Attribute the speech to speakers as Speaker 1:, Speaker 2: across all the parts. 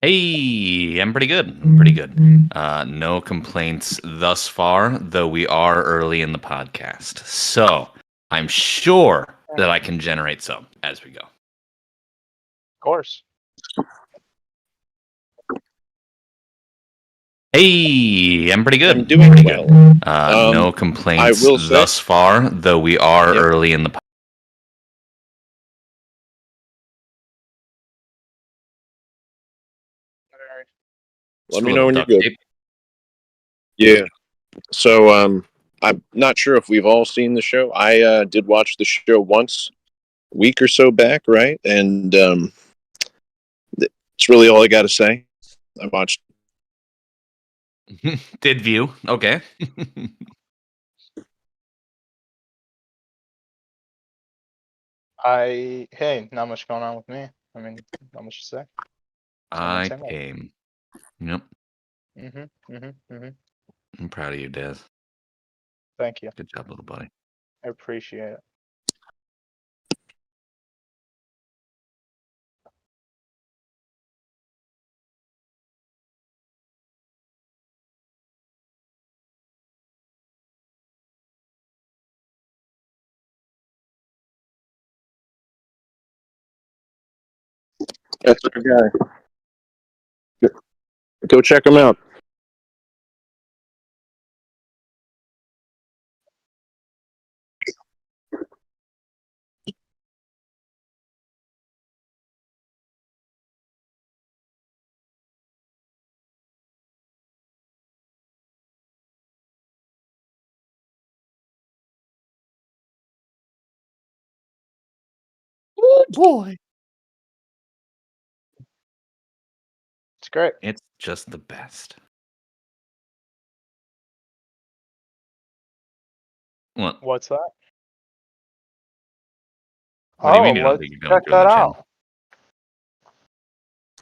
Speaker 1: Hey, I'm pretty good. Pretty good. No complaints thus far, though we are early in the podcast. So I'm sure that I can generate some as we go.
Speaker 2: Of course.
Speaker 1: Hey, I'm pretty good.
Speaker 3: I'm doing
Speaker 1: pretty
Speaker 3: well.
Speaker 1: good. No complaints
Speaker 3: I will say-
Speaker 1: thus far, though we are
Speaker 3: Yep.
Speaker 1: early in the podcast.
Speaker 3: Let me know when you're good. Yeah. So, I'm not sure if we've all seen the show. I did watch the show once a week or so back, right? And it's really all I got to say. I watched.
Speaker 1: Did view. Okay.
Speaker 2: Hey, not much going on with me. I mean, not much to say.
Speaker 1: I
Speaker 2: Same old.
Speaker 1: came. Yep.
Speaker 2: Mm-hmm.
Speaker 1: I'm proud of you, Des.
Speaker 2: Thank you.
Speaker 1: Good job, little buddy.
Speaker 2: I appreciate it.
Speaker 3: That's our guy. Go check him out.
Speaker 1: Oh boy.
Speaker 2: It's great.
Speaker 1: It's just the best. What?
Speaker 2: What's that?
Speaker 1: What do you mean you don't
Speaker 2: let's
Speaker 1: think you're going
Speaker 2: check
Speaker 1: through on
Speaker 2: that
Speaker 1: the channel?
Speaker 2: out.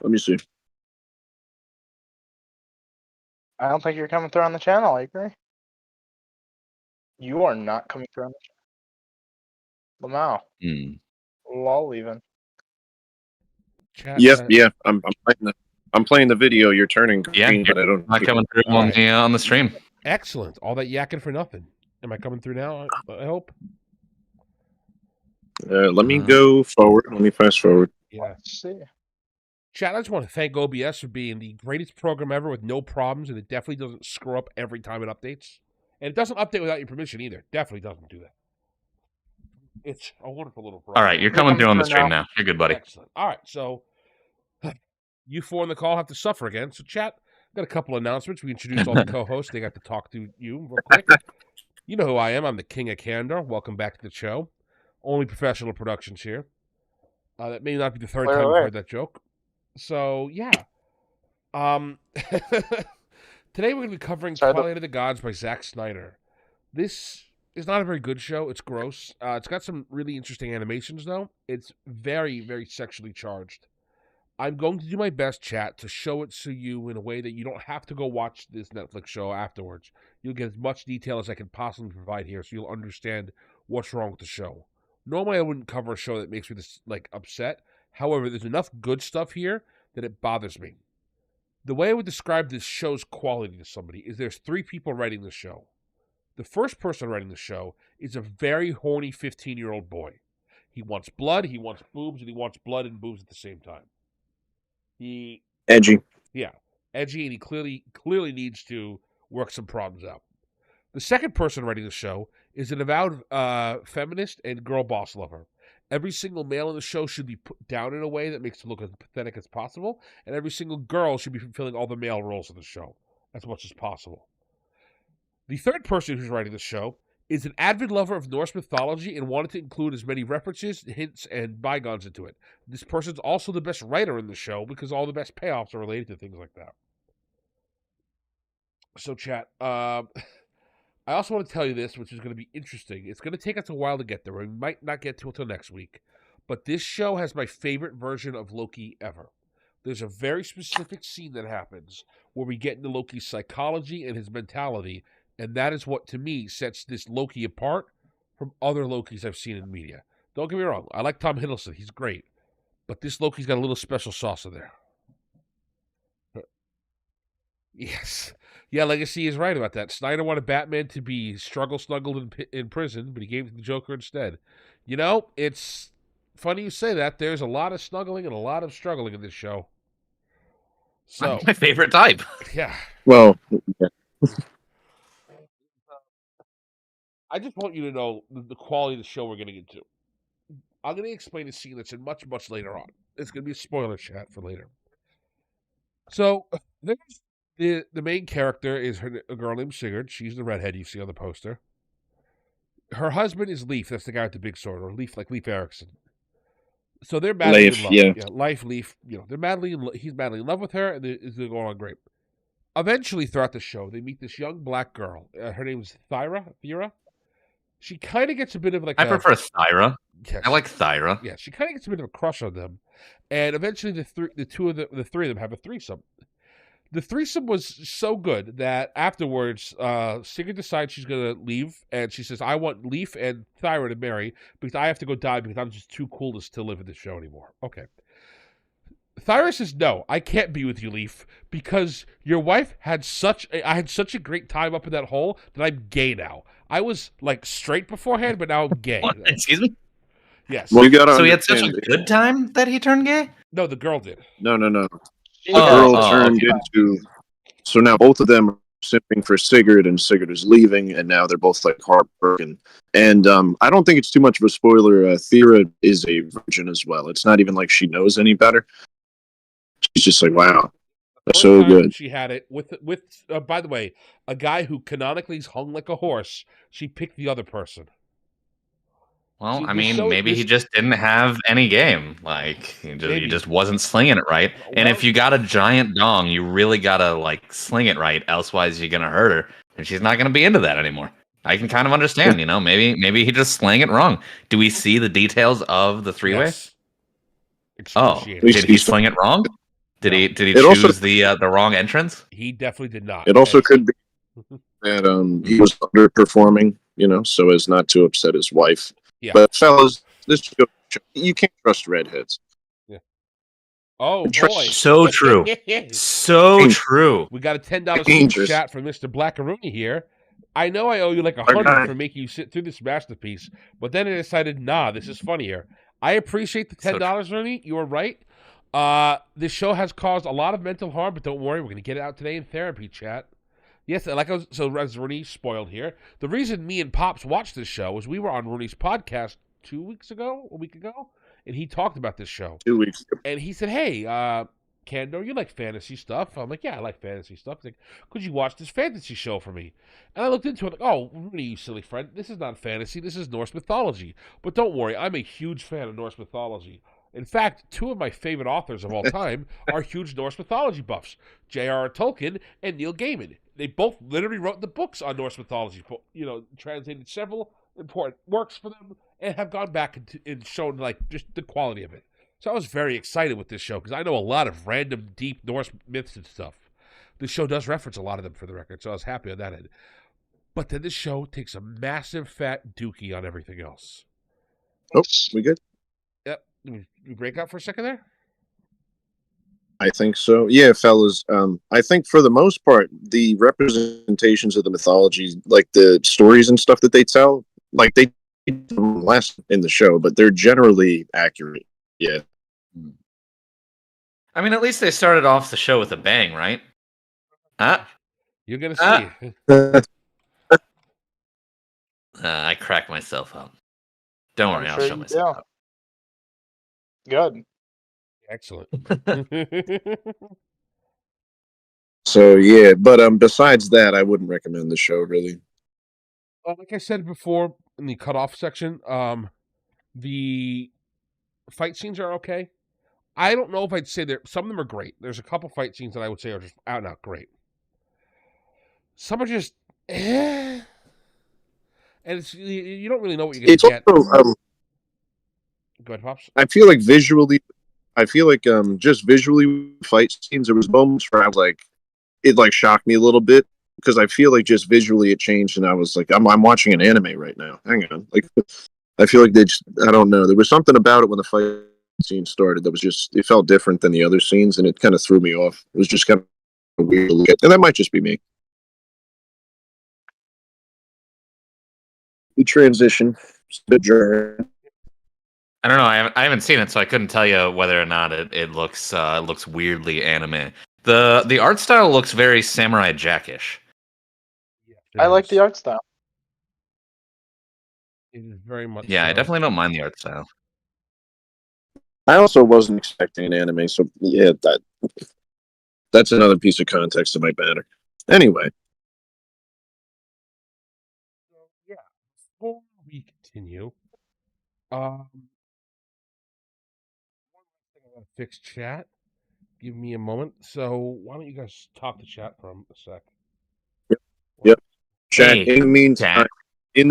Speaker 3: Let me see.
Speaker 2: I don't think you're coming through on the channel, I agree. You are not coming through on the channel. Lamau.
Speaker 1: Hmm.
Speaker 2: Lol even.
Speaker 4: Chat,
Speaker 3: Yeah. I'm playing the video. You're turning green,
Speaker 1: Yeah,
Speaker 3: but I don't.
Speaker 1: Not coming through
Speaker 4: All right.
Speaker 1: on the stream.
Speaker 4: Excellent. All that yakking for nothing. Am I coming through now? I hope.
Speaker 3: Let me go forward. Let me fast forward.
Speaker 4: Yeah.
Speaker 2: Let's see.
Speaker 4: Chat, I just want to thank OBS for being the greatest program ever with no problems, and it definitely doesn't screw up every time it updates. And it doesn't update without your permission either. Definitely doesn't do that. It's a wonderful little program.
Speaker 1: All right, you're coming through on the stream now. You're good, buddy.
Speaker 4: Excellent. All right, so you four on the call have to suffer again. So, chat, got a couple announcements. We introduced all the co-hosts. They got to talk to you real quick. You know who I am. I'm the King of Candor. Welcome back to the show. Only professional productions here. That may not be the third time you've heard that joke. So, yeah. Today we're going to be covering Twilight of the Gods by Zack Snyder. This is not a very good show. It's gross. It's got some really interesting animations, though. It's very, very sexually charged. I'm going to do my best, chat, to show it to you in a way that you don't have to go watch this Netflix show afterwards. You'll get as much detail as I can possibly provide here, so you'll understand what's wrong with the show. Normally, I wouldn't cover a show that makes me this upset. However, there's enough good stuff here that it bothers me. The way I would describe this show's quality to somebody is there's 3 people writing this show. The first person writing the show is a very horny 15-year-old boy. He wants blood, he wants boobs, and he wants blood and boobs at the same time.
Speaker 3: Edgy.
Speaker 4: Yeah, edgy, and he clearly needs to work some problems out. The second person writing the show is an avowed feminist and girl boss lover. Every single male in the show should be put down in a way that makes him look as pathetic as possible, and every single girl should be fulfilling all the male roles in the show as much as possible. The third person who's writing the show is an avid lover of Norse mythology and wanted to include as many references, hints, and bygones into it. This person's also the best writer in the show because all the best payoffs are related to things like that. So, chat, I also want to tell you this, which is going to be interesting. It's going to take us a while to get there. We might not get to it until next week. But this show has my favorite version of Loki ever. There's a very specific scene that happens where we get into Loki's psychology and his mentality, and that is what, to me, sets this Loki apart from other Lokis I've seen in media. Don't get me wrong. I like Tom Hiddleston. He's great. But this Loki's got a little special sauce in there. Yes. Yeah, Legacy is right about that. Snyder wanted Batman to be snuggled in prison, but he gave it to the Joker instead. You know, it's funny you say that. There's a lot of snuggling and a lot of struggling in this show. So
Speaker 1: my favorite type.
Speaker 4: Yeah.
Speaker 3: Well, yeah.
Speaker 4: I just want you to know the quality of the show we're getting into. I'm going to explain a scene that's in much, much later on. It's going to be a spoiler chat for later. So there's the main character is a girl named Sigurd. She's the redhead you see on the poster. Her husband is Leif. That's the guy with the big sword, or Leif, like Leif Erikson. So they're madly in love.
Speaker 3: Yeah.
Speaker 4: Leif. You know, he's madly in love with her, and they're going on great. Eventually, throughout the show, they meet this young black girl. Her name's Thyra. She kind of gets a bit of like.
Speaker 1: I prefer Thyra.
Speaker 4: Yes.
Speaker 1: I like Thyra.
Speaker 4: Yeah, she kind of gets a bit of a crush on them, and eventually the three of them have a threesome. The threesome was so good that afterwards, Sigurd decides she's going to leave, and she says, I want Leif and Thyra to marry because I have to go die because I'm just too cool to still live in this show anymore. Okay. Thyra says, no, I can't be with you, Leif, because your wife I had such a great time up in that hole that I'm gay now. I was, like, straight beforehand, but now I'm gay.
Speaker 1: What? Excuse me?
Speaker 4: Yes.
Speaker 3: Well,
Speaker 1: so he had such a good time that he turned gay?
Speaker 4: No, the girl did.
Speaker 3: No. The girl turned into. So now both of them are simping for Sigurd, and Sigurd is leaving, and now they're both like heartbroken. And I don't think it's too much of a spoiler. Thyra is a virgin as well. It's not even like she knows any better. She's just like, wow, that's so good.
Speaker 4: She had it with by the way, a guy who canonically is hung like a horse. She picked the other person.
Speaker 1: Well,
Speaker 4: See,
Speaker 1: I mean, maybe he just didn't have any game. Like, he just wasn't slinging it right. And if you got a giant dong, you really gotta, like, sling it right. Elsewise, you're gonna hurt her. And she's not gonna be into that anymore. I can kind of understand, you know? Maybe he just slang it wrong. Do we see the details of the three-way?
Speaker 4: Yes.
Speaker 1: Oh, did he sling it wrong? Did he choose the wrong entrance?
Speaker 4: He definitely did not.
Speaker 3: It also could be that he was underperforming, you know, so as not to upset his wife.
Speaker 4: Yeah.
Speaker 3: But fellas, you can't trust redheads.
Speaker 4: Yeah. Oh boy.
Speaker 1: So true. So true.
Speaker 4: We got a $10 super chat from Mr. Blackaroonie here. I know I owe you like $100 for making you sit through this masterpiece, but then I decided, nah, this is funnier. I appreciate the $10, Rooney. You were right. This show has caused a lot of mental harm, but don't worry, we're going to get it out today in therapy, chat. Yes, so as Rooney spoiled here, the reason me and Pops watched this show was we were on Rooney's podcast a week ago, and he talked about this show.
Speaker 3: 2 weeks ago.
Speaker 4: And he said, hey, Candor, you like fantasy stuff? I'm like, yeah, I like fantasy stuff. He's like, could you watch this fantasy show for me? And I looked into it, like, oh, Rooney, you silly friend, this is not fantasy, this is Norse mythology. But don't worry, I'm a huge fan of Norse mythology. In fact, two of my favorite authors of all time are huge Norse mythology buffs, J.R.R. Tolkien and Neil Gaiman. They both literally wrote the books on Norse mythology, you know, translated several important works for them, and have gone back and shown, like, just the quality of it. So I was very excited with this show, because I know a lot of random, deep Norse myths and stuff. This show does reference a lot of them, for the record, so I was happy on that end. But then this show takes a massive fat dookie on everything else.
Speaker 3: Oh, we good?
Speaker 4: Yep. We break out for a second there?
Speaker 3: I think so. Yeah, fellas. I think for the most part, the representations of the mythology, like the stories and stuff that they tell, like they less in the show, but they're generally accurate. Yeah.
Speaker 1: I mean, at least they started off the show with a bang, right?
Speaker 4: You're gonna see.
Speaker 1: I crack myself up. Don't worry, I'll show myself up.
Speaker 2: Good.
Speaker 4: Excellent.
Speaker 3: So yeah, but besides that, I wouldn't recommend the show really.
Speaker 4: Like I said before in the cutoff section, the fight scenes are okay. I don't know if I'd say some of them are great. There's a couple fight scenes that I would say are just out and out great. Some are just and you don't really know what you're going to get.
Speaker 3: Also,
Speaker 4: go ahead, Pops.
Speaker 3: I feel like just visually fight scenes. There was moments where I was like, it like shocked me a little bit because I feel like just visually it changed, and I was like, I'm watching an anime right now. Hang on, like I feel like I don't know. There was something about it when the fight scene started that was just it felt different than the other scenes, and it kind of threw me off. It was just kind of weird to look at, and that might just be me. The transition, the journey.
Speaker 1: I don't know. I haven't seen it, so I couldn't tell you whether or not it looks weirdly anime. The art style looks very Samurai Jack-ish.
Speaker 4: Yeah,
Speaker 2: I like the art style.
Speaker 4: It is very much.
Speaker 1: Yeah,
Speaker 4: so.
Speaker 1: I definitely don't mind the art style.
Speaker 3: I also wasn't expecting an anime, so yeah, that's another piece of context that might matter. Anyway.
Speaker 4: So, yeah, before we continue, one thing I want to fix chat. Give me a moment. So why don't you guys talk to chat for a sec?
Speaker 3: Yep. Chat. Hey, in the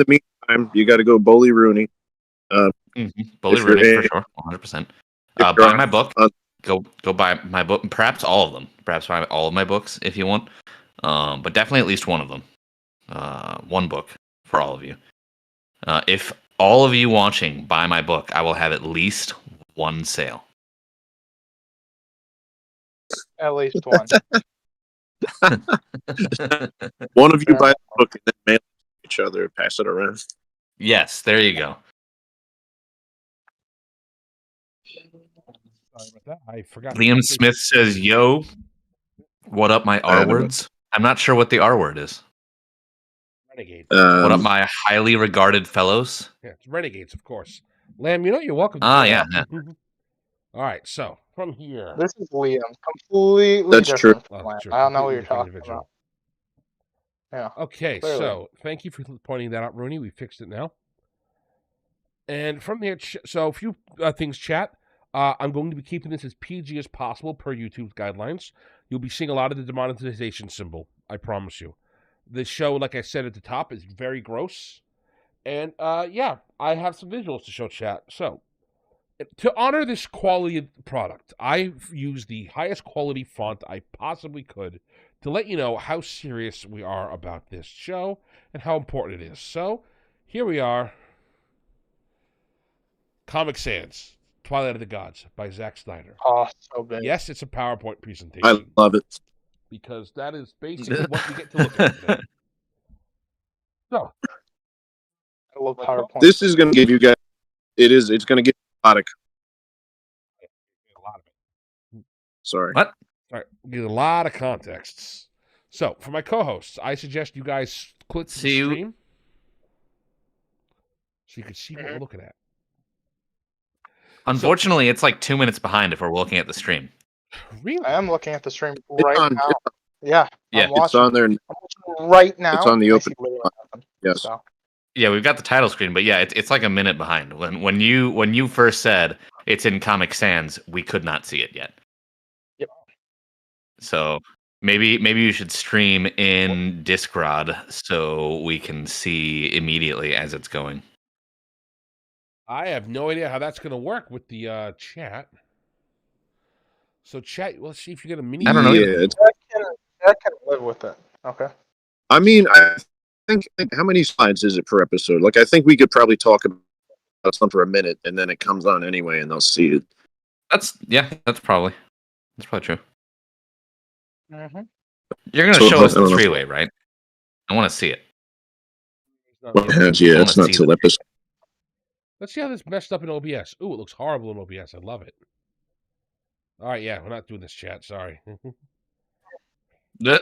Speaker 3: meantime, you got to go Bully Rooney.
Speaker 1: Bully Rooney for sure, 100%. Buy my book. Go buy my book. Perhaps all of them. Perhaps buy all of my books if you want. But definitely at least one of them. One book for all of you. If all of you watching buy my book, I will have at least one sale.
Speaker 2: At least one.
Speaker 3: One of you buy the book and then mail it to each other and pass it around.
Speaker 1: Yes, there you go.
Speaker 4: Sorry about that. I forgot.
Speaker 1: Liam Smith says, "Yo, what up, my R words?" I'm not sure what the R word is.
Speaker 4: Renegades.
Speaker 1: What up, my highly regarded fellows?
Speaker 4: Yeah, it's renegades, of course. Lamb, you're welcome.
Speaker 1: Yeah.
Speaker 4: All right, so from here.
Speaker 2: This is Liam. Completely
Speaker 3: That's
Speaker 2: different.
Speaker 3: True.
Speaker 2: From I don't know what you're talking about. Yeah.
Speaker 4: Okay,
Speaker 2: clearly.
Speaker 4: So thank you for pointing that out, Rooney. We fixed it now. And from there, so a few things, chat. I'm going to be keeping this as PG as possible per YouTube guidelines. You'll be seeing a lot of the demonetization symbol. I promise you. This show, like I said at the top, is very gross. And yeah, I have some visuals to show chat. So, to honor this quality of product, I've used the highest quality font I possibly could to let you know how serious we are about this show and how important it is. So, here we are. Comic Sans, Twilight of the Gods by Zack Snyder.
Speaker 2: Oh, so big.
Speaker 4: Yes, it's a PowerPoint presentation.
Speaker 3: I love it.
Speaker 4: Because that is basically what we get to look at today. So,
Speaker 2: I love PowerPoint.
Speaker 3: This is going to give you guys. It's going to give you a lot of. Sorry.
Speaker 1: What?
Speaker 4: Sorry. Get a lot of contexts. So, for my co-hosts, I suggest you guys click the stream so you can see what we're looking at.
Speaker 1: Unfortunately, it's like 2 minutes behind if we're looking at the stream.
Speaker 2: Really? I am looking at the stream right now. Yeah.
Speaker 3: It's on there.
Speaker 2: I'm watching right now.
Speaker 3: It's on the open. Yes.
Speaker 2: So.
Speaker 1: Yeah, we've got the title screen, but yeah, it's like a minute behind. When you first said it's in Comic Sans, we could not see it yet.
Speaker 2: Yep.
Speaker 1: So maybe you should stream in Discord so we can see immediately as it's going.
Speaker 4: I have no idea how that's going to work with the chat. So chat, let's see if you get a mini.
Speaker 1: I don't know.
Speaker 3: Yeah,
Speaker 2: I can live with it. Okay.
Speaker 3: I mean, I think how many slides is it per episode? Like, I think we could probably talk about something for a minute, and then it comes on anyway, and they'll see it.
Speaker 1: That's probably. That's probably true.
Speaker 2: Mm-hmm.
Speaker 1: You're gonna show us the three-way, right? I want to see it.
Speaker 3: Yeah, it's not till episode.
Speaker 4: Let's see how this messed up in OBS. Ooh, it looks horrible in OBS. I love it. All right, yeah, we're not doing this chat. Sorry. Go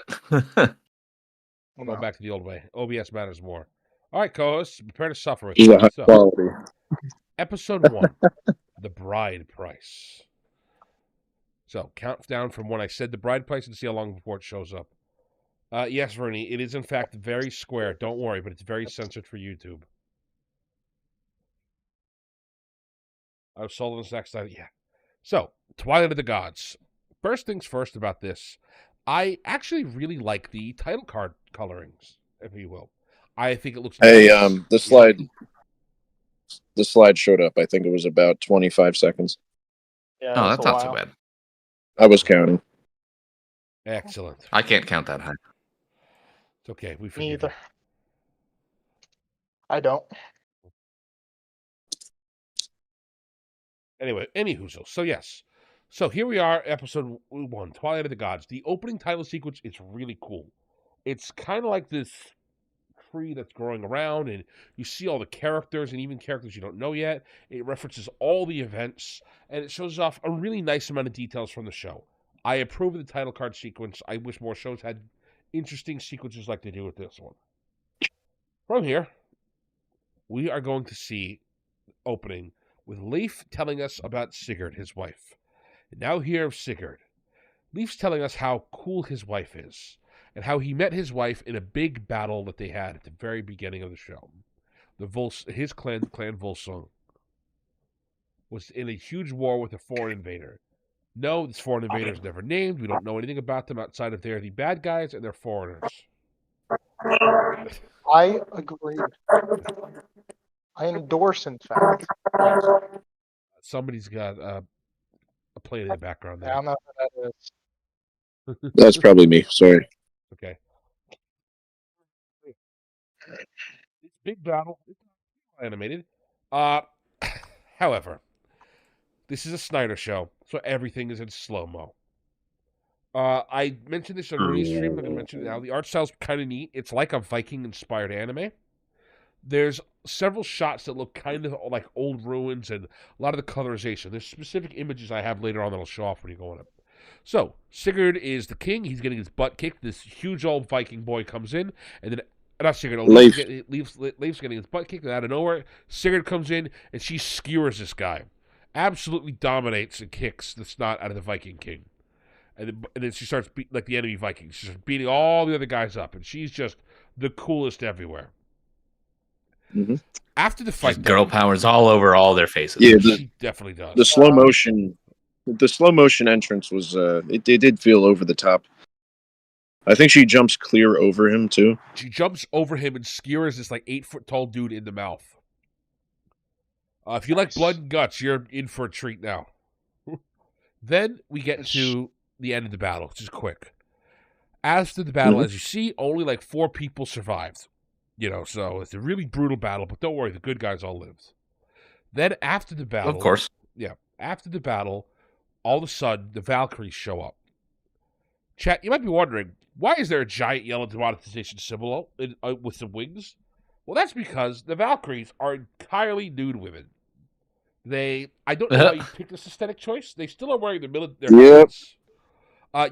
Speaker 4: back to the old way. OBS matters more. All right, co-hosts, prepare to suffer with me. So, episode 1, The Bride Price. So, count down from when I said the bride price and see how long before it shows up. Yes, Vernie, it is in fact very square. Don't worry, but it's very censored for YouTube. I was sold on Zack Snyder. Yeah. So, Twilight of the Gods. First things first about this. I actually really like the title card colorings, if you will. I think it looks
Speaker 3: nice. The slide showed up. I think it was about 25 seconds.
Speaker 2: Yeah,
Speaker 1: oh, that's not so bad.
Speaker 3: I was counting.
Speaker 4: Excellent.
Speaker 1: I can't count that high.
Speaker 4: It's okay. We
Speaker 2: Me
Speaker 4: forgive
Speaker 2: either. I don't.
Speaker 4: Anyway, anywho, so yes. So here we are, episode 1, Twilight of the Gods. The opening title sequence is really cool. It's kind of like this tree that's growing around, and you see all the characters, and even characters you don't know yet. It references all the events, and it shows off a really nice amount of details from the show. I approve of the title card sequence. I wish more shows had interesting sequences like they do with this one. From here, we are going to see opening with Leif telling us about Sigurd, his wife. And now hear of Sigurd. Leif's telling us how cool his wife is, and how he met his wife in a big battle that they had at the very beginning of the show. His clan Volsung was in a huge war with a foreign invader. No, this foreign invader is never named. We don't know anything about them outside of they're the bad guys and they're foreigners.
Speaker 2: I agree. I endorse, in fact.
Speaker 4: Somebody's got a plane in the background there.
Speaker 2: I don't know who that is.
Speaker 3: That's probably me. Sorry.
Speaker 4: Okay. It's big battle. It's animated. However, this is a Snyder show, so everything is in slow-mo. I mentioned this on Rooney's stream. I'm going to mention it now. The art style's kind of neat. It's like a Viking-inspired anime. There's several shots that look kind of like old ruins and a lot of the colorization. There's specific images I have later on that'll show off when you go on it. So, Sigurd is the king. He's getting his butt kicked. This huge old Viking boy comes in, and then, not Sigurd, Leif's getting his butt kicked, and out of nowhere, Sigurd comes in, and she skewers this guy. Absolutely dominates and kicks the snot out of the Viking king. And then she starts, like the enemy Vikings, she's beating all the other guys up, and she's just the coolest everywhere.
Speaker 3: Mm-hmm.
Speaker 4: After the fight,
Speaker 1: girl power's all over all their faces.
Speaker 3: Yeah,
Speaker 4: she definitely does.
Speaker 3: The slow motion entrance was it did feel over the top. I think she jumps clear over him too.
Speaker 4: She jumps over him and skewers this like 8-foot tall dude in the mouth. If you like blood and guts, you're in for a treat now. Then we get to the end of the battle, which is quick. After the battle, as you see, only like 4 people survived. So it's a really brutal battle, but don't worry, the good guys all lived. Then after the battle...
Speaker 1: Of course.
Speaker 4: Yeah. After the battle, all of a sudden, the Valkyries show up. Chat, you might be wondering, why is there a giant yellow demonetization symbol with some wings? Well, that's because the Valkyries are entirely nude women. I don't know why you picked this aesthetic choice. They still are wearing their helmets.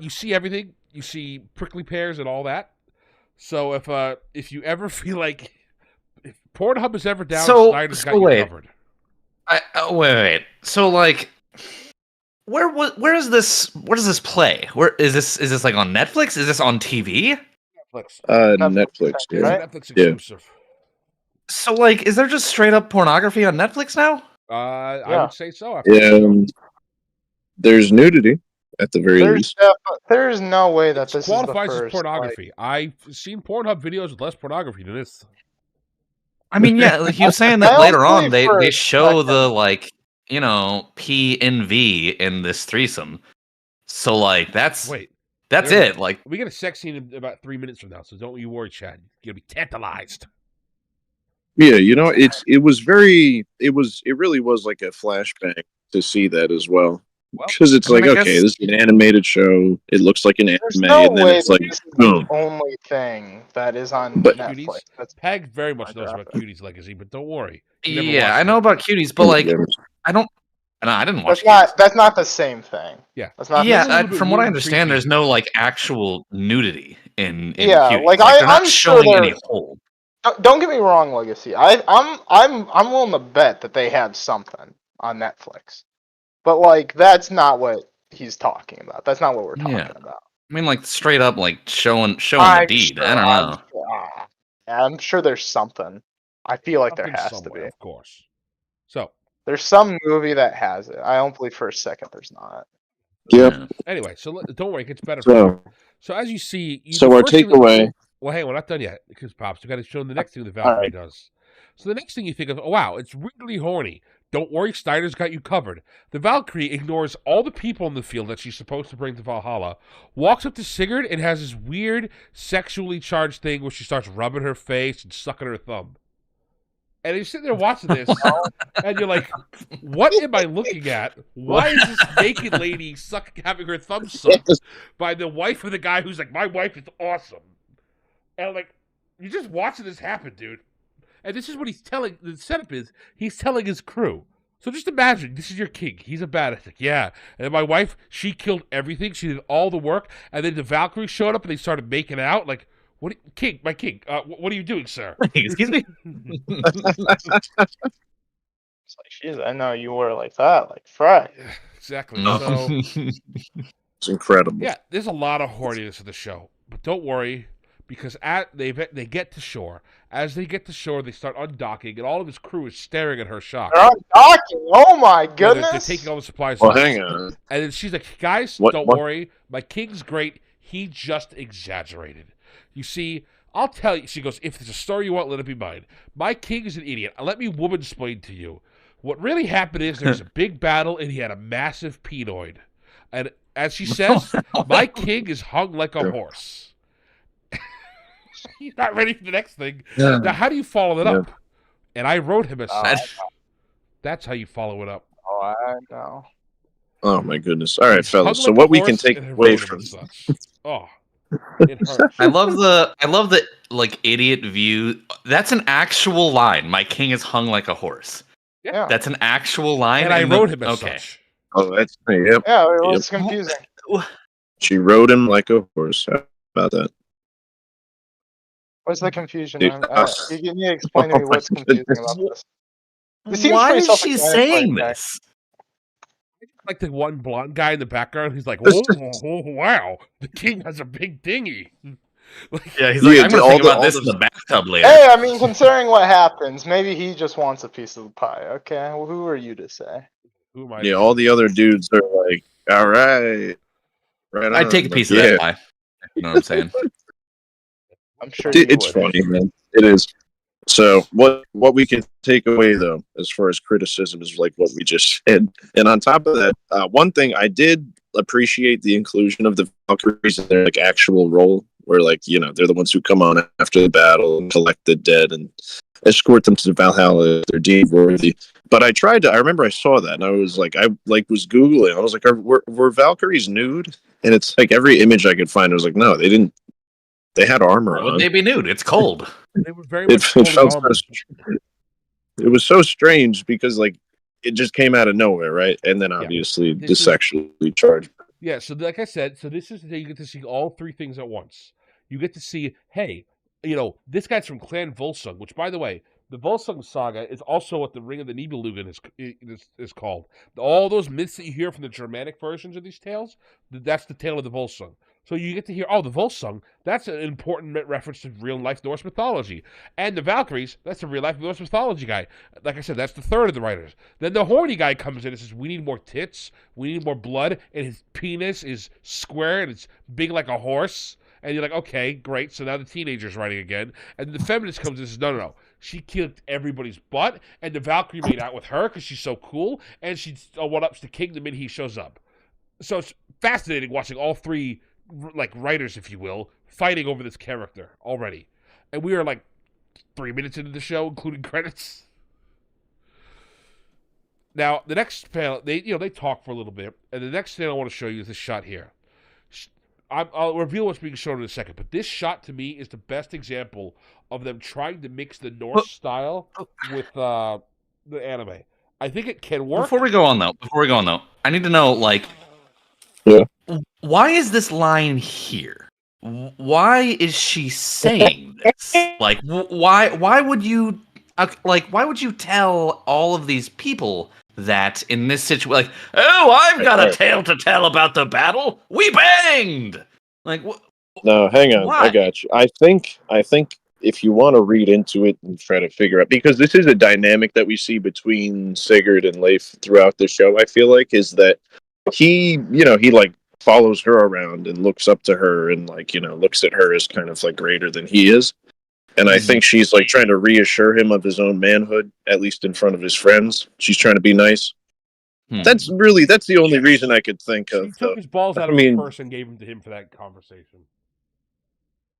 Speaker 4: You see everything. You see prickly pears and all that. So if you ever feel like if Pornhub is ever down, Snyder's got you covered.
Speaker 1: Wait. So like, where is this? Where does this play? Where is this? Is this like on Netflix? Is this on TV?
Speaker 3: Netflix. Netflix.
Speaker 4: Yeah. Right? Netflix exclusive.
Speaker 1: So like, is there just straight up pornography on Netflix now?
Speaker 4: I would say so.
Speaker 3: There's nudity. At the very least,
Speaker 2: there's no way that this
Speaker 4: qualifies
Speaker 2: is
Speaker 4: as pornography. I've seen Pornhub videos with less pornography than this.
Speaker 1: I mean, yeah, like he was saying that later on, they show the like P and V in this threesome. So like that's it. Like
Speaker 4: we get a sex scene in about 3 minutes from now, so don't you worry, Chad. You're gonna be tantalized.
Speaker 3: Yeah, it really was like a flashback to see that as well. Because it's like, okay, this is an animated show. It looks like an anime, and then it's like, boom.
Speaker 2: The only thing that is on Netflix. That's
Speaker 4: Peg very much knows about Cutie's legacy, but don't worry.
Speaker 1: Yeah, I know about Cuties, but like, I don't. No, I didn't watch.
Speaker 2: That's not the same thing.
Speaker 4: Yeah,
Speaker 2: that's not.
Speaker 1: Yeah, from what I understand, there's no like actual nudity in
Speaker 2: yeah,
Speaker 1: Cuties.
Speaker 2: like
Speaker 1: they're not
Speaker 2: I'm
Speaker 1: showing
Speaker 2: sure
Speaker 1: any hole.
Speaker 2: Don't get me wrong, Legacy. I'm willing to bet that they have something on Netflix, but like that's not what he's talking about. That's not what we're talking about.
Speaker 1: I mean, like straight up, like showing the deed.
Speaker 2: Sure,
Speaker 1: I don't know.
Speaker 2: I'm sure there's something. I feel like there has to be,
Speaker 4: of course. So
Speaker 2: there's some movie that has it. I don't believe for a second there's not.
Speaker 3: Yeah.
Speaker 4: Anyway, so don't worry, it gets better. So as you see,
Speaker 3: our takeaway.
Speaker 4: Well, hey, we're not done yet because Pops, we got to show them the next thing the Valkyrie does. So the next thing you think of, oh wow, it's really horny. Don't worry, Snyder's got you covered. The Valkyrie ignores all the people in the field that she's supposed to bring to Valhalla, walks up to Sigurd and has this weird sexually charged thing where she starts rubbing her face and sucking her thumb. And you're sitting there watching this, and you're like, what am I looking at? Why is this naked lady having her thumb sucked by the wife of the guy who's like, my wife is awesome? And like, you're just watching this happen, dude. And this is what he's telling, the setup is, he's telling his crew. So just imagine, this is your king. He's a badass. Like, yeah. And my wife, she killed everything. She did all the work. And then the Valkyrie showed up and they started making out. Like, what, king, my king, what are you doing, sir?
Speaker 1: Excuse me?
Speaker 2: It's like, jeez, I know you were like that, like Fry.
Speaker 4: Exactly. So,
Speaker 3: it's incredible.
Speaker 4: Yeah, there's a lot of horniness in the show. But don't worry, because they get to shore. As they get to shore, they start undocking, and all of his crew is staring at her shocked.
Speaker 2: They're undocking? Oh my goodness!
Speaker 4: They're taking all the supplies.
Speaker 3: Well, hang on.
Speaker 4: And then she's like, guys, don't worry. My king's great. He just exaggerated. You see, I'll tell you. She goes, if there's a story you want, let it be mine. My king is an idiot. Let me woman-splain to you. What really happened is there was a big battle, and he had a massive penoid. And as she says, my king is hung like a horse. He's not ready for the next thing. Yeah. Now, how do you follow it up? And I wrote him a such. That's how you follow it up.
Speaker 2: Oh, I know.
Speaker 3: Oh my goodness! All right, fellas. So what we can take away from
Speaker 4: it hurts.
Speaker 1: I love the like idiot view. That's an actual line. My king is hung like a horse.
Speaker 2: Yeah,
Speaker 1: that's an actual line.
Speaker 4: And I wrote him as such.
Speaker 3: Oh, that's yep.
Speaker 2: Yeah, it was confusing.
Speaker 3: She rode him like a horse. How about that?
Speaker 2: What's the confusion? You need to explain to me what's confusing about this.
Speaker 1: Why is she saying this?
Speaker 4: Like the one blonde guy in the background, he's like, "Oh, wow, the king has a big dinghy."
Speaker 1: Yeah, he's like, "I'm gonna think about this in the bathtub later."
Speaker 2: Hey, I mean, considering what happens, maybe he just wants a piece of the pie. Okay, well, who are you to say?
Speaker 4: Who am I?
Speaker 3: Yeah, all the other dudes are like, "All right,
Speaker 1: right." I'd take a piece of that pie. You know what I'm saying?
Speaker 2: I'm sure
Speaker 3: it's funny, man. It is. So what we can take away though, as far as criticism, is like what we just said. And on top of that, one thing I did appreciate the inclusion of the Valkyries in their like actual role, where like they're the ones who come on after the battle and collect the dead and escort them to Valhalla if they're deemed worthy. But I remember I saw that and I was like, was Googling. I was like, were Valkyries nude? And it's like every image I could find, I was like, no, they didn't. They had armor on.
Speaker 1: Would they be nude? It's cold.
Speaker 4: They were very much it
Speaker 3: was so strange because like it just came out of nowhere, right? And then obviously the sexually charged.
Speaker 4: Yeah, so like I said, so this is the day you get to see all three things at once. You get to see, hey, this guy's from Clan Volsung, which by the way, the Volsung saga is also what the Ring of the Nibelungen is called. All those myths that you hear from the Germanic versions of these tales, that's the tale of the Volsung. So you get to hear, the Volsung, that's an important reference to real-life Norse mythology. And the Valkyries, that's a real-life Norse mythology guy. Like I said, that's the third of the writers. Then the horny guy comes in and says, we need more tits, we need more blood, and his penis is square and it's big like a horse. And you're like, okay, great, so now the teenager's writing again. And the feminist comes in and says, no. She kicked everybody's butt, and the Valkyrie made out with her because she's so cool, and she one-ups the king the minute he shows up. So it's fascinating watching all three like writers, if you will, fighting over this character already. And we are like 3 minutes into the show, including credits. Now, the next panel, they talk for a little bit, and the next thing I want to show you is this shot here. I'll reveal what's being shown in a second, but this shot to me is the best example of them trying to mix the Norse style with the anime. I think it can work.
Speaker 1: Before we go on though, I need to know, like, why is this line here? Why is she saying this? Like, why would you, why would you tell all of these people that in this situation, like, oh, I've got a tale to tell about the battle. We banged. Like,
Speaker 3: no, hang on,
Speaker 1: why?
Speaker 3: I got you. I think if you want to read into it and try to figure out, because this is a dynamic that we see between Sigurd and Leif throughout the show. I feel like is that he like follows her around and looks up to her and like looks at her as kind of like greater than he is. And I think she's like trying to reassure him of his own manhood, at least in front of his friends. She's trying to be nice. That's the only reason I could think of.
Speaker 4: He took his balls out of his purse and gave them to him for that conversation.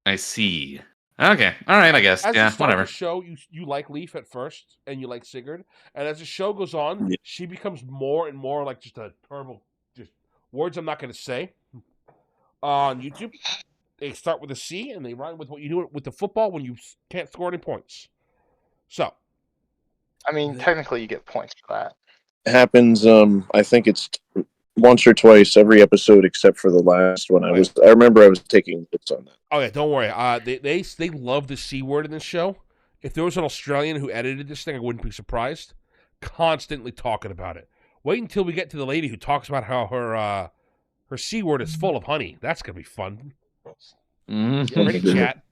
Speaker 1: I see. Okay, all right, I guess.
Speaker 4: As
Speaker 1: whatever.
Speaker 4: The show, you like Leif at first, and you like Sigurd, and as the show goes on, she becomes more and more like just a terrible, just words I'm not going to say on YouTube. They start with a C, and they rhyme with what you do with the football when you can't score any points. So,
Speaker 2: I mean, technically, you get points for that.
Speaker 3: It happens. I think it's once or twice every episode, except for the last one. I remember I was taking notes on that.
Speaker 4: Oh yeah, don't worry. They love the C word in this show. If there was an Australian who edited this thing, I wouldn't be surprised. Constantly talking about it. Wait until we get to the lady who talks about how her C word is full of honey. That's gonna be fun. Get ready, chat.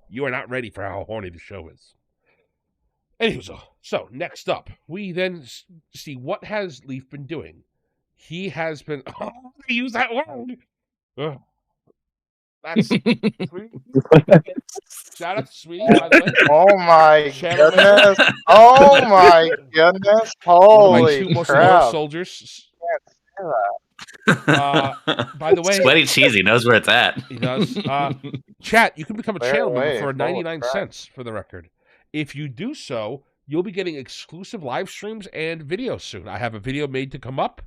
Speaker 4: You are not ready for how horny the show is. Anywho, so next up, we then see what has Leif been doing. He has been. Oh, I use that word. Ugh. That's Sweetie. Shout out to Sweetie, by the way.
Speaker 2: Oh my goodness! Oh my goodness! Holy
Speaker 4: most
Speaker 2: crap!
Speaker 4: Soldiers.
Speaker 2: That.
Speaker 4: By the way,
Speaker 1: Sweaty Cheesy knows where it's at.
Speaker 4: He does. Chat, you can become a channel member for 99 cents for the record. If you do so, you'll be getting exclusive live streams and videos soon. I have a video made to come up,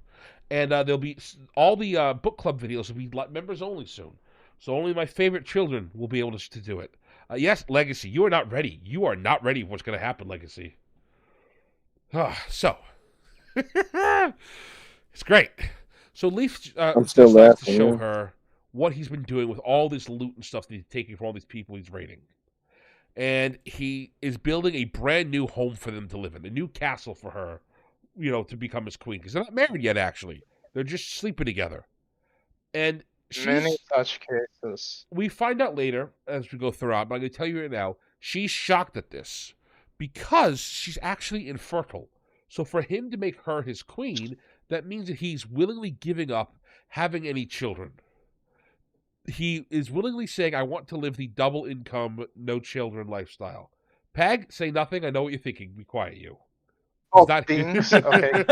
Speaker 4: and there'll be all the book club videos will be members only soon. So only my favorite children will be able to do it. Yes, Legacy, you are not ready. You are not ready for what's going to happen, Legacy. So, it's great. So Leif
Speaker 3: I'm still laughing,
Speaker 4: to show her what he's been doing with all this loot and stuff that he's taking from all these people he's raiding. And he is building a brand new home for them to live in, a new castle for her, to become his queen. Because they're not married yet, actually. They're just sleeping together. And
Speaker 2: many such cases.
Speaker 4: We find out later as we go throughout, but I'm going to tell you right now, she's shocked at this because she's actually infertile. So for him to make her his queen, that means that he's willingly giving up having any children. He is willingly saying, I want to live the double income, no children lifestyle. Pag, say nothing. I know what you're thinking. Be quiet, you.
Speaker 2: Oh, things? Okay.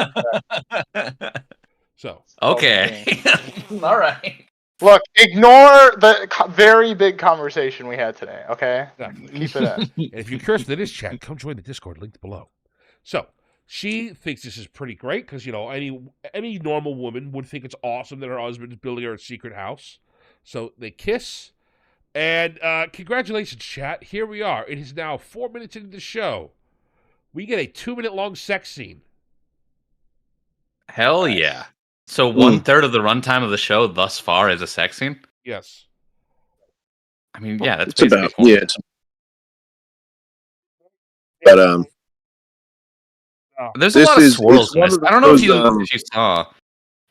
Speaker 4: So.
Speaker 1: Okay. All right.
Speaker 2: Look, ignore the very big conversation we had today, okay?
Speaker 4: Exactly.
Speaker 2: Keep it at.
Speaker 4: And if you're curious to this chat, come join the Discord linked below. So, she thinks this is pretty great because, any normal woman would think it's awesome that her husband is building her a secret house. So they kiss, and congratulations, chat. Here we are. It is now 4 minutes into the show. We get a 2-minute long sex scene.
Speaker 1: Hell yeah. So 1/3 of the runtime of the show thus far is a sex scene?
Speaker 4: Yes.
Speaker 1: I mean, yeah, that's
Speaker 3: it's
Speaker 1: basically
Speaker 3: about, yeah. But
Speaker 1: there's a lot of swirls in this. I don't know if you saw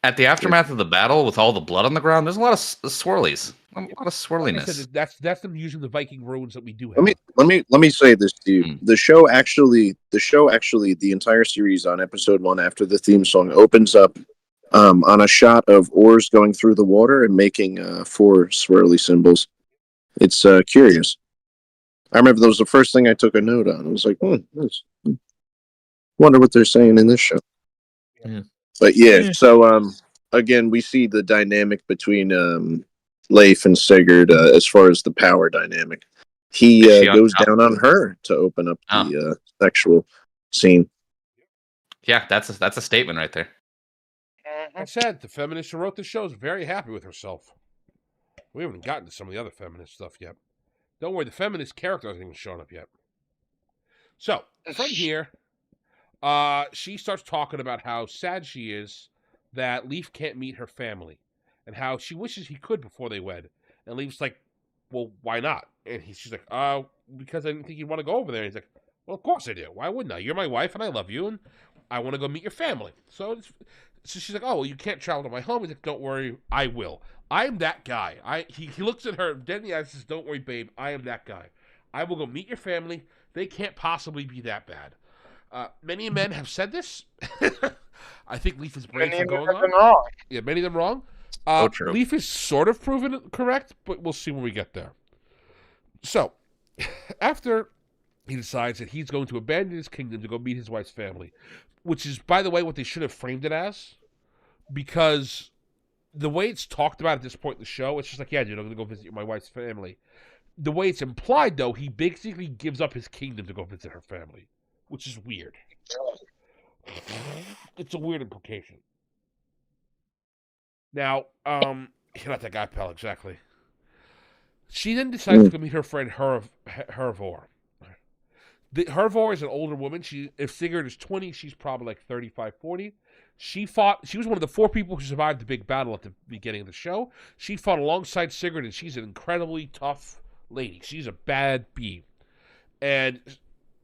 Speaker 1: at the aftermath of the battle with all the blood on the ground. There's a lot of swirlies, a lot of swirliness.
Speaker 4: Like said, that's them using the Viking runes that we do have.
Speaker 3: Let me say this to you. The show actually, the entire series on episode 1 after the theme song opens up on a shot of oars going through the water and making 4 swirly symbols. It's curious. I remember that was the first thing I took a note on. I was like, wonder what they're saying in this show.
Speaker 1: Yeah.
Speaker 3: But yeah, so again, we see the dynamic between Leif and Sigurd as far as the power dynamic. He goes down on her to open up the sexual scene.
Speaker 1: Yeah, that's a statement right there.
Speaker 4: I said the feminist who wrote the show is very happy with herself. We haven't gotten to some of the other feminist stuff yet. Don't worry, the feminist character hasn't even shown up yet. So, from here, she starts talking about how sad she is that Leaf can't meet her family and how she wishes he could before they wed. And Leaf's like, well, why not? And she's like, because I didn't think you'd want to go over there. And he's like, well, of course I do. Why wouldn't I? You're my wife and I love you and I want to go meet your family. So she's like, oh, well, you can't travel to my home. He's like, don't worry, I will. I am that guy. He looks at her dead in the eyes and says, don't worry, babe, I am that guy. I will go meet your family. They can't possibly be that bad. Many men have said this. I think Leaf is brave for going on.
Speaker 2: Wrong.
Speaker 4: Yeah, many of them wrong.
Speaker 1: True.
Speaker 4: Leaf is sort of proven correct, but we'll see when we get there. So, after he decides that he's going to abandon his kingdom to go meet his wife's family, which is, by the way, what they should have framed it as, because the way it's talked about at this point in the show, it's just like, yeah, dude, I'm going to go visit my wife's family. The way it's implied, though, he basically gives up his kingdom to go visit her family, which is weird. It's a weird implication. Now, you're not that guy, pal, exactly. She then decides to go meet her friend Hervor. Hervor is an older woman. If Sigurd is 20, she's probably like 35, 40. She was one of the 4 people who survived the big battle at the beginning of the show. She fought alongside Sigurd, and she's an incredibly tough lady. She's a bad bee. And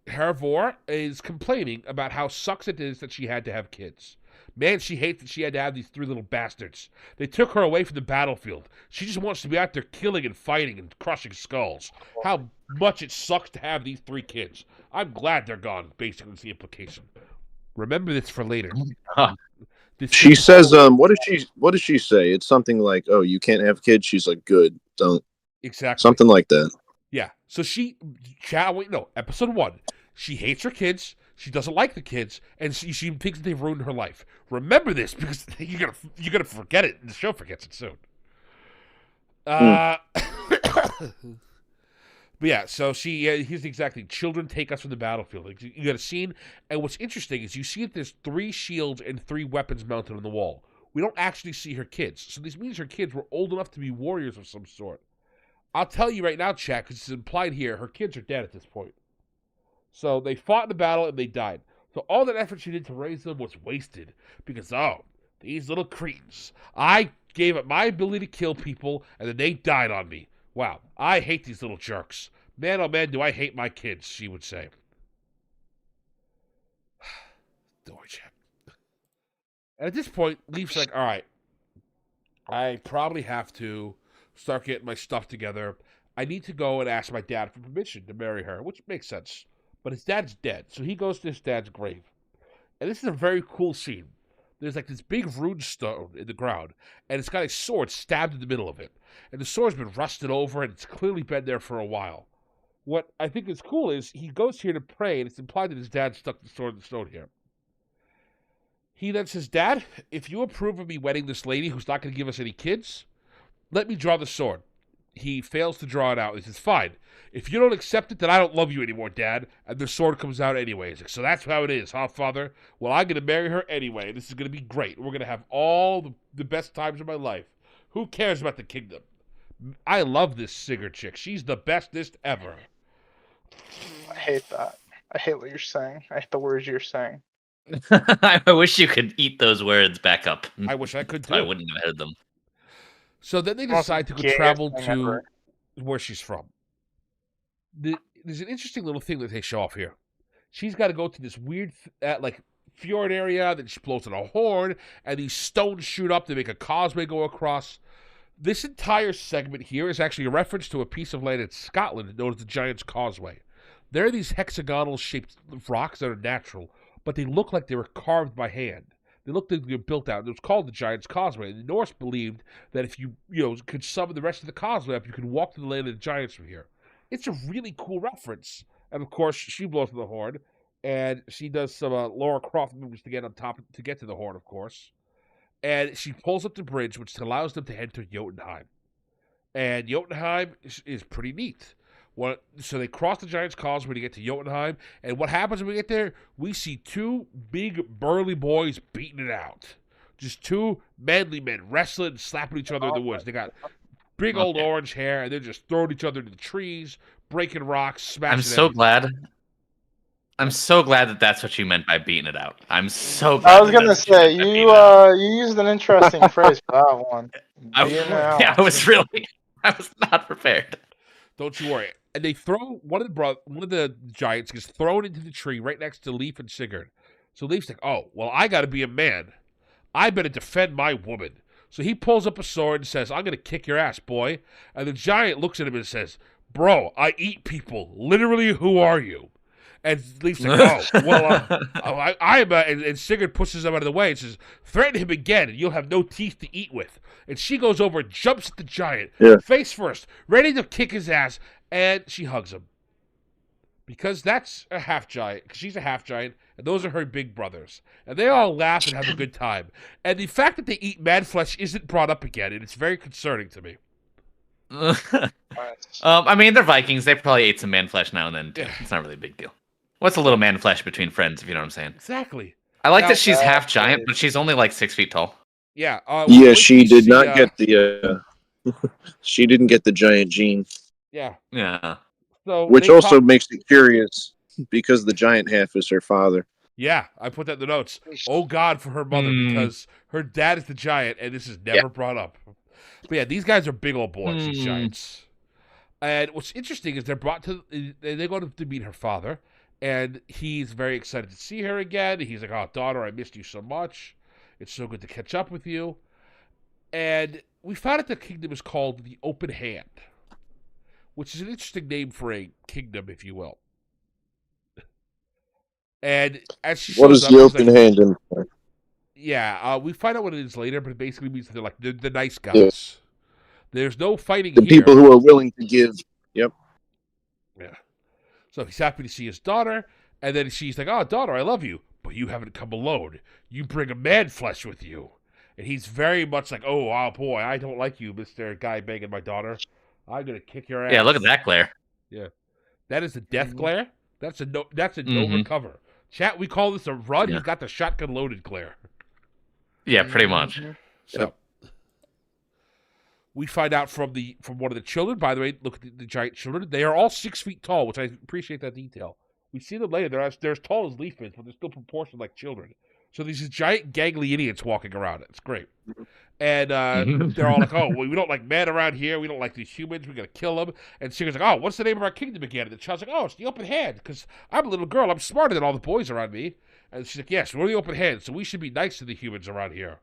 Speaker 4: Hervor is complaining about how sucks it is that she had to have kids. Man, she hates that she had to have these 3 little bastards. They took her away from the battlefield. She just wants to be out there killing and fighting and crushing skulls. How much it sucks to have these 3 kids. I'm glad they're gone, basically is the implication. Remember this for later.
Speaker 3: She says, what does she say? It's something like, oh, you can't have kids? She's like, good, don't.
Speaker 4: Exactly.
Speaker 3: Something like that.
Speaker 4: Yeah. So episode 1. She hates her kids. She doesn't like the kids, and she thinks that they've ruined her life. Remember this, because you're gonna forget it. The show forgets it soon. But yeah, so here's exactly. Children take us from the battlefield. Like, you got a scene, and what's interesting is you see that there's 3 shields and 3 weapons mounted on the wall. We don't actually see her kids, so this means her kids were old enough to be warriors of some sort. I'll tell you right now, chat, because it's implied here, her kids are dead at this point. So they fought in the battle and they died. So all that effort she did to raise them was wasted because, these little cretins. I gave up my ability to kill people and then they died on me. Wow, I hate these little jerks. Man, oh man, do I hate my kids, she would say. Don't worry, chat. And at this point, Leaf's like, all right, I probably have to start getting my stuff together. I need to go and ask my dad for permission to marry her, which makes sense. But his dad's dead, so he goes to his dad's grave. And this is a very cool scene. There's like this big rune stone in the ground, and it's got a sword stabbed in the middle of it. And the sword's been rusted over, and it's clearly been there for a while. What I think is cool is he goes here to pray, and it's implied that his dad stuck the sword in the stone here. He then says, Dad, if you approve of me wedding this lady who's not going to give us any kids, let me draw the sword. He fails to draw it out. He says, fine. If you don't accept it, then I don't love you anymore, Dad. And the sword comes out anyways. Like, so that's how it is, huh, Father? Well, I'm going to marry her anyway. This is going to be great. We're going to have all the best times of my life. Who cares about the kingdom? I love this Sigurd chick. She's the bestest ever.
Speaker 2: I hate that. I hate what you're saying. I hate the words you're saying.
Speaker 1: I wish you could eat those words back up.
Speaker 4: I wish I could too.
Speaker 1: I wouldn't have heard them.
Speaker 4: So then they decide to go travel to where she's from. There's an interesting little thing that they show off here. She's got to go to this weird, fjord area. Then she blows in a horn, and these stones shoot up to make a causeway go across. This entire segment here is actually a reference to a piece of land in Scotland known as the Giant's Causeway. There are these hexagonal-shaped rocks that are natural, but they look like they were carved by hand. They looked like they were built out. It was called the Giant's Causeway. The Norse believed that if you could summon the rest of the causeway up, you could walk to the land of the giants from here. It's a really cool reference. And of course, she blows the horn, and she does some Lara Croft moves to get on top to get to the horn, of course. And she pulls up the bridge, which allows them to enter Jotunheim. And Jotunheim is pretty neat. So they cross the Giants' causeway to get to Jotunheim, and what happens when we get there? We see two big, burly boys beating it out. Just two manly men wrestling and slapping each other in the woods. They got big old orange hair, and they're just throwing each other into the trees, breaking rocks, smashing
Speaker 1: I'm so glad that that's what you meant by beating it out. I'm so glad.
Speaker 2: I was gonna say you used an interesting phrase for that one.
Speaker 1: I was not prepared.
Speaker 4: Don't you worry. And they throw one of the Giants gets thrown into the tree right next to Leaf and Sigurd. So Leaf's like, "Oh, well, I got to be a man. I better defend my woman." So he pulls up a sword and says, "I'm gonna kick your ass, boy." And the Giant looks at him and says, "Bro, I eat people. Literally, who are you?" And Leaf's like, "Oh, well, I'm." And Sigurd pushes him out of the way and says, "Threaten him again, and you'll have no teeth to eat with." And she goes over and jumps at the Giant, face first, ready to kick his ass, and she hugs him. Because that's a half giant. Because she's a half giant, and those are her big brothers. And they all laugh and have a good time. And the fact that they eat man flesh isn't brought up again, and it's very concerning to me.
Speaker 1: I mean, they're Vikings. They probably ate some man flesh now and then, too. It's not really a big deal. What's a little man flesh between friends, if you know what I'm saying?
Speaker 4: Exactly.
Speaker 1: I like that she's half giant, but she's only like 6 feet tall.
Speaker 4: Yeah.
Speaker 3: She did not get the. She didn't get the giant gene.
Speaker 4: Yeah.
Speaker 1: Yeah.
Speaker 4: So
Speaker 3: which also makes it curious because the giant half is her father.
Speaker 4: Yeah, I put that in the notes. Oh God, for her mother, because her dad is the giant, and this is never brought up. But yeah, these guys are big old boys, these giants. And what's interesting is they're brought to. They go to meet her father. And he's very excited to see her again. He's like, "Oh, daughter, I missed you so much. It's so good to catch up with you." And we found out the kingdom is called the Open Hand, which is an interesting name for a kingdom, if you will. And as she shows
Speaker 3: what is
Speaker 4: up,
Speaker 3: the Open Hand in?
Speaker 4: Yeah, we find out what it is later, but it basically means they're like the nice guys. There's no fighting
Speaker 3: the
Speaker 4: here.
Speaker 3: people who are willing to give. Yep.
Speaker 4: Yeah. So he's happy to see his daughter, and then she's like, "Oh, daughter, I love you, but you haven't come alone. You bring a man flesh with you." And he's very much like, "Oh, boy, I don't like you, Mr. Guy banging my daughter. I'm going to kick your ass."
Speaker 1: Yeah, look at that glare.
Speaker 4: Yeah. That is a death glare. That's a no recover. Chat, we call this a run. He's got the shotgun loaded glare.
Speaker 1: Yeah, pretty much.
Speaker 4: So we find out from one of the children. By the way, look at the giant children. They are all 6 feet tall, which I appreciate that detail. We see them later. They're as tall as Leaf is, but they're still proportioned like children. So these giant gangly idiots walking around. It's great. And they're all like, "Oh, well, we don't like men around here. We don't like these humans. We're going to kill them." And Sigurd's like, "Oh, what's the name of our kingdom again?" And the child's like, "Oh, it's the Open Hand, because I'm a little girl. I'm smarter than all the boys around me." And she's like, "Yes, we're the Open Hand, so we should be nice to the humans around here."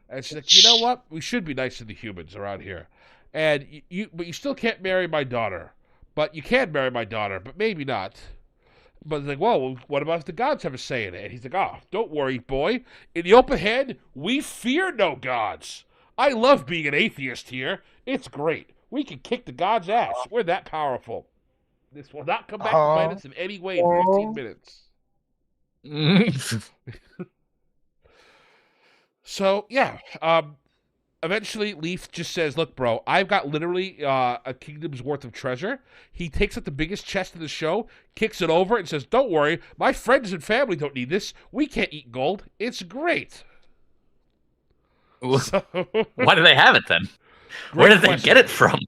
Speaker 4: And she's like, "You know what? We should be nice to the humans around here. And but you still can't marry my daughter. But you can marry my daughter, but maybe not." But it's like, "Well, what about if the gods have a say in it?" And he's like, "Oh, don't worry, boy. In the Open Hand, we fear no gods. I love being an atheist here. It's great. We can kick the gods' ass. We're that powerful. This will not come back to bite us in any way in 15 minutes. So, yeah. Eventually, Leaf just says, "Look, bro, I've got literally a kingdom's worth of treasure." He takes out the biggest chest in the show, kicks it over, and says, "Don't worry, my friends and family don't need this. We can't eat gold. It's great."
Speaker 1: So, why do they have it then? Where did they get it from?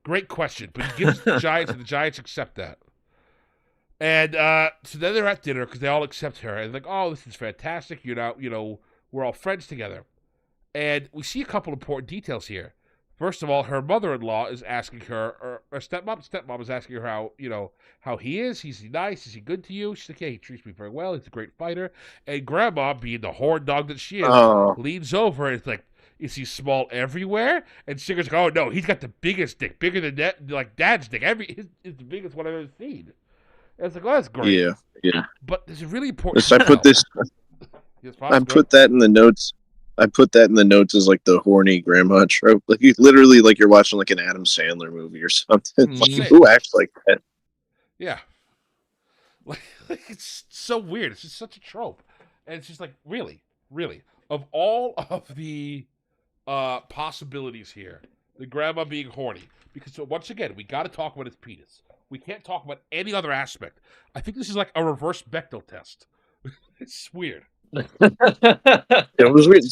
Speaker 4: Great question. But he gives the Giants, and the Giants accept that. And so then they're at dinner because they all accept her. And they're like, "Oh, this is fantastic. We're all friends together." And we see a couple important details here. First of all, her mother-in-law is asking her, or her stepmom is asking her how he is. Is he nice? Is he good to you? She's like, "Yeah, he treats me very well. He's a great fighter." And Grandma, being the horn dog that she is, leans over and it's like, "Is he small everywhere?" And Sigurd's like, "Oh no, he's got the biggest dick, bigger than that, like Dad's dick. It's the biggest one I've ever seen." And it's like, "Oh, that's great."
Speaker 3: Yeah.
Speaker 4: But there's a really important.
Speaker 3: I put this. I put that in the notes. I put that in the notes as like the horny grandma trope. Like literally like you're watching like an Adam Sandler movie or something. Like, who acts like that?
Speaker 4: Yeah. Like it's so weird. It's just such a trope. And it's just like, really, of all of the possibilities here, the grandma being horny. Because so once again, we got to talk about his penis. We can't talk about any other aspect. I think this is like a reverse Bechdel test. It's weird.
Speaker 3: It was weird.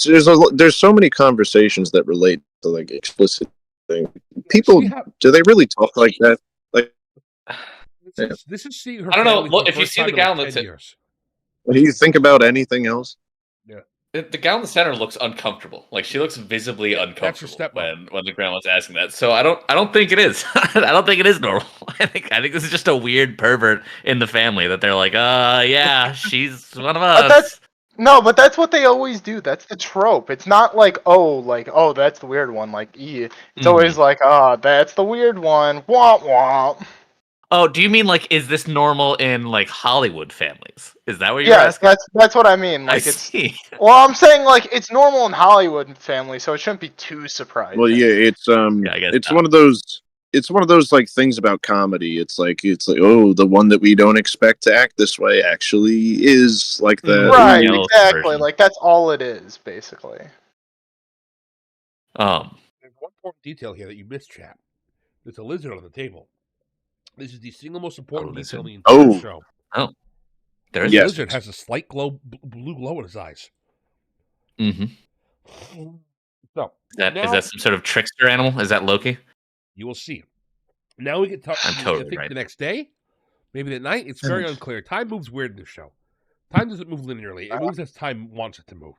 Speaker 3: There's so many conversations that relate to like explicit things. People, do they really talk like that? Like,
Speaker 4: this is seeing her.
Speaker 1: I don't know. Look, if you see the gal in the
Speaker 3: do you think about anything else?
Speaker 4: Yeah.
Speaker 1: The gal in the center looks uncomfortable. Like she looks visibly uncomfortable when the grandma's asking that. So I don't think it is. I don't think it is normal. I think this is just a weird pervert in the family that they're like, yeah, she's one of us.
Speaker 2: But that's what they always do. That's the trope. It's not like, oh, that's the weird one. Like, it's always like, that's the weird one. Womp womp.
Speaker 1: Oh, do you mean like, is this normal in like Hollywood families? Is that what you're asking?
Speaker 2: Yes, that's what I mean. Like,
Speaker 1: see.
Speaker 2: Well, I'm saying like it's normal in Hollywood families, so it shouldn't be too surprising.
Speaker 3: Well, yeah, it's one of those. It's one of those like things about comedy. It's like oh, the one that we don't expect to act this way actually is like that.
Speaker 2: Right, exactly. Version. Like that's all it is, basically.
Speaker 4: There's one important detail here that you missed, chat. There's a lizard on the table. This is the single most important detail in the entire show.
Speaker 1: Oh,
Speaker 4: the lizard has a slight blue glow in his eyes.
Speaker 1: Mm-hmm.
Speaker 4: So
Speaker 1: is that some sort of trickster animal? Is that Loki?
Speaker 4: You will see. Now we get to think the next day, maybe that night. It's very unclear. Time moves weird in this show. Time doesn't move linearly. It moves as time wants it to move.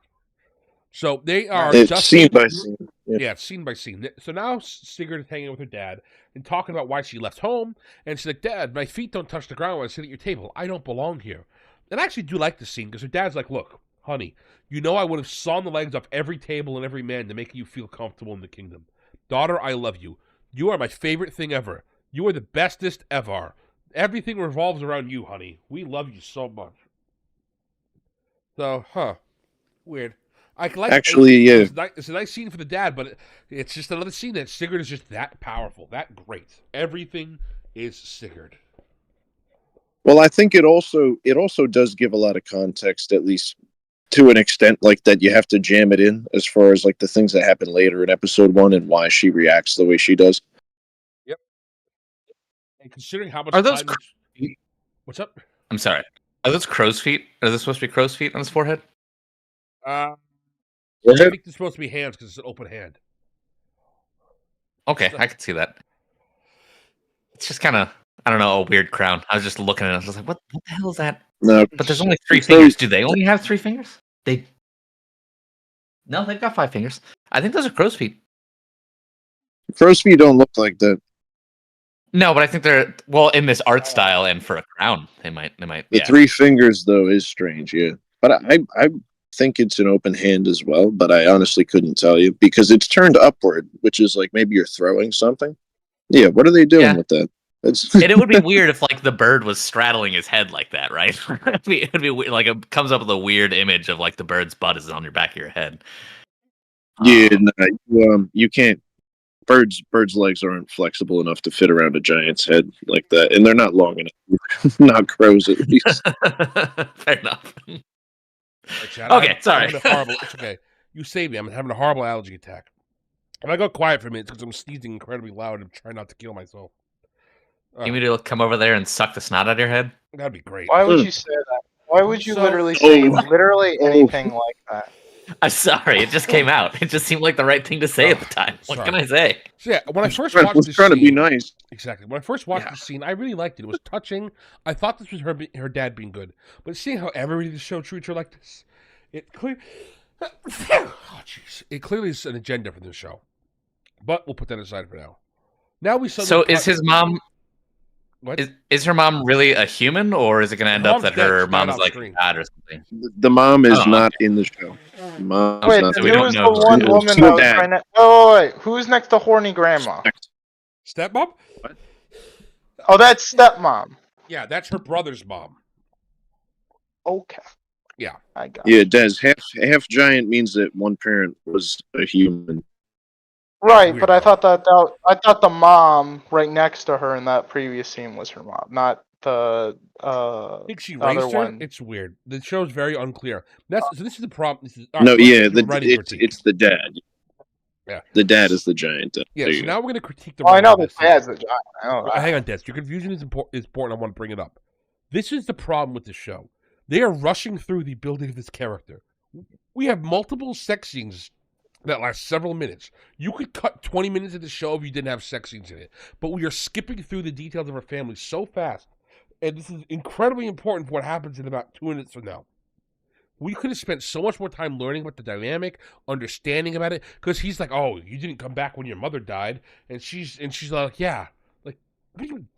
Speaker 4: So they are
Speaker 3: scene by scene.
Speaker 4: Yeah, scene by scene. So now Sigurd is hanging with her dad and talking about why she left home. And she's like, Dad, my feet don't touch the ground when I sit at your table. I don't belong here. And I actually do like this scene because her dad's like, look, honey, you know I would have sawn the legs off every table and every man to make you feel comfortable in the kingdom. Daughter, I love you. You are my favorite thing ever. You are the bestest ever. Everything revolves around you, honey. We love you so much. So, weird. It's a nice scene for the dad, but it's just another scene that Sigurd is just that powerful, that great. Everything is Sigurd.
Speaker 3: Well, I think it also does give a lot of context, at least to an extent, like that you have to jam it in as far as like the things that happen later in episode 1 and why she reacts the way she does.
Speaker 4: Yep. And considering how much
Speaker 1: are those
Speaker 4: what's up?
Speaker 1: I'm sorry. Are those crow's feet? Are those supposed to be crow's feet on his forehead?
Speaker 4: I think they're supposed to be hands because it's an open hand.
Speaker 1: Okay, I can see that. It's just kind of, I don't know, a weird crown. I was just looking at it. I was like, what the hell is that?
Speaker 3: No,
Speaker 1: but there's only 3 fingers. Do they only have 3 fingers? No, they've got 5 fingers. I think those are crow's feet.
Speaker 3: Crow's feet don't look like that.
Speaker 1: No, but I think they're in this art style, and for a crown, they might.
Speaker 3: The 3 fingers though is strange, yeah. But I think it's an open hand as well, but I honestly couldn't tell you because it's turned upward, which is like maybe you're throwing something. Yeah, what are they doing with that?
Speaker 1: And it would be weird if like the bird was straddling his head like that, right? It'd be like it comes up with a weird image of like the bird's butt is on your back of your head.
Speaker 3: Yeah, you can't. Birds' legs aren't flexible enough to fit around a giant's head like that, and they're not long enough. Not crows, at least.
Speaker 1: Fair enough.
Speaker 4: Right,
Speaker 1: okay, sorry.
Speaker 4: It's okay. You saved me. I'm having a horrible allergy attack. If I go quiet for a minute, it's because I'm sneezing incredibly loud and trying not to kill myself.
Speaker 1: You mean to come over there and suck the snot out of your head?
Speaker 4: That'd be great.
Speaker 2: Why would you say that? Why would you literally say anything like that?
Speaker 1: I'm sorry, it just came out. It just seemed like the right thing to say at the time. What can I say?
Speaker 4: So yeah, when I first watched this
Speaker 3: trying to be nice.
Speaker 4: Exactly. When I first watched the scene, I really liked it. It was touching. I thought this was her dad being good. But seeing how everybody in the show treats her like this, it clearly is an agenda for this show. But we'll put that aside for now. Now we
Speaker 1: So is his mom
Speaker 4: What?
Speaker 1: Is her mom really a human, or is it going to end up that her mom's like God or something?
Speaker 3: The mom is not in the show.
Speaker 2: Wait, who's the one woman that was trying to... wait. Who's next to horny grandma?
Speaker 4: Stepmom?
Speaker 3: What?
Speaker 2: Oh, that's stepmom.
Speaker 4: Yeah, that's her brother's mom.
Speaker 2: Okay.
Speaker 4: Yeah.
Speaker 2: I got
Speaker 3: it. Des, half giant means that one parent was a human.
Speaker 2: Right, weird, but I thought the mom right next to her in that previous scene was her mom, not the
Speaker 4: I think she raised her. One. It's weird. The show's very unclear. So this is the problem.
Speaker 3: It's the dad.
Speaker 4: Yeah.
Speaker 3: The dad is the giant.
Speaker 4: Yeah, so now we're going to critique the
Speaker 2: I know the dad's the giant. I know that.
Speaker 4: Hang on, Des. Your confusion is important. I want to bring it up. This is the problem with the show. They are rushing through the building of this character. We have multiple sex scenes that last several minutes. You could cut 20 minutes of the show if you didn't have sex scenes in it. But we are skipping through the details of her family so fast. And this is incredibly important for what happens in about 2 minutes from now. We could have spent so much more time learning about the dynamic, understanding about it, because he's like, "Oh, you didn't come back when your mother died," and she's like, "Yeah, like,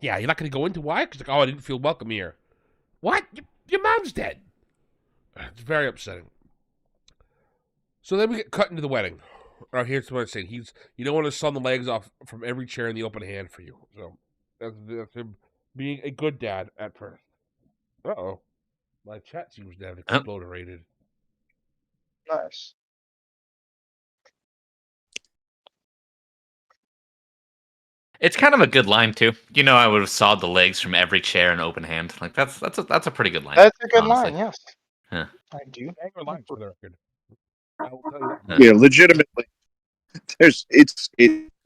Speaker 4: yeah, you're not going to go into why?" Because like, "Oh, I didn't feel welcome here." What? Your mom's dead. It's very upsetting. So then we get cut into the wedding. Here's what I'm saying: you don't want to saw the legs off from every chair in the open hand for you. So that's him being a good dad at first. Uh-oh. My chat seems to have exploded.
Speaker 2: Nice.
Speaker 1: It's kind of a good line too. I would have sawed the legs from every chair in open hand. Like that's a pretty good line.
Speaker 2: That's a good line. Yes.
Speaker 1: Yeah.
Speaker 2: I do.
Speaker 4: Anger lines for the record. I will tell you
Speaker 3: that. Yeah, legitimately.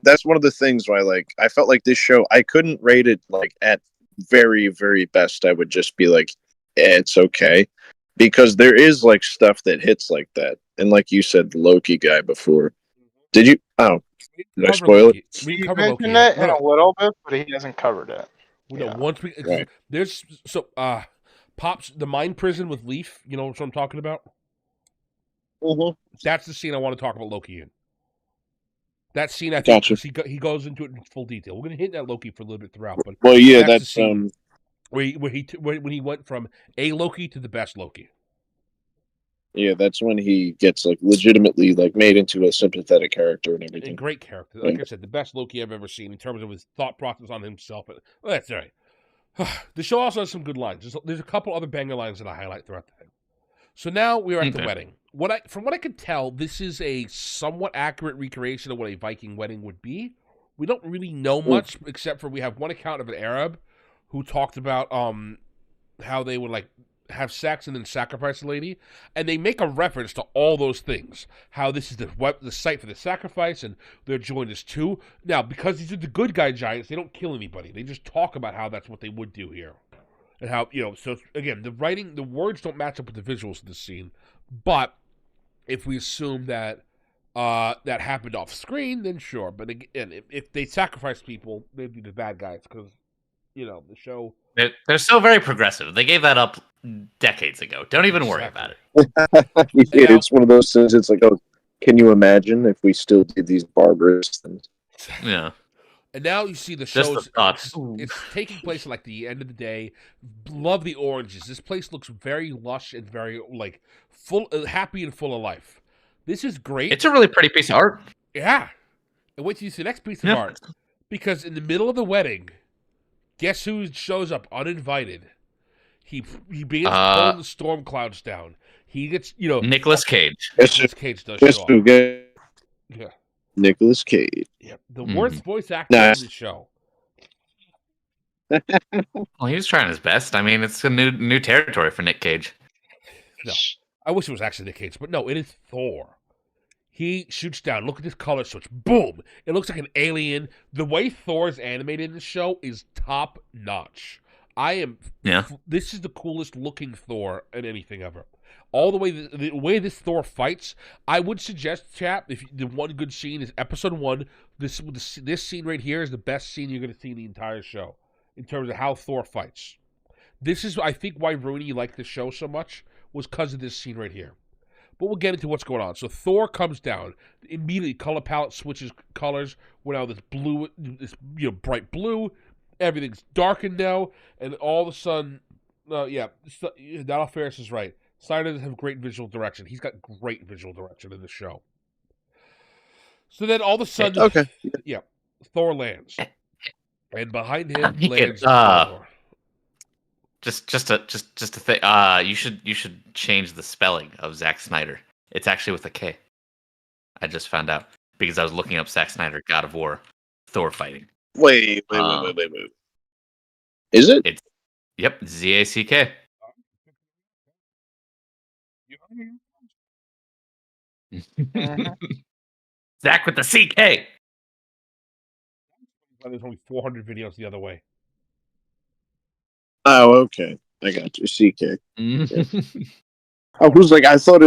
Speaker 3: That's one of the things why I felt like this show I couldn't rate it at very, very best. I would just be like, it's okay. Because there is stuff that hits like that. And like you said, the Loki guy before. Did you did I spoil it?
Speaker 2: We mentioned it in a little bit, but he hasn't covered it.
Speaker 4: Once we there's Pops the Mind Prison with Leaf, you know what I'm talking about?
Speaker 3: Mm-hmm.
Speaker 4: That's the scene I want to talk about Loki in. That scene, I think, he goes into it in full detail. We're going to hit that Loki for a little bit throughout, but that's the scene when he went from a Loki to the best Loki.
Speaker 3: Yeah, that's when he gets legitimately made into a sympathetic character and everything.
Speaker 4: A great character, like I said, the best Loki I've ever seen in terms of his thought process on himself. Well, that's all right. The show also has some good lines. There's a couple other banger lines that I highlight throughout the thing. So now we're at the wedding. From what I could tell, this is a somewhat accurate recreation of what a Viking wedding would be. We don't really know much, except for we have one account of an Arab who talked about how they would have sex and then sacrifice a lady, and they make a reference to all those things. How this is the site for the sacrifice, and they're joined as two. Now, because these are the good guy giants, they don't kill anybody. They just talk about how that's what they would do here. And how, so again, the words don't match up with the visuals of this scene. But if we assume that that happened off screen, then sure. But again, if they sacrifice people, they'd be the bad guys because, the show.
Speaker 1: They're so very progressive. They gave that up decades ago. Don't even worry about it.
Speaker 3: It's one of those things. It's can you imagine if we still did these barbarous things?
Speaker 1: Yeah.
Speaker 4: And now you see the show's it's taking place at the end of the day. Love the oranges. This place looks very lush and very full, happy and full of life. This is great.
Speaker 1: It's a really pretty piece of art.
Speaker 4: Yeah. And wait till you see the next piece of art. Because in the middle of the wedding, guess who shows up uninvited? He begins pulling the storm clouds down. He gets
Speaker 1: Nicolas Cage.
Speaker 4: Nicolas Cage does show up.
Speaker 3: Yeah. Nicolas Cage.
Speaker 4: Yep, the worst voice actor in the show.
Speaker 1: Well, he was trying his best. I mean, it's a new territory for Nick Cage.
Speaker 4: No, I wish it was actually Nick Cage, but no, it is Thor. He shoots down. Look at this color switch. Boom! It looks like an alien. The way Thor is animated in the show is top notch. This is the coolest looking Thor in anything ever. All the way this Thor fights, I would suggest, chap, if the one good scene is episode 1. This scene right here is the best scene you're going to see in the entire show in terms of how Thor fights. This is, I think, why Rooney liked the show so much was because of this scene right here. But we'll get into what's going on. So Thor comes down immediately. Color palette switches colors. We're now this blue, this bright blue. Everything's darkened now, and all of a sudden, Donald Ferris is right. Snyder doesn't have great visual direction. He's got great visual direction in the show. So then all of a sudden, Thor lands, and behind him lands Thor.
Speaker 1: Just a thing. You should change the spelling of Zack Snyder. It's actually with a K. I just found out because I was looking up Zack Snyder God of War Thor fighting.
Speaker 3: Wait. Is it?
Speaker 1: It's ZACK. Zack with the CK.
Speaker 4: There's only 400 videos the other way.
Speaker 3: Oh, okay. I got you. CK. I was like, I thought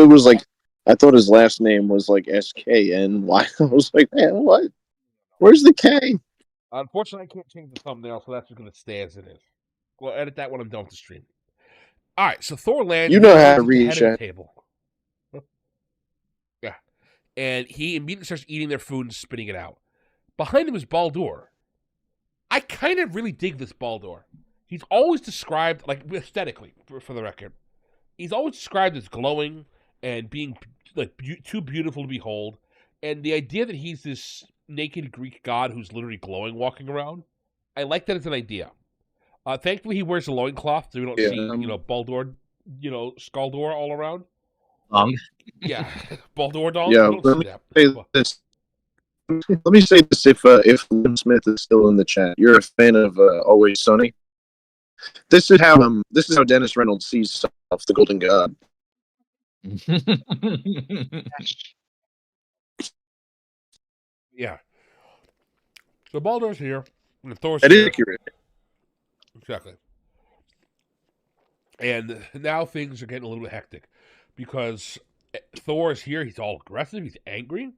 Speaker 3: his last name was like SKNY. I was like, man, what? Where's the K?
Speaker 4: Unfortunately, I can't change the thumbnail, so that's just going to stay as it is. We'll edit that when I'm done with the stream. All right, so Thor lands.
Speaker 3: You know how to read
Speaker 4: the table. Yeah, and he immediately starts eating their food and spitting it out. Behind him is Baldur. I kind of really dig this Baldur. He's always described, like, aesthetically, for the record, he's always described as glowing and being like too beautiful to behold. And the idea that he's this naked Greek god who's literally glowing walking around, I like that as an idea. Thankfully, he wears a loincloth, so we don't see, Baldur, Skaldor all around. Yeah, Baldur dong.
Speaker 3: Yeah, let me say this: if Will Smith is still in the chat, you're a fan of Always Sunny. This is how Dennis Reynolds sees himself, the Golden God.
Speaker 4: Yeah. So Baldur's here, and Thor's
Speaker 3: here. Accurate.
Speaker 4: Exactly. And now things are getting a little bit hectic because Thor is here. He's all aggressive. He's angry.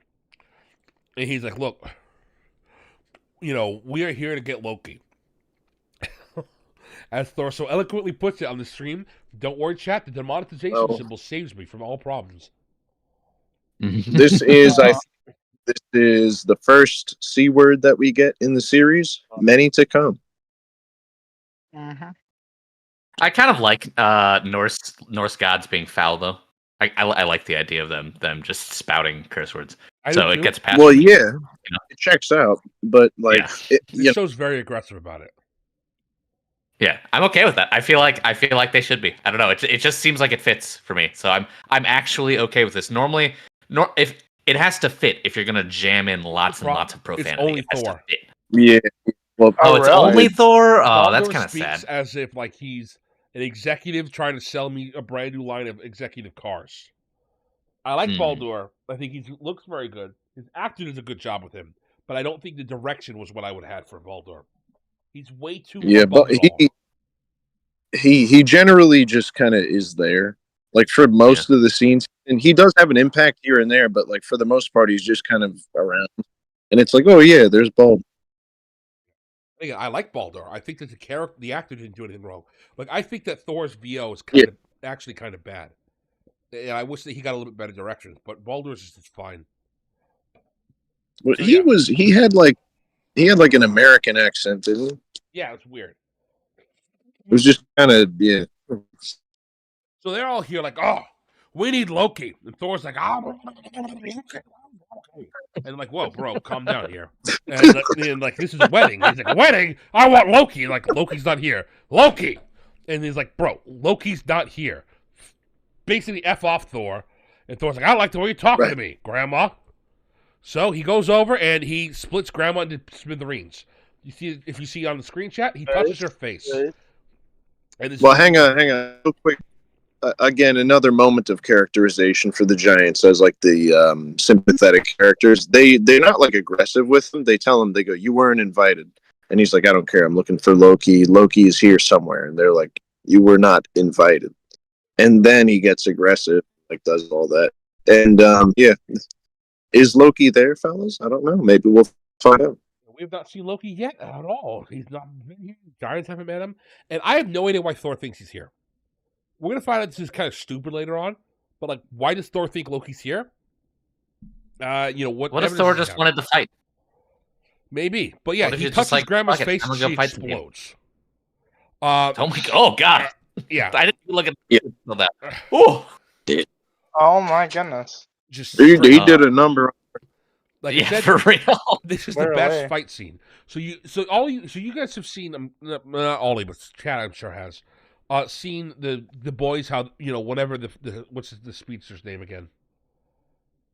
Speaker 4: And he's like, look, we are here to get Loki. As Thor so eloquently puts it on the stream, don't worry, chat, the demonetization symbol saves me from all problems.
Speaker 3: This is the first C word that we get in the series. Many to come.
Speaker 2: Mm-hmm.
Speaker 1: I kind of like Norse gods being foul, though. I like the idea of them just spouting curse words. So it gets past.
Speaker 3: Well, yeah, it checks out, but
Speaker 4: this show's very aggressive about it.
Speaker 1: Yeah, I'm okay with that. I feel like they should be. I don't know. It just seems like it fits for me. So I'm actually okay with this. Normally, if it has to fit, if you're gonna jam in lots and lots of profanity,
Speaker 4: it's only Thor.
Speaker 3: Yeah. Well,
Speaker 1: it's only Thor. Oh, that's kind of sad.
Speaker 4: As if like he's an executive trying to sell me a brand new line of executive cars. I like Baldur. I think he looks very good. His acting does a good job with him, but I don't think the direction was what I would have for Baldur. He's way too.
Speaker 3: Yeah, but he generally just kind of is there, like for most of the scenes, and he does have an impact here and there. But like for the most part, he's just kind of around, and it's like, oh yeah, there's Baldur.
Speaker 4: I like Baldur. I think that the actor didn't do anything wrong. Like I think that Thor's VO is actually kind of bad, and I wish that he got a little bit better directions. But Baldur's is just fine.
Speaker 3: Well, so, he had like an American accent, didn't he?
Speaker 4: Yeah, it's weird.
Speaker 3: It was just kind of
Speaker 4: So they're all here like, oh, we need Loki, and Thor's like, oh, and I'm like, whoa, bro, calm down here. And like, this is a wedding. He's like, a wedding? I want Loki. Like, Loki's not here. Loki, and he's like, bro, Loki's not here. Basically, F off Thor, and Thor's like, I don't like the way you're talking to me, Grandma. So he goes over and he splits Grandma into smithereens. You see, if you see on the screen chat, he touches her face.
Speaker 3: Well, hang on, real quick. Again, another moment of characterization for the Giants as like the sympathetic characters. They're not like aggressive with them. They tell him, they go, "You weren't invited," and he's like, "I don't care. I'm looking for Loki. Loki is here somewhere." And they're like, "You were not invited." And then he gets aggressive, like does all that. And is Loki there, fellas? I don't know. Maybe we'll find out.
Speaker 4: We've not seen Loki yet at all. He's not been here. Giants haven't met him. And I have no idea why Thor thinks he's here. We're going to find out this is kind of stupid later on. But, like, why does Thor think Loki's here? What
Speaker 1: if Thor just wanted to fight?
Speaker 4: Maybe. But, yeah, he touches Grandma's face and she explodes.
Speaker 1: Oh, God.
Speaker 4: Yeah.
Speaker 1: I didn't look at that. Oh.
Speaker 2: Oh, my goodness.
Speaker 3: He did a number.
Speaker 4: Like
Speaker 1: said, for real.
Speaker 4: This is the best fight scene. So you guys have seen not Ollie, but Chad I'm sure has seen the boys how whatever the what's the speedster's name again?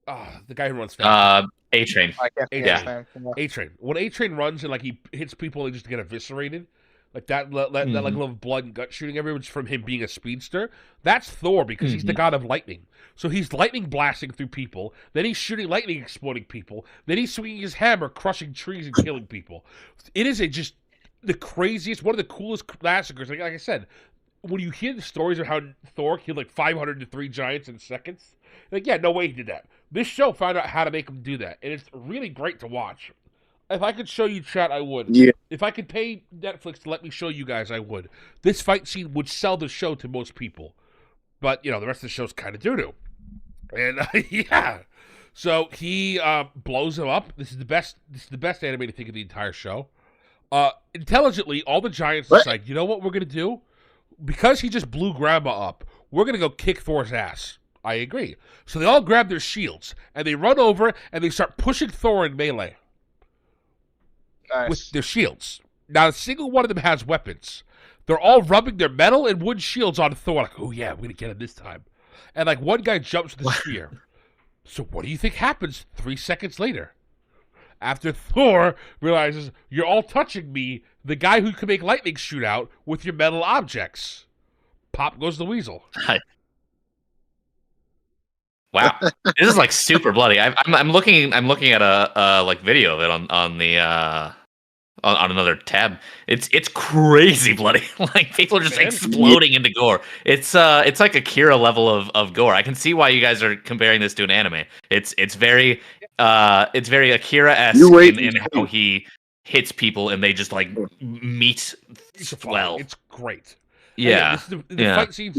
Speaker 4: The guy who runs fast.
Speaker 1: A-Train.
Speaker 4: A-Train. When A-Train runs and like he hits people and they just get eviscerated, Like that level of blood and gut shooting everyone's from him being a speedster. That's Thor because he's the god of lightning. So he's lightning blasting through people. Then he's shooting lightning, exploding people. Then he's swinging his hammer, crushing trees and killing people. It is just the craziest, one of the coolest massacres. Like I said, when you hear the stories of how Thor killed like 503 giants in seconds, like, yeah, no way he did that. This show found out how to make him do that, and it's really great to watch. If I could show you, chat, I would.
Speaker 3: Yeah.
Speaker 4: If I could pay Netflix to let me show you guys, I would. This fight scene would sell the show to most people. But, the rest of the show's kind of doo-doo. And, yeah. So, he blows him up. This is the best animated thing of the entire show. Intelligently, all the giants decide, you know what we're going to do? Because he just blew Grandma up, we're going to go kick Thor's ass. I agree. So they all grab their shields, and they run over, and they start pushing Thor in melee.
Speaker 2: Nice.
Speaker 4: With their shields. Not a single one of them has weapons. They're all rubbing their metal and wood shields on Thor. Like, oh yeah, we're going to get him this time. And like one guy jumps with a spear. So what do you think happens 3 seconds later? After Thor realizes, you're all touching me, the guy who can make lightning shoot out with your metal objects. Pop goes the weasel.
Speaker 1: Wow, this is like super bloody. I'm looking at a like video of it on the on another tab. It's crazy bloody. Like people are just exploding into gore. It's like Akira level of gore. I can see why you guys are comparing this to an anime. It's very Akira-esque in how he hits people and they just like meet well.
Speaker 4: It's great.
Speaker 1: Yeah,
Speaker 4: the fight scenes.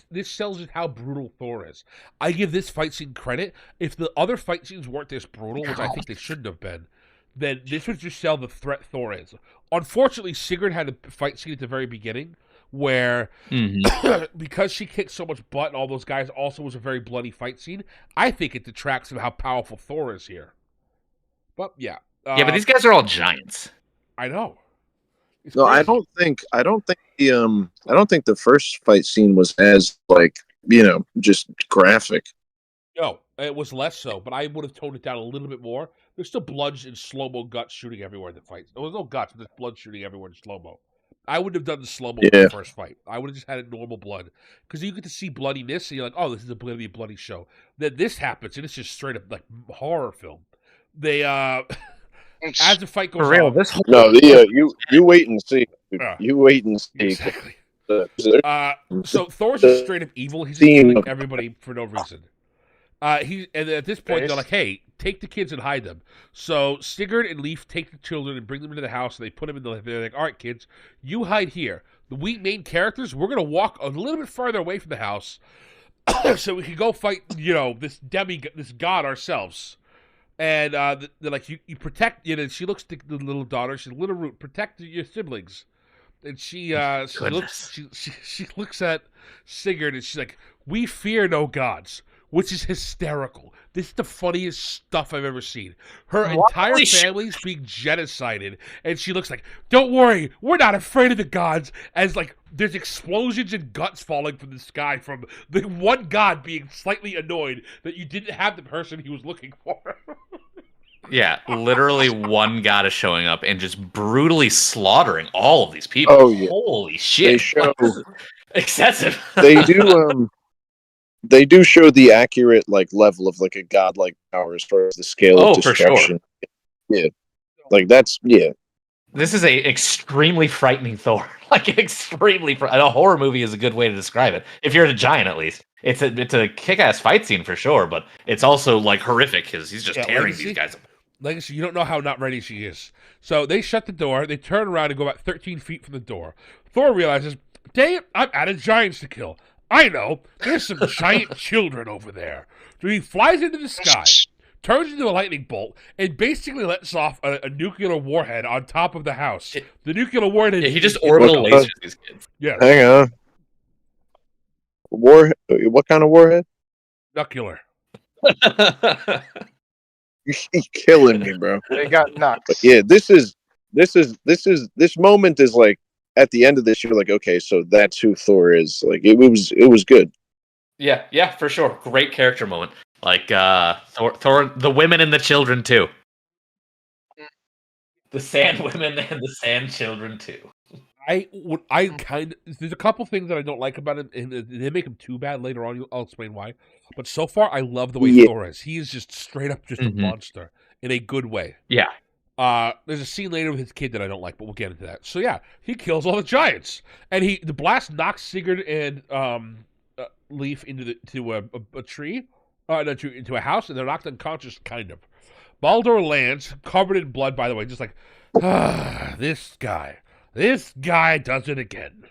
Speaker 4: This sells it how brutal Thor is. I give this fight scene credit. If the other fight scenes weren't this brutal, which I think they shouldn't have been, then this would just sell the threat Thor is. Unfortunately, Sigurd had a fight scene at the very beginning where, because she kicked so much butt and all those guys, also was a very bloody fight scene. I think it detracts from how powerful Thor is here. But yeah,
Speaker 1: but these guys are all giants.
Speaker 4: I know.
Speaker 3: No, crazy. I don't think the first fight scene was as like, just graphic.
Speaker 4: No, it was less so, but I would have toned it down a little bit more. There's still bloods and slow-mo guts shooting everywhere in the fight. There was no guts, but there's blood shooting everywhere in slow-mo. I wouldn't have done the slow-mo in the first fight. I would have just had it normal blood. Because you get to see bloodiness, and you're like, oh, this is a bloody show. Then this happens, and it's just straight up like horror film. They, as the fight goes on...
Speaker 3: you wait and see. You wait and see.
Speaker 4: Exactly. So Thor's just straight up evil. He's just killing everybody for no reason. And at this point, they're like, hey, take the kids and hide them. So Sigurd and Leif take the children and bring them into the house, and they put them in they're like, all right, kids, you hide here. The main characters, we're going to walk a little bit farther away from the house so we can go fight, this god ourselves. And they're like, you protect, she looks at the little daughter, she's little Root, protect your siblings. And she looks at Sigurd and she's like, we fear no gods, which is hysterical. This is the funniest stuff I've ever seen. Her entire family's being genocided, and she looks like, don't worry, we're not afraid of the gods, as like there's explosions and guts falling from the sky from the one god being slightly annoyed that you didn't have the person he was looking for.
Speaker 1: Yeah, literally one god is showing up and just brutally slaughtering all of these people.
Speaker 3: Oh, yeah.
Speaker 1: Holy shit. Excessive.
Speaker 3: They do show the accurate level of a godlike power as far as the scale of destruction. For sure. Yeah.
Speaker 1: This is a extremely frightening Thor. Extremely a horror movie is a good way to describe it. If you're a giant, at least. It's a kick-ass fight scene for sure, but it's also horrific because he's just tearing these guys apart.
Speaker 4: Legacy, you don't know how not ready she is. So they shut the door, they turn around and go about 13 feet from the door. Thor realizes, dang it, I'm out of giants to kill. I know, there's some giant children over there. So he flies into the sky, turns into a lightning bolt, and basically lets off a nuclear warhead on top of the house. The nuclear warhead...
Speaker 1: he just orbital lasers these kids.
Speaker 4: Yeah.
Speaker 3: Hang on. What kind of warhead?
Speaker 4: Nuclear.
Speaker 3: You're killing me, bro.
Speaker 2: They got nuts.
Speaker 3: But yeah, this moment is at the end of this, you're like, okay, so that's who Thor is. It was good.
Speaker 1: Yeah, for sure. Great character moment. Thor, the women and the children too. The sand women and the sand children too.
Speaker 4: There's a couple things that I don't like about him, and they make him too bad later on. I'll explain why. But so far, I love the way Thor is. He is just straight up just a monster in a good way.
Speaker 1: Yeah.
Speaker 4: There's a scene later with his kid that I don't like, but we'll get into that. So yeah, he kills all the giants, and the blast knocks Sigurd and Leaf into a tree, into a house, and they're knocked unconscious, kind of. Baldur lands, covered in blood, by the way, just like, this guy does it again.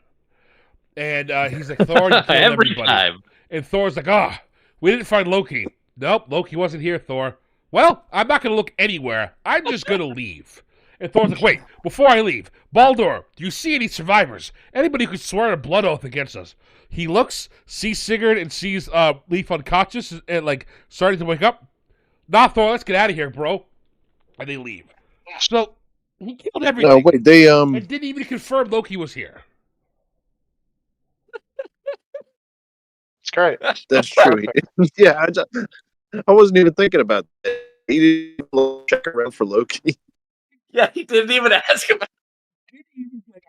Speaker 4: And he's like, Thor, you killed everybody. Time. And Thor's like, we didn't find Loki. Nope, Loki wasn't here, Thor. Well, I'm not going to look anywhere. I'm just going to leave. And Thor's like, wait, before I leave, Baldur, do you see any survivors? Anybody who could swear a blood oath against us? He looks, sees Sigurd, and sees Leaf unconscious and, like, starting to wake up. Nah, Thor, let's get out of here, bro. And they leave. So, he killed everything.
Speaker 3: No, wait, they,
Speaker 4: and didn't even confirm Loki was here.
Speaker 2: It's great.
Speaker 3: That's true. Yeah, I wasn't even thinking about that. He didn't check around for Loki.
Speaker 1: Yeah, he didn't even ask him.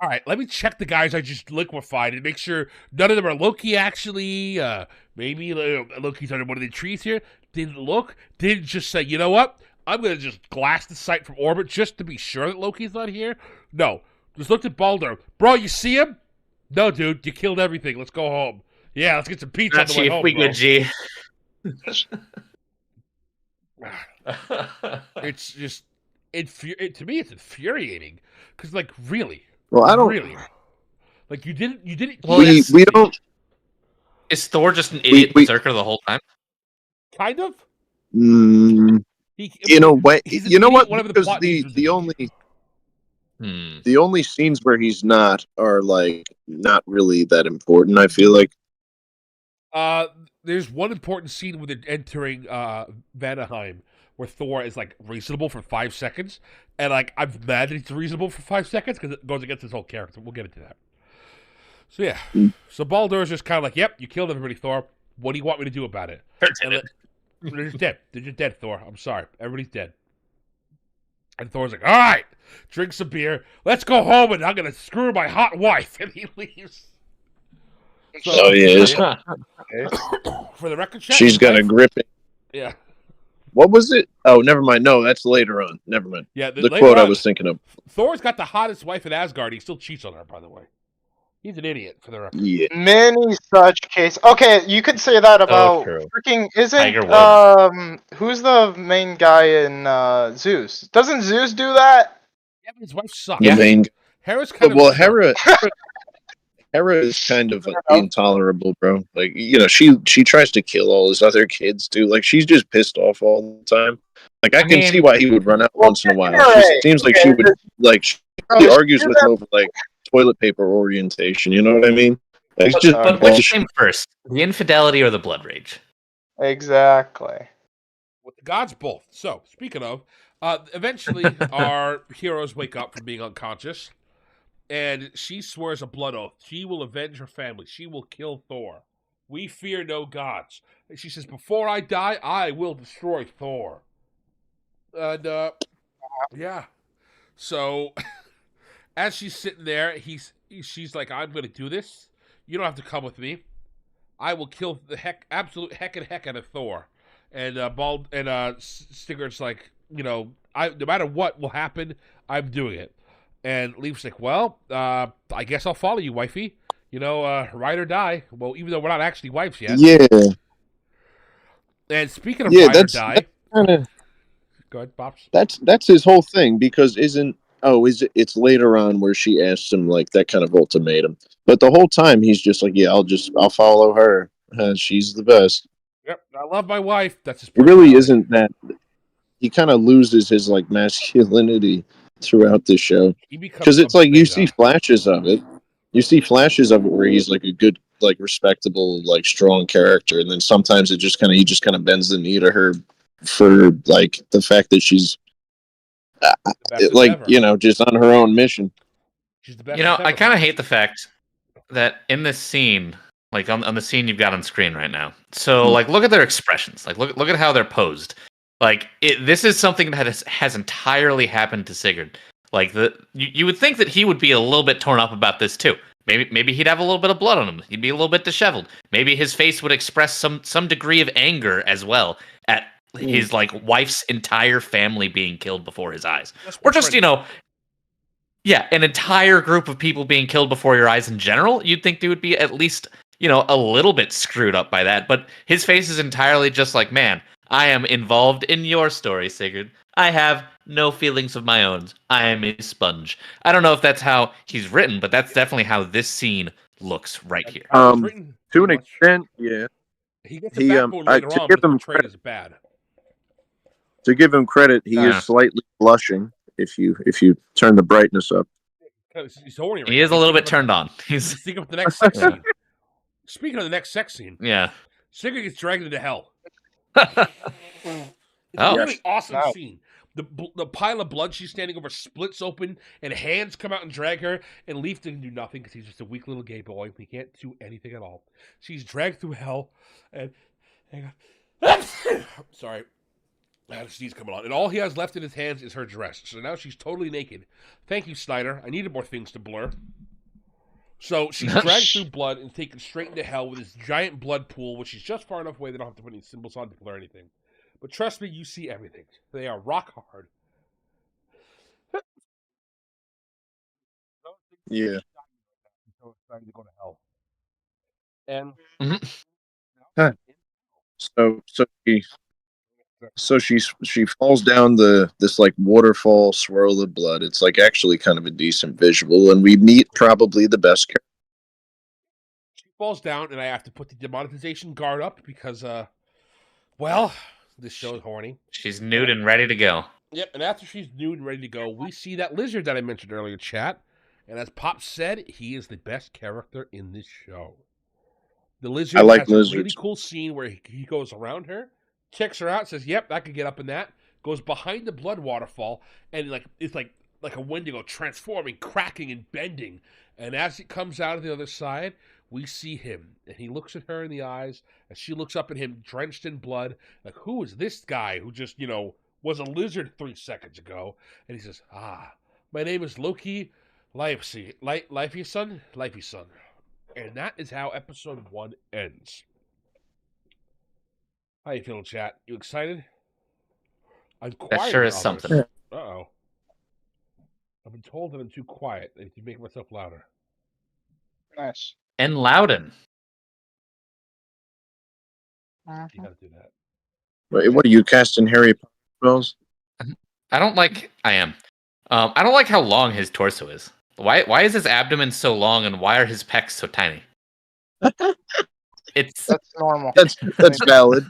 Speaker 4: All right, let me check the guys I just liquefied and make sure none of them are Loki, actually. Maybe Loki's under one of the trees here. Didn't look. Didn't just say, you know what? I'm going to just glass the site from orbit just to be sure that Loki's not here. No. Just looked at Baldur. Bro, you see him? No, dude. You killed everything. Let's go home. Yeah, let's get some pizza on the way home,
Speaker 1: we good, G.
Speaker 4: It's just... to me, it's infuriating. Because, like, really...
Speaker 3: Well, I don't
Speaker 4: really. Like you didn't.
Speaker 3: Well, we don't.
Speaker 1: Is Thor just an idiot berserker the whole time?
Speaker 4: Kind of.
Speaker 3: In a way, you know what? Because the only scenes where he's not are like not really that important. I feel like.
Speaker 4: There's one important scene with it entering Vanaheim where Thor is like reasonable for 5 seconds, and like I'm mad that he's reasonable for 5 seconds because it goes against his whole character. We'll get into that. So yeah, so Baldur is just kind of like, "Yep, you killed everybody, Thor. What do you want me to do about it?" They're just dead. They're just dead, Thor. I'm sorry, everybody's dead. And Thor's like, "All right, drink some beer. Let's go home, and I'm gonna screw my hot wife." And he leaves.
Speaker 3: So yes.
Speaker 4: For the record check,
Speaker 3: she's got a gripping.
Speaker 4: Yeah.
Speaker 3: What was it? Oh, never mind. No, that's later on. Never mind.
Speaker 4: Yeah,
Speaker 3: the quote I was thinking of.
Speaker 4: Thor's got the hottest wife in Asgard. He still cheats on her, by the way. He's an idiot, for the record.
Speaker 3: Yeah.
Speaker 2: Many such cases. Okay, you could say that about freaking. Who's the main guy in Zeus? Doesn't Zeus do that?
Speaker 4: Yeah, but his wife sucks.
Speaker 3: The main.
Speaker 4: Hera's kind of.
Speaker 3: Well, Hera is kind of intolerable, bro. Like, you know, she tries to kill all his other kids too. Like, she's just pissed off all the time. Like, I can see why he would run out once in a while. It seems like she would like. She argues with him over like toilet paper orientation. You know what I mean? Like, it's just.
Speaker 1: But which came first, the infidelity or the blood rage?
Speaker 2: Exactly.
Speaker 4: With the gods, both. So, speaking of, eventually our heroes wake up from being unconscious. And she swears a blood oath. She will avenge her family. She will kill Thor. We fear no gods. And she says, before I die, I will destroy Thor. And, yeah. So, as she's sitting there, she's like, I'm going to do this. You don't have to come with me. I will kill the absolute heck out of Thor. And, Sigurd's like, you know, no matter what will happen, I'm doing it. And Leaf's like, well, I guess I'll follow you, wifey. You know, ride or die. Well, even though we're not actually wives yet.
Speaker 3: Yeah.
Speaker 4: And speaking of ride or die,
Speaker 3: go
Speaker 4: ahead, Pops.
Speaker 3: That's his whole thing, because it's later on where she asks him like that kind of ultimatum. But the whole time he's just like, yeah, I'll follow her. She's the best.
Speaker 4: Yep, I love my wife. That's his.
Speaker 3: It really isn't that. He kind of loses his like masculinity throughout this show, because it's like you see flashes of it. You see flashes of it where he's like a good, like respectable, like strong character, and then sometimes he just kind of bends the knee to her for like the fact that she's like ever. You know, just on her own mission.
Speaker 4: She's the best.
Speaker 1: You know, I kind of hate the fact that in this scene, like on the scene you've got on screen right now. So like, look at their expressions. Like, look at how they're posed. Like, this is something that has entirely happened to Sigurd. Like you would think that he would be a little bit torn up about this too. Maybe he'd have a little bit of blood on him. He'd be a little bit disheveled. Maybe his face would express some degree of anger as well at his like wife's entire family being killed before his eyes, or just yeah, an entire group of people being killed before your eyes in general. You'd think they would be at least a little bit screwed up by that. But his face is entirely just like, man, I am involved in your story, Sigurd. I have no feelings of my own. I am a sponge. I don't know if that's how he's written, but that's definitely how this scene looks right here.
Speaker 3: To an extent, yeah.
Speaker 4: He gets a backbone later on, but the portrayed as bad.
Speaker 3: To give him credit, he is slightly blushing if you turn the brightness up.
Speaker 4: He's horny right
Speaker 1: he is a little bit turned on.
Speaker 4: He's thinking of the next sex scene. Speaking of the next sex scene,
Speaker 1: yeah,
Speaker 4: Sigurd gets dragged into hell. It's a really awesome scene. The pile of blood she's standing over splits open, and hands come out and drag her, and Leaf didn't do nothing because he's just a weak little gay boy. He can't do anything at all. She's dragged through hell, and sorry, I had a sneeze coming on, and all he has left in his hands is her dress. So now she's totally naked. Thank you, Snyder. I needed more things to blur. So she's dragged through blood and taken straight into hell with this giant blood pool, which is just far enough away they don't have to put any symbols on to blur anything. But trust me, you see everything. They are rock hard.
Speaker 3: Yeah.
Speaker 4: So excited to go to hell. And
Speaker 3: so she falls down this like waterfall swirl of blood. It's like actually kind of a decent visual, and we meet probably the best character.
Speaker 4: She falls down, and I have to put the demonetization guard up because, well, this show is horny.
Speaker 1: She's nude and ready to go.
Speaker 4: Yep, and after she's nude and ready to go, we see that lizard that I mentioned earlier, chat. And as Pop said, he is the best character in this show. The lizard has a really cool scene where he goes around her, checks her out, says, "Yep, I could get up in that." Goes behind the blood waterfall, and it's like a Wendigo transforming, cracking, and bending. And as it comes out of the other side, we see him, and he looks at her in the eyes, and she looks up at him, drenched in blood. Like, who is this guy who just, was a lizard 3 seconds ago? And he says, my name is Loki Lifeyson. And that is how episode 1 ends. How you feeling, chat? You excited? I'm quiet.
Speaker 1: That sure is something.
Speaker 4: Uh-oh. I've been told that I'm too quiet. I need to make myself louder.
Speaker 2: Nice.
Speaker 1: And Loudon.
Speaker 4: You gotta do that.
Speaker 3: Wait, what are you casting Harry Potter spells?
Speaker 1: I don't like how long his torso is. Why is his abdomen so long, and why are his pecs so tiny?
Speaker 2: That's normal.
Speaker 3: That's valid.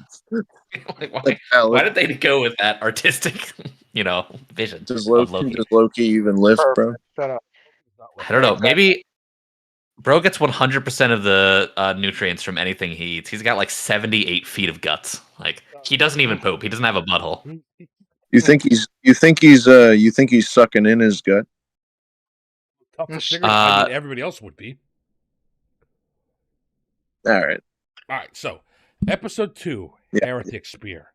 Speaker 1: Why did they go with that artistic, vision?
Speaker 3: Does Loki even lift, bro?
Speaker 2: Shut up.
Speaker 1: I don't know. Maybe bro gets 100% of the nutrients from anything he eats. He's got like 78 feet of guts. Like, he doesn't even poop. He doesn't have a butthole.
Speaker 3: You think he's sucking in his gut?
Speaker 4: Everybody else would be.
Speaker 3: All right.
Speaker 4: So episode 2, Heretic Spear.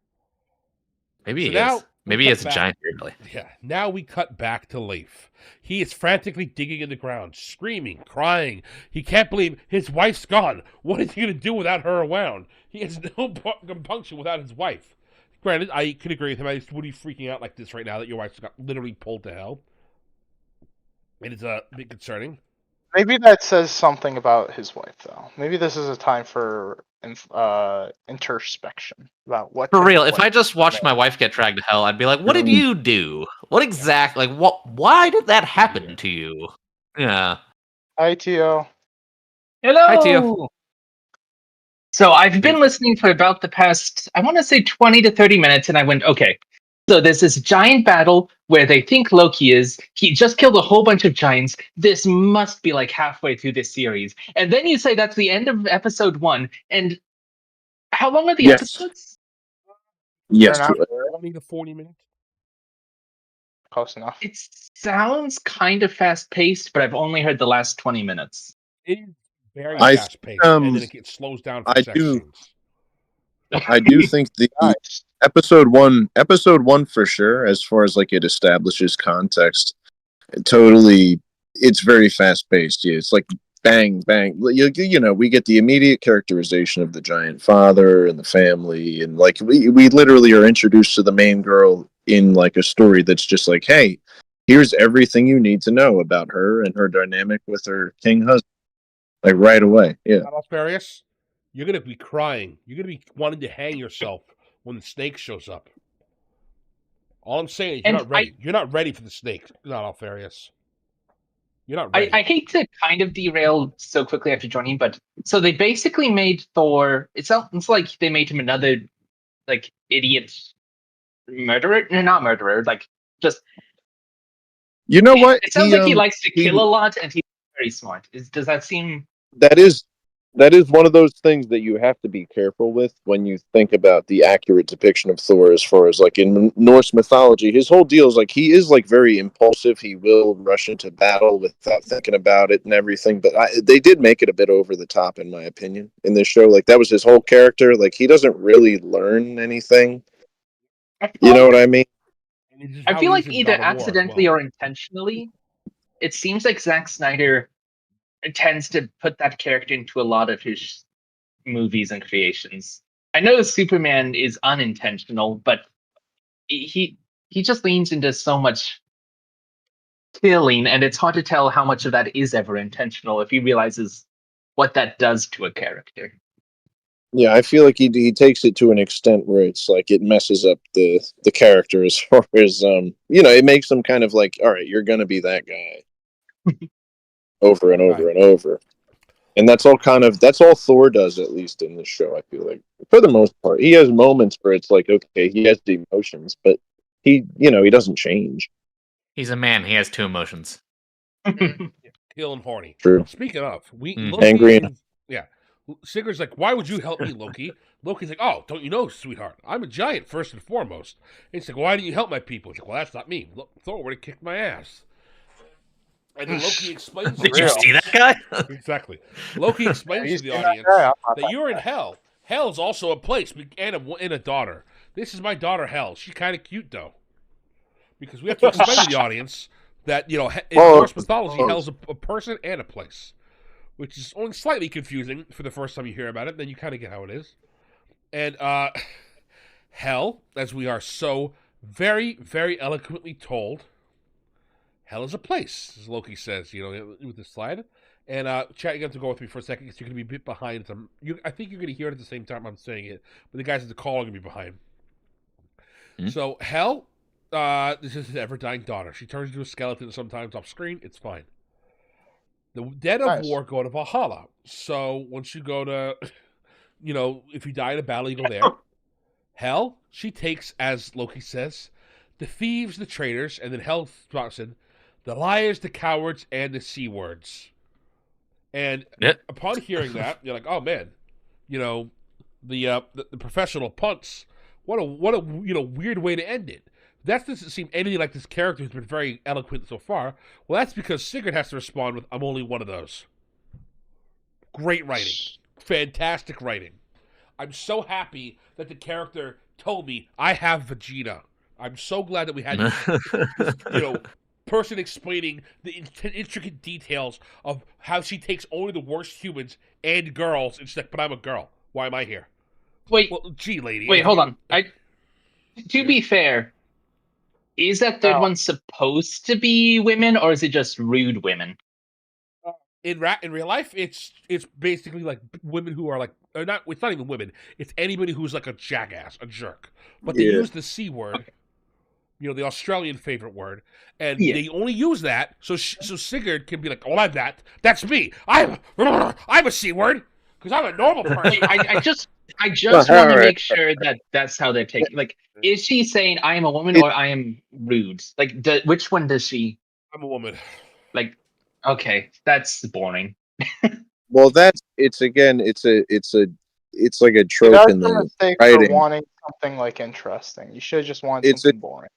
Speaker 1: Maybe he is. Maybe he has a giant beard.
Speaker 4: Yeah. Now we cut back to Leif. He is frantically digging in the ground, screaming, crying. He can't believe his wife's gone. What is he going to do without her around? He has no compunction without his wife. Granted, I could agree with him. I just would be freaking out like this right now that your wife's got literally pulled to hell. It is a bit concerning.
Speaker 2: Maybe that says something about his wife, though. Maybe this is a time for introspection about what.
Speaker 1: For real, if I just watched my wife get dragged to hell, I'd be like, "What did you do? What exactly? Like, what? Why did that happen to you?" Yeah.
Speaker 2: Hi, Tio.
Speaker 5: Hello.
Speaker 1: Hi, Tio.
Speaker 5: So I've been listening for about the past, I want to say 20 to 30 minutes, and I went, okay. So there's this giant battle where they think Loki is. He just killed a whole bunch of giants. This must be like halfway through this series. And then you say that's the end of episode 1. And how long are the episodes?
Speaker 3: Yes.
Speaker 4: 20 to 40 minutes.
Speaker 2: Close enough.
Speaker 5: It sounds kind of fast-paced, but I've only heard the last 20 minutes.
Speaker 4: It is very fast-paced, and then it slows down for sections.
Speaker 3: I do think the episode one for sure, as far as like it establishes context. totally. It's very fast paced. Yeah, it's like bang bang. You know, we get the immediate characterization of the giant father and the family, and like we literally are introduced to the main girl in like a story that's just like, hey, here's everything you need to know about her and her dynamic with her king husband, like right away. Yeah.
Speaker 4: Not Farius, you're gonna be crying. You're gonna be wanting to hang yourself when the snake shows up. All I'm saying is you're not ready. You're not ready for the snake. Not Alfarius. You're not ready.
Speaker 5: I hate to kind of derail so quickly after joining, but so they basically made Thor. It sounds like they made him another like idiot murderer. No, not murderer. Like just.
Speaker 3: You know what?
Speaker 5: It sounds like he likes to kill a lot, and he's very smart. Does that seem?
Speaker 3: That is one of those things that you have to be careful with when you think about the accurate depiction of Thor, as far as like in Norse mythology. His whole deal is like he is like very impulsive. He will rush into battle without thinking about it and everything. But they did make it a bit over the top, in my opinion, in this show. Like that was his whole character. Like he doesn't really learn anything. You know what I mean?
Speaker 5: I feel like either accidentally or intentionally, it seems like Zack Snyder tends to put that character into a lot of his movies and creations. I know Superman is unintentional, but he just leans into so much killing, and it's hard to tell how much of that is ever intentional if he realizes what that does to a character.
Speaker 3: Yeah, I feel like he takes it to an extent where it's like it messes up the character as far as you know, it makes him kind of like, all right, you're gonna be that guy. Over and over and over. And that's all Thor does, at least in this show, I feel like. For the most part. He has moments where it's like, okay, he has the emotions, but he doesn't change.
Speaker 1: He's a man, he has two emotions.
Speaker 4: Kill and horny.
Speaker 3: True.
Speaker 4: Speaking of,
Speaker 3: angry and
Speaker 4: yeah. Sigurd's like, why would you help me, Loki? Loki's like, oh, don't you know, sweetheart? I'm a giant first and foremost. And he's like, why didn't you help my people? He's like, well, that's not me. Look, Thor would have kicked my ass. And then Loki explains
Speaker 1: Did you see that guy?
Speaker 4: Exactly. Loki explains to the audience that you're in hell. Hell's also a place and a daughter. This is my daughter, Hel. She's kind of cute, though. Because we have to explain to the audience that, you know, in Norse mythology, hell's a person and a place. Which is only slightly confusing for the first time you hear about it. Then you kind of get how it is. And Hel, as we are so very, very eloquently told, hell is a place, as Loki says, you know, with this slide. And chat, you have to go with me for a second because you're going to be a bit behind. I think you're going to hear it at the same time I'm saying it, but the guys at the call are going to be behind. Mm-hmm. So, Hel, this is his ever-dying daughter. She turns into a skeleton sometimes off screen. It's fine. The dead of war go to Valhalla. So, once you go to, you know, if you die in a battle, you go there. Hel, she takes, as Loki says, the thieves, the traitors, and then Hel drops in the liars, the cowards, and the C-words. And upon hearing that, you're like, oh man, you know, the professional punts. What a weird way to end it. That doesn't seem anything like this character who's been very eloquent so far. Well, that's because Sigurd has to respond with, I'm only one of those. Great writing. Fantastic writing. I'm so happy that the character told me I have Vegeta. I'm so glad that we had this, you know, person explaining the intricate details of how she takes only the worst humans and girls, and she's like, but I'm a girl. Why am I here?
Speaker 5: Wait.
Speaker 4: Well, gee, lady.
Speaker 5: Wait, hold on. To be fair, is that third one supposed to be women, or is it just rude women?
Speaker 4: In real life, it's basically like women who are like, or not. It's not even women. It's anybody who's like a jackass, a jerk. But they use the C word, you know, the Australian favorite word, and they only use that so Sigurd can be like, "Oh, I'm that. That's me. I'm a C word because I'm a normal person."
Speaker 5: I just want to make sure that that's how they're taking. Like, is she saying I am a woman or I am rude? Like, which one does she?
Speaker 4: I'm a woman.
Speaker 5: Like, okay, that's boring.
Speaker 3: Well, it's like a trope in the writing.
Speaker 2: For wanting something like interesting. You should have just wanted something boring.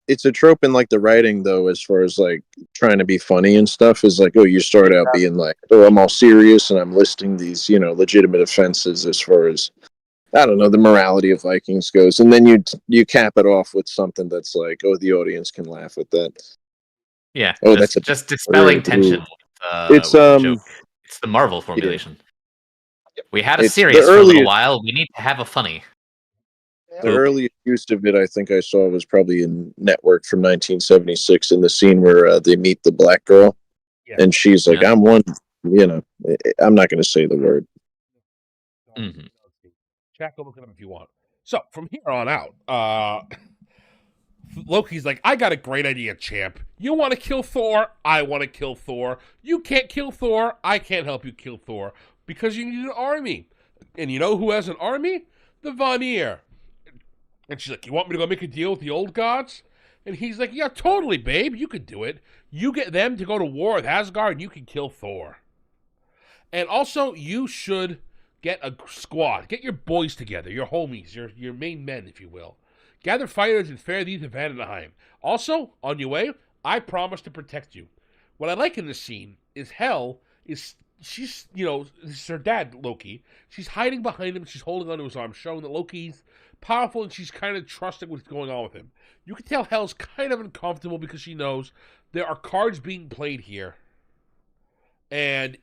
Speaker 3: It's a trope in like the writing, though, as far as like trying to be funny and stuff. Is like, oh, you start out being like, oh, I'm all serious and I'm listing these, you know, legitimate offenses as far as, I don't know, the morality of Vikings goes, and then you cap it off with something that's like, oh, the audience can laugh at that.
Speaker 1: Yeah.
Speaker 3: Oh,
Speaker 1: just dispelling tension.
Speaker 3: It's
Speaker 1: with the joke. It's the Marvel formulation. Yeah. We had a serious for a little while. We need to have a funny.
Speaker 3: The earliest use of it, I think I saw, was probably in Network from 1976 in the scene where they meet the black girl. Yeah. And she's like, I'm one, I'm not going to say the word.
Speaker 4: Mm-hmm. Check, look it up if you want. So, from here on out, Loki's like, I got a great idea, champ. You want to kill Thor? I want to kill Thor. You can't kill Thor. I can't help you kill Thor because you need an army. And you know who has an army? The Vanir. And she's like, you want me to go make a deal with the old gods? And he's like, yeah, totally, babe. You could do it. You get them to go to war with Asgard and you can kill Thor. And also, you should get a squad. Get your boys together, your homies, your main men, if you will. Gather fighters and fare thee to Vandenheim. Also, on your way, I promise to protect you. What I like in this scene is she's, this is her dad, Loki. She's hiding behind him. She's holding onto his arm, showing that Loki's powerful and she's kind of trusting what's going on with him. You can tell Hel's kind of uncomfortable because she knows there are cards being played here. And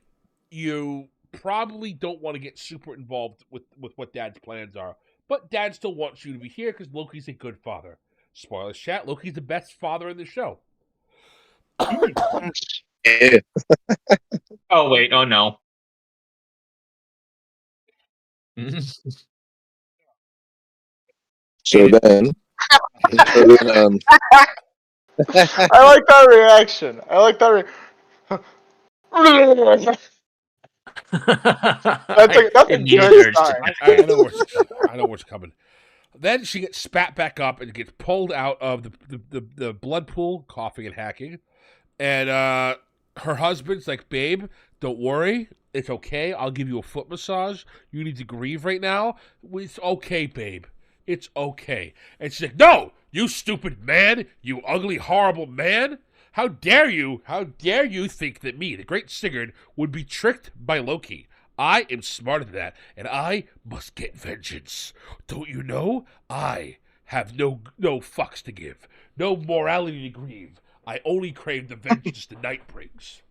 Speaker 4: you probably don't want to get super involved with what Dad's plans are. But Dad still wants you to be here because Loki's a good father. Spoilers, chat. Loki's the best father in the show.
Speaker 5: Oh, wait. Oh, no.
Speaker 3: So then,
Speaker 2: I like that reaction. That's a good sign.
Speaker 4: I know what's coming. Then she gets spat back up and gets pulled out of the blood pool, coughing and hacking. And her husband's like, babe, don't worry. It's okay. I'll give you a foot massage. You need to grieve right now. It's okay, babe. It's okay. And she's like, no, you stupid man. You ugly, horrible man. How dare you think that me, the great Sigurd, would be tricked by Loki? I am smarter than that, and I must get vengeance. Don't you know? I have no fucks to give, no morality to grieve. I only crave the vengeance the night brings.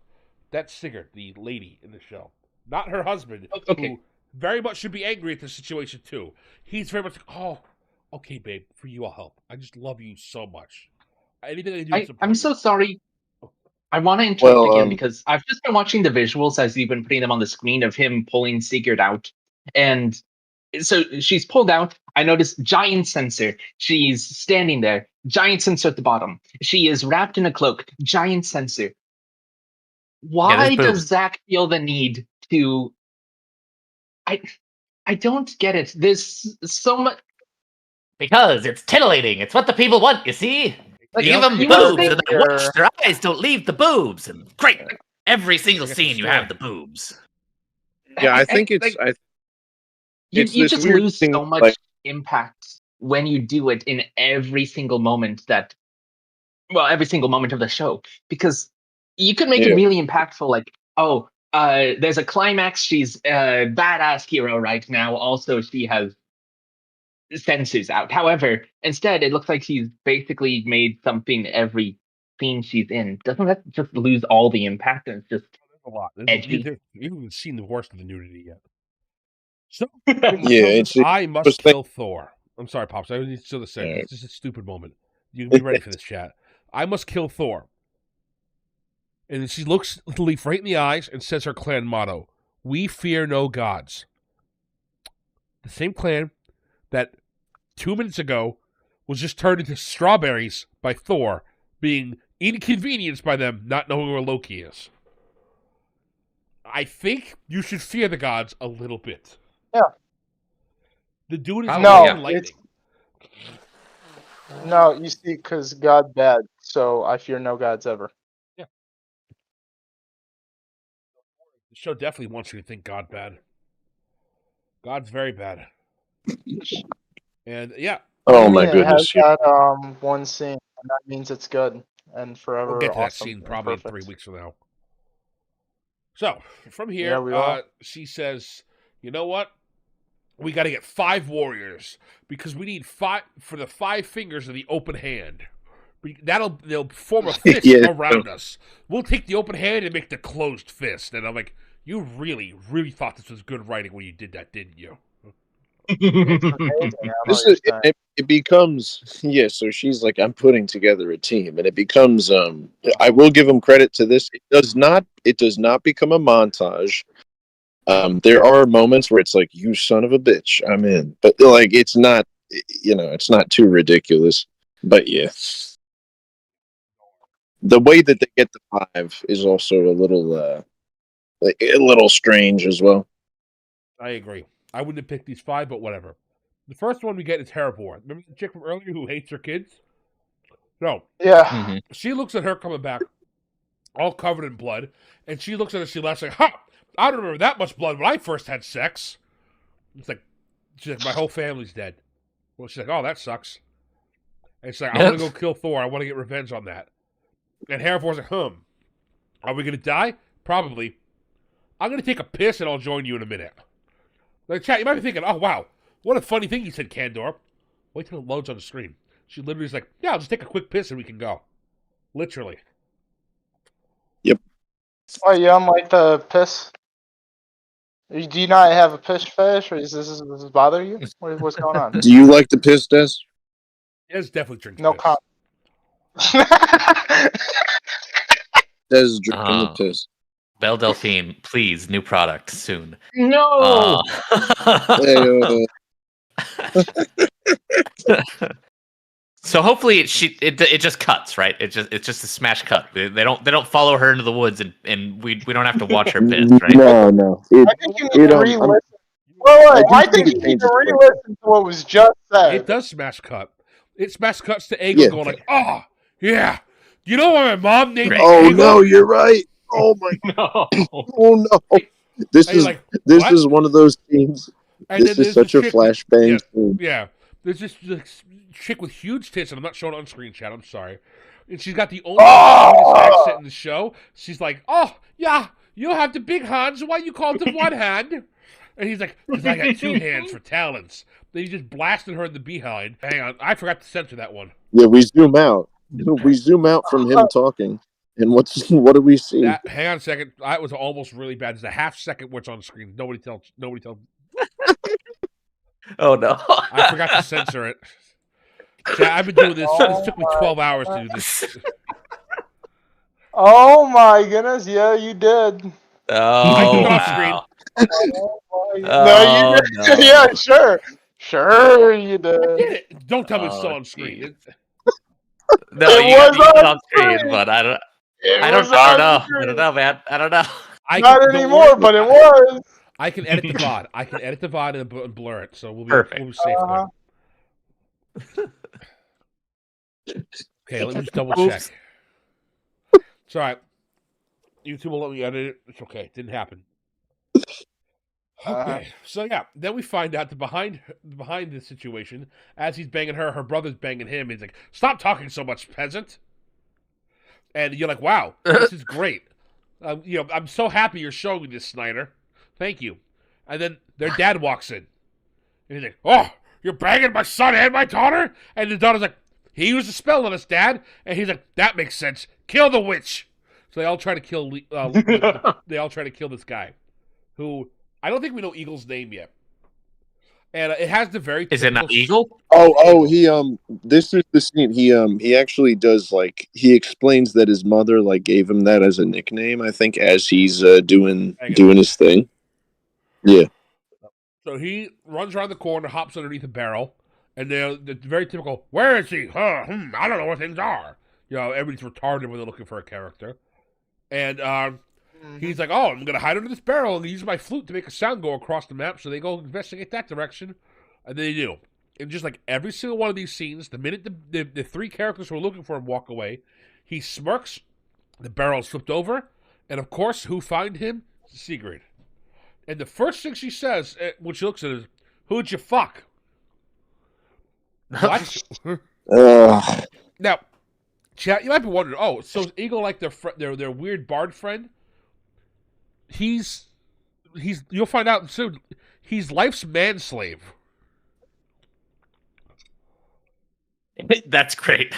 Speaker 4: That's Sigurd, the lady in the show. Not her husband, who very much should be angry at the situation, too. He's very much like, oh, okay, babe, for you I'll help. I just love you so much. Anything I do
Speaker 5: I'm so sorry. I want to interrupt again because I've just been watching the visuals as you've been putting them on the screen of him pulling Sigurd out. And so she's pulled out. I noticed giant sensor. She's standing there. Giant sensor at the bottom. She is wrapped in a cloak. Giant sensor. Why does Zack feel the need to... I don't get it. There's so much...
Speaker 1: Because it's titillating. It's what the people want, you see? Like, give them boobs and then watch their eyes don't leave the boobs. And great. Every single scene you have the boobs.
Speaker 3: Yeah, I think it's...
Speaker 5: You just lose so much impact when you do it in every single moment every single moment of the show. Because you could make it really impactful, like, there's a climax, she's a badass hero right now, also she has senses out. However, instead, it looks like she's basically made something every scene she's in. Doesn't that just lose all the impact? And it's just
Speaker 4: a lot. You haven't seen the worst of the nudity yet. So, I must kill Thor. I'm sorry, Pops. I need to say it's just a stupid moment. You can be ready for this, chat. I must kill Thor. And then she looks Leaf right in the eyes and says her clan motto: "We fear no gods." The same clan that 2 minutes ago was just turned into strawberries by Thor, being inconvenienced by them not knowing where Loki is. I think you should fear the gods a little bit.
Speaker 2: Yeah.
Speaker 4: The dude is
Speaker 2: lightning. No, you see, because God bad, so I fear no gods ever.
Speaker 4: Yeah. The show definitely wants you to think God bad. God's very bad. And yeah.
Speaker 3: Oh my goodness.
Speaker 2: It has that one scene, and that means it's good and forever.
Speaker 4: We'll get to that
Speaker 2: awesome
Speaker 4: scene probably in 3 weeks from now. So from here, she says, "You know what? We got to get 5 warriors because we need 5 for the 5 fingers of the open hand. They'll form a fist around us. We'll take the open hand and make the closed fist. And I'm like, you really, really thought this was good writing when you did that, didn't you?
Speaker 3: It becomes so she's like, I'm putting together a team, and it becomes I will give him credit to this. It does not become a montage. There are moments where it's like, you son of a bitch, I'm in, but like it's not it's not too ridiculous. But yeah, the way that they get the 5 is also a little strange as well.
Speaker 4: I agree. I wouldn't have picked these 5, but whatever. The first one we get is Herborn. Remember the chick from earlier who hates her kids? No.
Speaker 2: Yeah.
Speaker 1: Mm-hmm.
Speaker 4: She looks at her coming back, all covered in blood, and she looks at her, she laughs like, ha! I don't remember that much blood when I first had sex. It's like, she's like, my whole family's dead. Well, she's like, oh, that sucks. And she's like, I want to go kill Thor. I want to get revenge on that. And Herborn's like, are we going to die? Probably. I'm going to take a piss and I'll join you in a minute. Like, chat, you might be thinking, oh, wow, what a funny thing you said, Candor. Wait till it loads on the screen. She literally is like, yeah, I'll just take a quick piss and we can go. Literally.
Speaker 3: Yep.
Speaker 2: Oh, you don't like the piss? Do you not have a piss fetish, or does this bother you? What's going on?
Speaker 3: Do you like the piss, Des?
Speaker 4: Yes, definitely drinks
Speaker 2: No
Speaker 4: piss.
Speaker 2: comment.
Speaker 3: Des drinking the piss.
Speaker 1: Belle Delphine, please, new product soon.
Speaker 5: No.
Speaker 1: So hopefully it just cuts, right? It's just a smash cut. They don't follow her into the woods and we don't have to watch her piss, right?
Speaker 3: No.
Speaker 2: I think you need to re-listen. I think you need to re-listen to what was just said.
Speaker 4: It does smash cut. It smash cuts to Aegon going like, oh, yeah. You know why my mom named me Aegon?
Speaker 3: No, you're right. Oh my
Speaker 5: no.
Speaker 3: Oh no. This is one of those scenes.
Speaker 4: And
Speaker 3: this is such a flashbang scene.
Speaker 4: Yeah. There's this chick with huge tits, and I'm not showing it on screen, chat. I'm sorry. And she's got the only accent in the show. She's like, oh, yeah, you have the big hands. Why you call it the one hand? And he's like, because I got 2 hands for talents. Then he just blasted her in the behind. Hang on, I forgot to censor that one.
Speaker 3: Yeah, we zoom out. We zoom out from him talking. And what do we see?
Speaker 4: Hang on a second. That was almost really bad. There's a half second where it's on screen. Nobody tell.
Speaker 1: Oh no!
Speaker 4: I forgot to censor it. Yeah, I've been doing this. It took me 12 hours to do this.
Speaker 2: Oh my goodness! Yeah, you did.
Speaker 1: Oh,
Speaker 4: I did
Speaker 1: wow.
Speaker 2: No, you did. No. Yeah, sure, you did.
Speaker 4: I did it. Don't tell me it's still on screen.
Speaker 1: No, you got on screen, but I don't know, man. I don't know.
Speaker 2: Not anymore, but it was.
Speaker 4: I can edit the VOD. And blur it, so we'll be safe there. Okay, let me just double check. It's all right. YouTube will let me edit it. It's okay. It didn't happen. Okay, so yeah, then we find out that behind this situation, as he's banging her, her brother's banging him. He's like, "Stop talking so much, peasant." And you're like, "Wow, this is great." I'm so happy you're showing me this, Snyder. Thank you. And then their dad walks in, and he's like, "Oh, you're banging my son and my daughter?" And the daughter's like, "He used a spell on us, Dad." And he's like, "That makes sense. Kill the witch." So they all try to kill. They all try to kill this guy, who. I don't think we know Eagle's name yet. And it has the very...
Speaker 1: Is it not Eagle?
Speaker 3: He this is the scene. He actually does, like, he explains that his mother, like, gave him that as a nickname, I think, as he's doing his thing. Yeah.
Speaker 4: So he runs around the corner, hops underneath a barrel, and they're very typical, "Where is he? I don't know where things are." Everybody's retarded when they're looking for a character. And he's like, "Oh, I'm going to hide under this barrel and use my flute to make a sound go across the map." So they go investigate that direction. And they do. And just like every single one of these scenes, the minute the 3 characters who are looking for him walk away, he smirks, the barrel's flipped over, and of course, who find him? Sigrid. And the first thing she says, when she looks at it, is, "Who'd you fuck?" What? Now, chat, you might be wondering, oh, so is Eagle like their weird bard friend? He's you'll find out soon. He's life's manslave.
Speaker 1: That's great.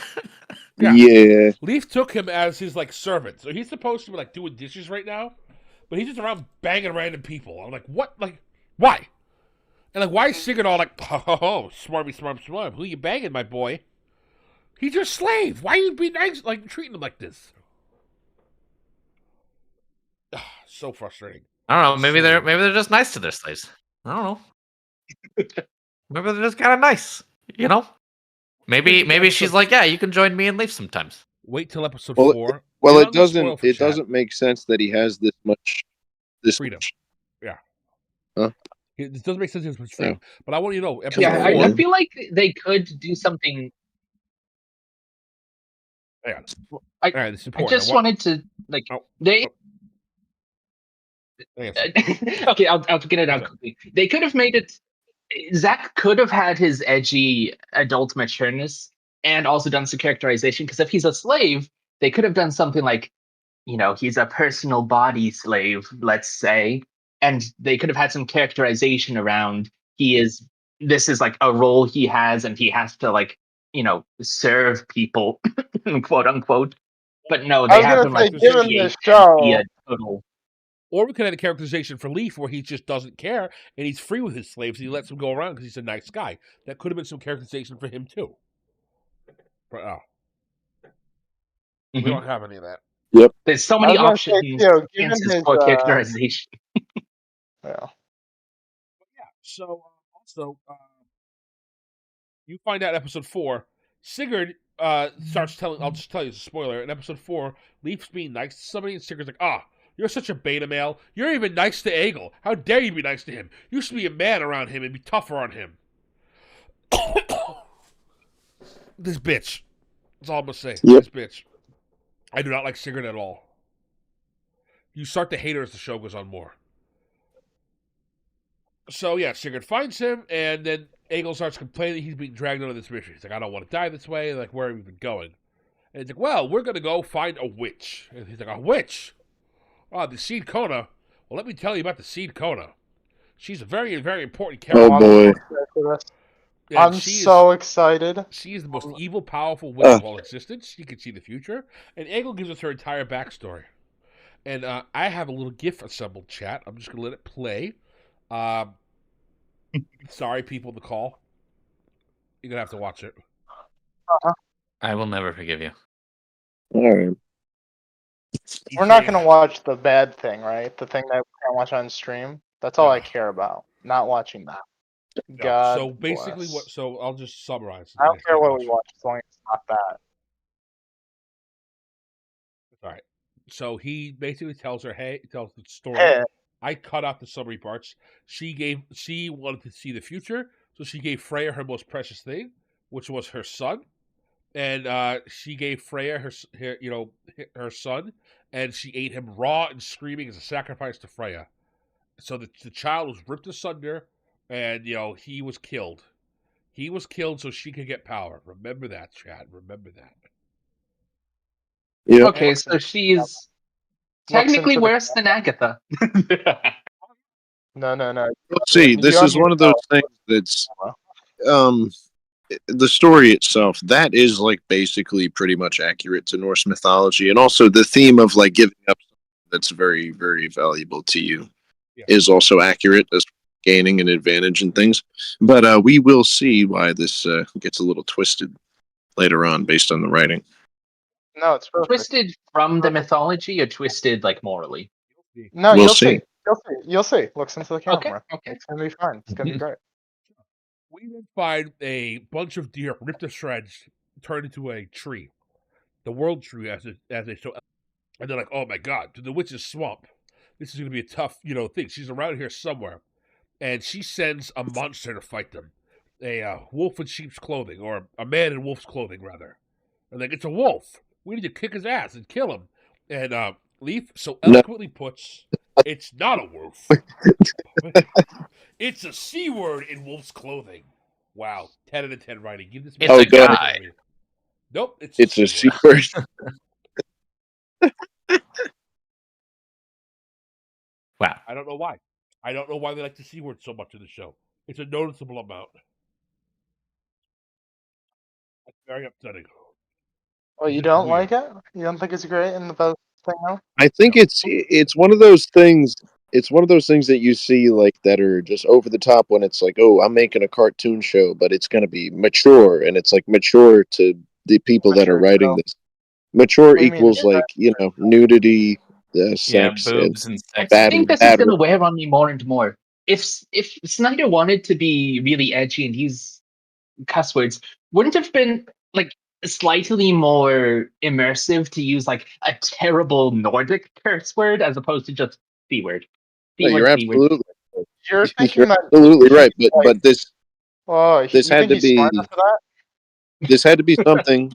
Speaker 3: Yeah.
Speaker 4: Leaf took him as his like servant, so he's supposed to be like doing dishes right now, but he's just around banging random people. I'm like, what? Like, why? And like, why is Sigurd all like, oh, smarmy, who you banging, my boy? He's your slave. Why you be nice, like treating him like this? So frustrating.
Speaker 1: I don't know. Maybe they're just nice to their slaves. I don't know. Maybe they're just kind of nice. You know. Maybe she's like, yeah, you can join me and leave sometimes.
Speaker 4: Wait till episode 4.
Speaker 3: Well, it doesn't make sense that he has this much
Speaker 4: freedom. Yeah.
Speaker 3: Huh?
Speaker 4: It doesn't make sense. It's freedom. Yeah. But I want you to know.
Speaker 5: I feel like they could do something.
Speaker 4: Yeah.
Speaker 5: I just wanted to like they. Okay, I'll get it out quickly. They could have made it. Zack could have had his edgy adult matureness and also done some characterization, because if he's a slave, they could have done something like, he's a personal body slave, let's say, and they could have had some characterization around this is like a role he has, and he has to like, serve people, quote unquote. But no, they have him like
Speaker 2: given the show.
Speaker 5: Be a total.
Speaker 4: Or we could have a characterization for Leaf where he just doesn't care and he's free with his slaves and he lets them go around because he's a nice guy. That could have been some characterization for him too. But we don't have any of that.
Speaker 3: Yep.
Speaker 5: There's so many options for characterization.
Speaker 2: Yeah.
Speaker 4: So also, you find out episode 4, Sigurd starts telling. I'll just tell you, it's a spoiler. In episode 4, Leaf's being nice to somebody, and Sigurd's like, you're such a beta male. You're even nice to Egil. How dare you be nice to him? You should be a man around him and be tougher on him. This bitch. That's all I'm going to say. Yep. This bitch. I do not like Sigurd at all. You start to hate her as the show goes on more. So, yeah, Sigurd finds him, and then Egil starts complaining he's being dragged on this mission. He's like, I don't want to die this way. Like, where have we been going? And he's like, well, we're going to go find a witch. And he's like, a witch? The Seed Kona. Well, let me tell you about the Seed Kona. She's a very, very important character.
Speaker 3: Oh, boy.
Speaker 2: I'm so excited.
Speaker 4: She is the most evil, powerful witch of all existence. She can see the future. And Egil gives us her entire backstory. And I have a little GIF assembled, chat. I'm just going to let it play. Sorry, people, the call. You're going to have to watch it.
Speaker 1: I will never forgive you.
Speaker 3: All right.
Speaker 2: We're not going to watch the bad thing, right? The thing that we can't watch on stream. That's all I care about. Not watching that. God.
Speaker 4: So basically, So I'll just summarize.
Speaker 2: I don't care what we watch as long as it's not that.
Speaker 4: All right. So he basically tells her, tells the story.
Speaker 2: Hey.
Speaker 4: I cut out the summary parts. She wanted to see the future, so she gave Freya her most precious thing, which was her son. And she gave Freya her son, and she ate him raw and screaming as a sacrifice to Freya. So the child was ripped asunder, and he was killed. He was killed so she could get power. Remember that, Chad. Remember that.
Speaker 3: Yeah.
Speaker 5: Okay, so she's technically worse than Agatha.
Speaker 2: No.
Speaker 3: Let's see, this is one of those things that's the story itself, that is like basically pretty much accurate to Norse mythology, and also the theme of like giving up something that's very, very valuable to you is also accurate as gaining an advantage and things. But we will see why this gets a little twisted later on based on the writing.
Speaker 2: No, it's perfect.
Speaker 5: Twisted from the mythology or twisted like morally?
Speaker 2: No, you'll see. You'll see. Looks into the camera.
Speaker 5: Okay.
Speaker 2: It's gonna be fine. It's gonna be great.
Speaker 4: We then find a bunch of deer ripped to shreds, turned into a tree, the world tree, as they show. And they're like, "Oh my god, to the witch's swamp. This is going to be a tough, thing. She's around here somewhere." And she sends a monster to fight them, a wolf in sheep's clothing, or a man in wolf's clothing, rather. And like, it's a wolf. We need to kick his ass and kill him. And Leaf so eloquently puts, it's not a wolf. It's a C word in wolf's clothing. Wow, 10 out of 10 writing. Give this.
Speaker 1: It's a guy.
Speaker 4: Nope,
Speaker 3: it's a C word.
Speaker 1: Wow.
Speaker 4: I don't know why. I don't know why they like the C word so much in the show. It's a noticeable amount. It's very upsetting.
Speaker 2: Oh, you don't like it? You don't think it's great in the best thing now?
Speaker 3: I think it's one of those things. It's one of those things that you see like that are just over the top when it's like, oh, I'm making a cartoon show, but it's going to be mature, and it's like mature to the people that are writing this. Mature equals like nudity, sex,
Speaker 1: boobs and sex.
Speaker 5: I think this is going to wear on me more and more. If Snyder wanted to be really edgy and use cuss words, wouldn't it have been like slightly more immersive to use like a terrible Nordic curse word as opposed to just B word?
Speaker 3: You're absolutely
Speaker 2: You're thinking that
Speaker 3: absolutely right, but this
Speaker 2: this
Speaker 3: had to be this had to be something.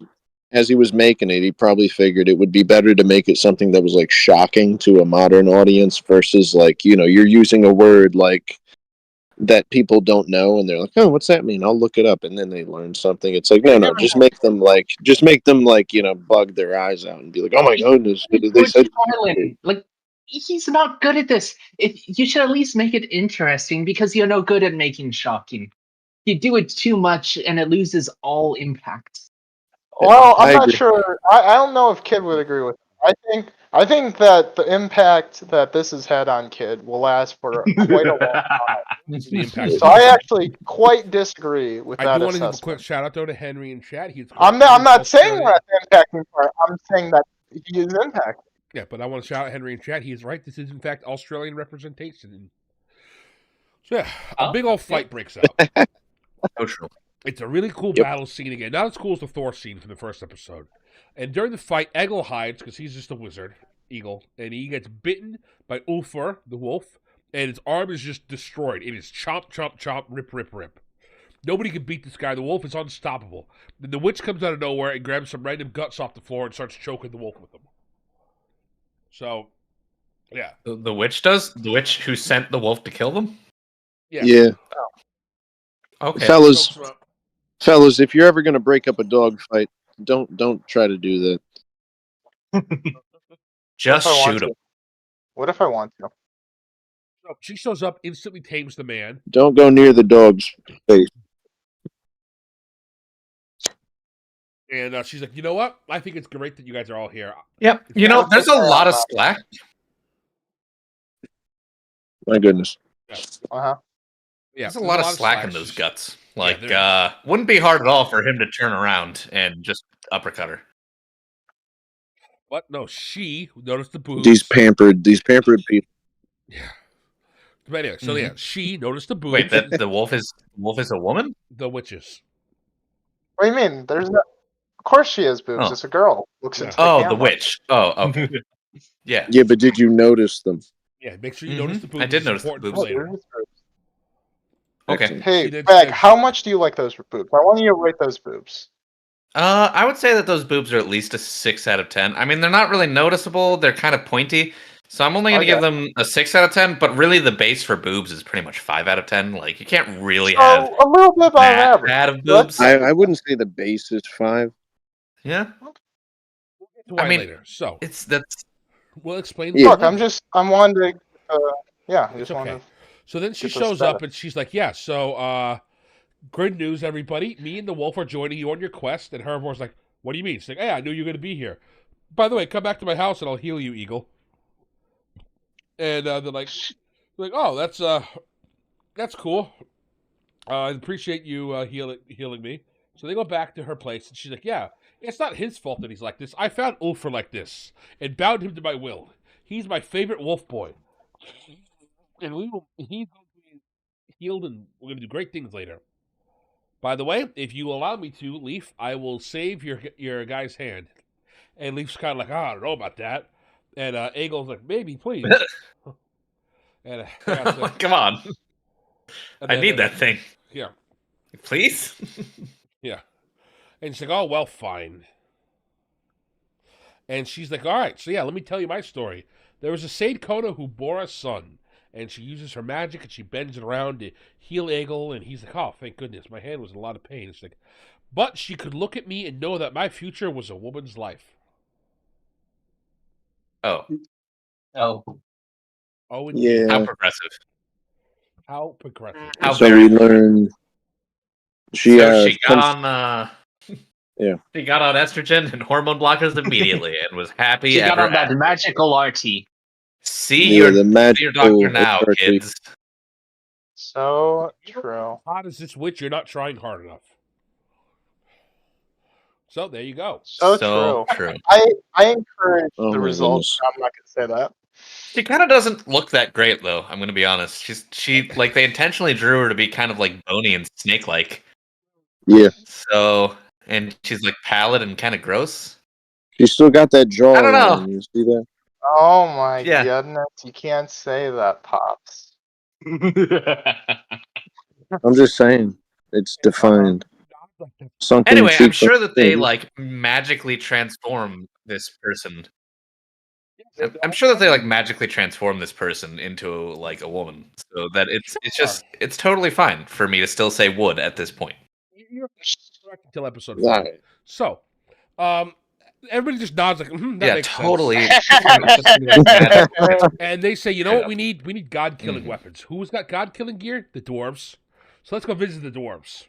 Speaker 3: As he was making it, he probably figured it would be better to make it something that was like shocking to a modern audience versus like, you're using a word like that people don't know and they're like, oh, what's that mean? I'll look it up, and then they learn something. It's like, no, just make them like bug their eyes out and be like, oh my goodness, they said
Speaker 5: like he's not good at this. You should at least make it interesting because you're no good at making shocking. You do it too much and it loses all impact.
Speaker 2: Well, I'm not sure. I don't know if Kid would agree with it. I think that the impact that this has had on Kid will last for quite a long time. So I actually quite disagree with that assessment.
Speaker 4: I do want to give a quick shout out though to Henry in chat.
Speaker 2: I'm not saying that impacting part. I'm saying that he is impacting.
Speaker 4: Yeah, but I want to shout out Henry in chat. He is right. This is in fact Australian representation. So yeah, a big old fight breaks out. It's a really cool battle scene again. Not as cool as the Thor scene from the first episode. And during the fight, Egil hides because he's just a wizard, Eagle, and he gets bitten by Ulfur, the wolf, and his arm is just destroyed. It is chomp, chomp, chomp, rip, rip, rip. Nobody can beat this guy. The wolf is unstoppable. Then the witch comes out of nowhere and grabs some random guts off the floor and starts choking the wolf with them. So, yeah.
Speaker 1: The witch does? The witch who sent the wolf to kill them?
Speaker 3: Yeah.
Speaker 1: Oh. Okay.
Speaker 3: Fellas, if you're ever going to break up a dog fight, don't try to do that.
Speaker 1: Just shoot him.
Speaker 2: What if I want to?
Speaker 4: So she shows up, instantly tames the man.
Speaker 3: Don't go near the dog's face.
Speaker 4: And she's like, you know what? I think it's great that you guys are all here.
Speaker 1: Yep. There's a lot of slack.
Speaker 3: My goodness.
Speaker 2: Uh-huh.
Speaker 1: Yeah, there's a lot of slack in those guts. Like, wouldn't be hard at all for him to turn around and just uppercut her.
Speaker 4: What? No, she noticed the boobs.
Speaker 3: These pampered people.
Speaker 4: Yeah. But anyway, so she noticed the boobs.
Speaker 1: Wait, the wolf is a woman?
Speaker 4: The witches.
Speaker 2: What do you mean? There's no. Of course she has boobs.
Speaker 1: Oh.
Speaker 2: It's a girl. Looks into
Speaker 1: the witch. Oh, okay. Yeah.
Speaker 3: Yeah, but did you notice them?
Speaker 4: Yeah, make sure you notice the boobs.
Speaker 1: I did notice the boobs
Speaker 4: later.
Speaker 1: Okay.
Speaker 2: Hey, Bag, how much do you like those boobs? I want you to rate those boobs.
Speaker 1: I would say that those boobs are at least a 6 out of 10. I mean, they're not really noticeable. They're kind of pointy. So I'm only going to give them a 6 out of 10. But really, the base for boobs is pretty much 5 out of 10. Like, you can't really have
Speaker 2: a little bit on average.
Speaker 1: Bad of boobs.
Speaker 3: I wouldn't say the base is 5.
Speaker 1: Yeah.
Speaker 4: I mean, later. So
Speaker 1: that's.
Speaker 4: We'll explain.
Speaker 2: Yeah. Look, I'm wondering. Yeah,
Speaker 4: it's okay. So then she shows up and she's like, "Yeah, so good news, everybody. Me and the wolf are joining you on your quest." And Hervor's like, "What do you mean?" She's like, "Hey, I knew you were going to be here. By the way, come back to my house and I'll heal you, Eagle." And they're like, "Oh, that's cool. I appreciate you healing me." So they go back to her place, and she's like, "Yeah, it's not his fault that he's like this. I found Ulfur like this and bound him to my will. He's my favorite wolf boy. And he's going to be healed, and we're going to do great things later. By the way, if you allow me to, Leaf, I will save your guy's hand." And Leaf's kind of like, I don't know about that. And Eagle's like, maybe, please. And
Speaker 1: come on. I need that thing.
Speaker 4: Yeah.
Speaker 1: Please?
Speaker 4: Yeah. And she's like, oh, well, fine. And she's like, all right, so yeah, let me tell you my story. There was a Saint Kona who bore a son, and she uses her magic, and she bends it around to heal Egil, and he's like, oh, thank goodness, my hand was in a lot of pain. It's like, but she could look at me and know that my future was a woman's life.
Speaker 1: Oh.
Speaker 4: Oh,
Speaker 3: yeah.
Speaker 1: How progressive.
Speaker 4: How progressive.
Speaker 3: So we learn she
Speaker 1: got on
Speaker 3: Yeah.
Speaker 1: She got on estrogen and hormone blockers immediately and was happy.
Speaker 5: She got
Speaker 1: ever
Speaker 5: on that
Speaker 1: after.
Speaker 5: magical RT.
Speaker 1: See your doctor now,
Speaker 3: authority.
Speaker 1: kids.
Speaker 2: So true.
Speaker 4: Hot as this witch, you're not trying hard enough. So there you go.
Speaker 2: So true. I encourage the results. I'm not gonna say that.
Speaker 1: She kind of doesn't look that great, though. I'm gonna be honest. She like they intentionally drew her to be kind of like bony and snake-like.
Speaker 3: Yeah.
Speaker 1: So, and she's like pallid and kind of gross.
Speaker 3: She's still got that jaw.
Speaker 1: I don't know.
Speaker 3: You see that?
Speaker 2: Oh my goodness! You can't say that, Pops.
Speaker 3: I'm just saying, it's defined. Something
Speaker 1: anyway, I'm sure that they like magically transform this person. I'm sure that they like magically transform this person into like a woman, so that it's totally fine for me to still say would at this point.
Speaker 4: You're correct until episode 5. Right. So, everybody just nods like, that makes
Speaker 1: totally.
Speaker 4: Sense. And they say, you know what we need? We need god-killing weapons. Who's got god-killing gear? The dwarves. So let's go visit the dwarves.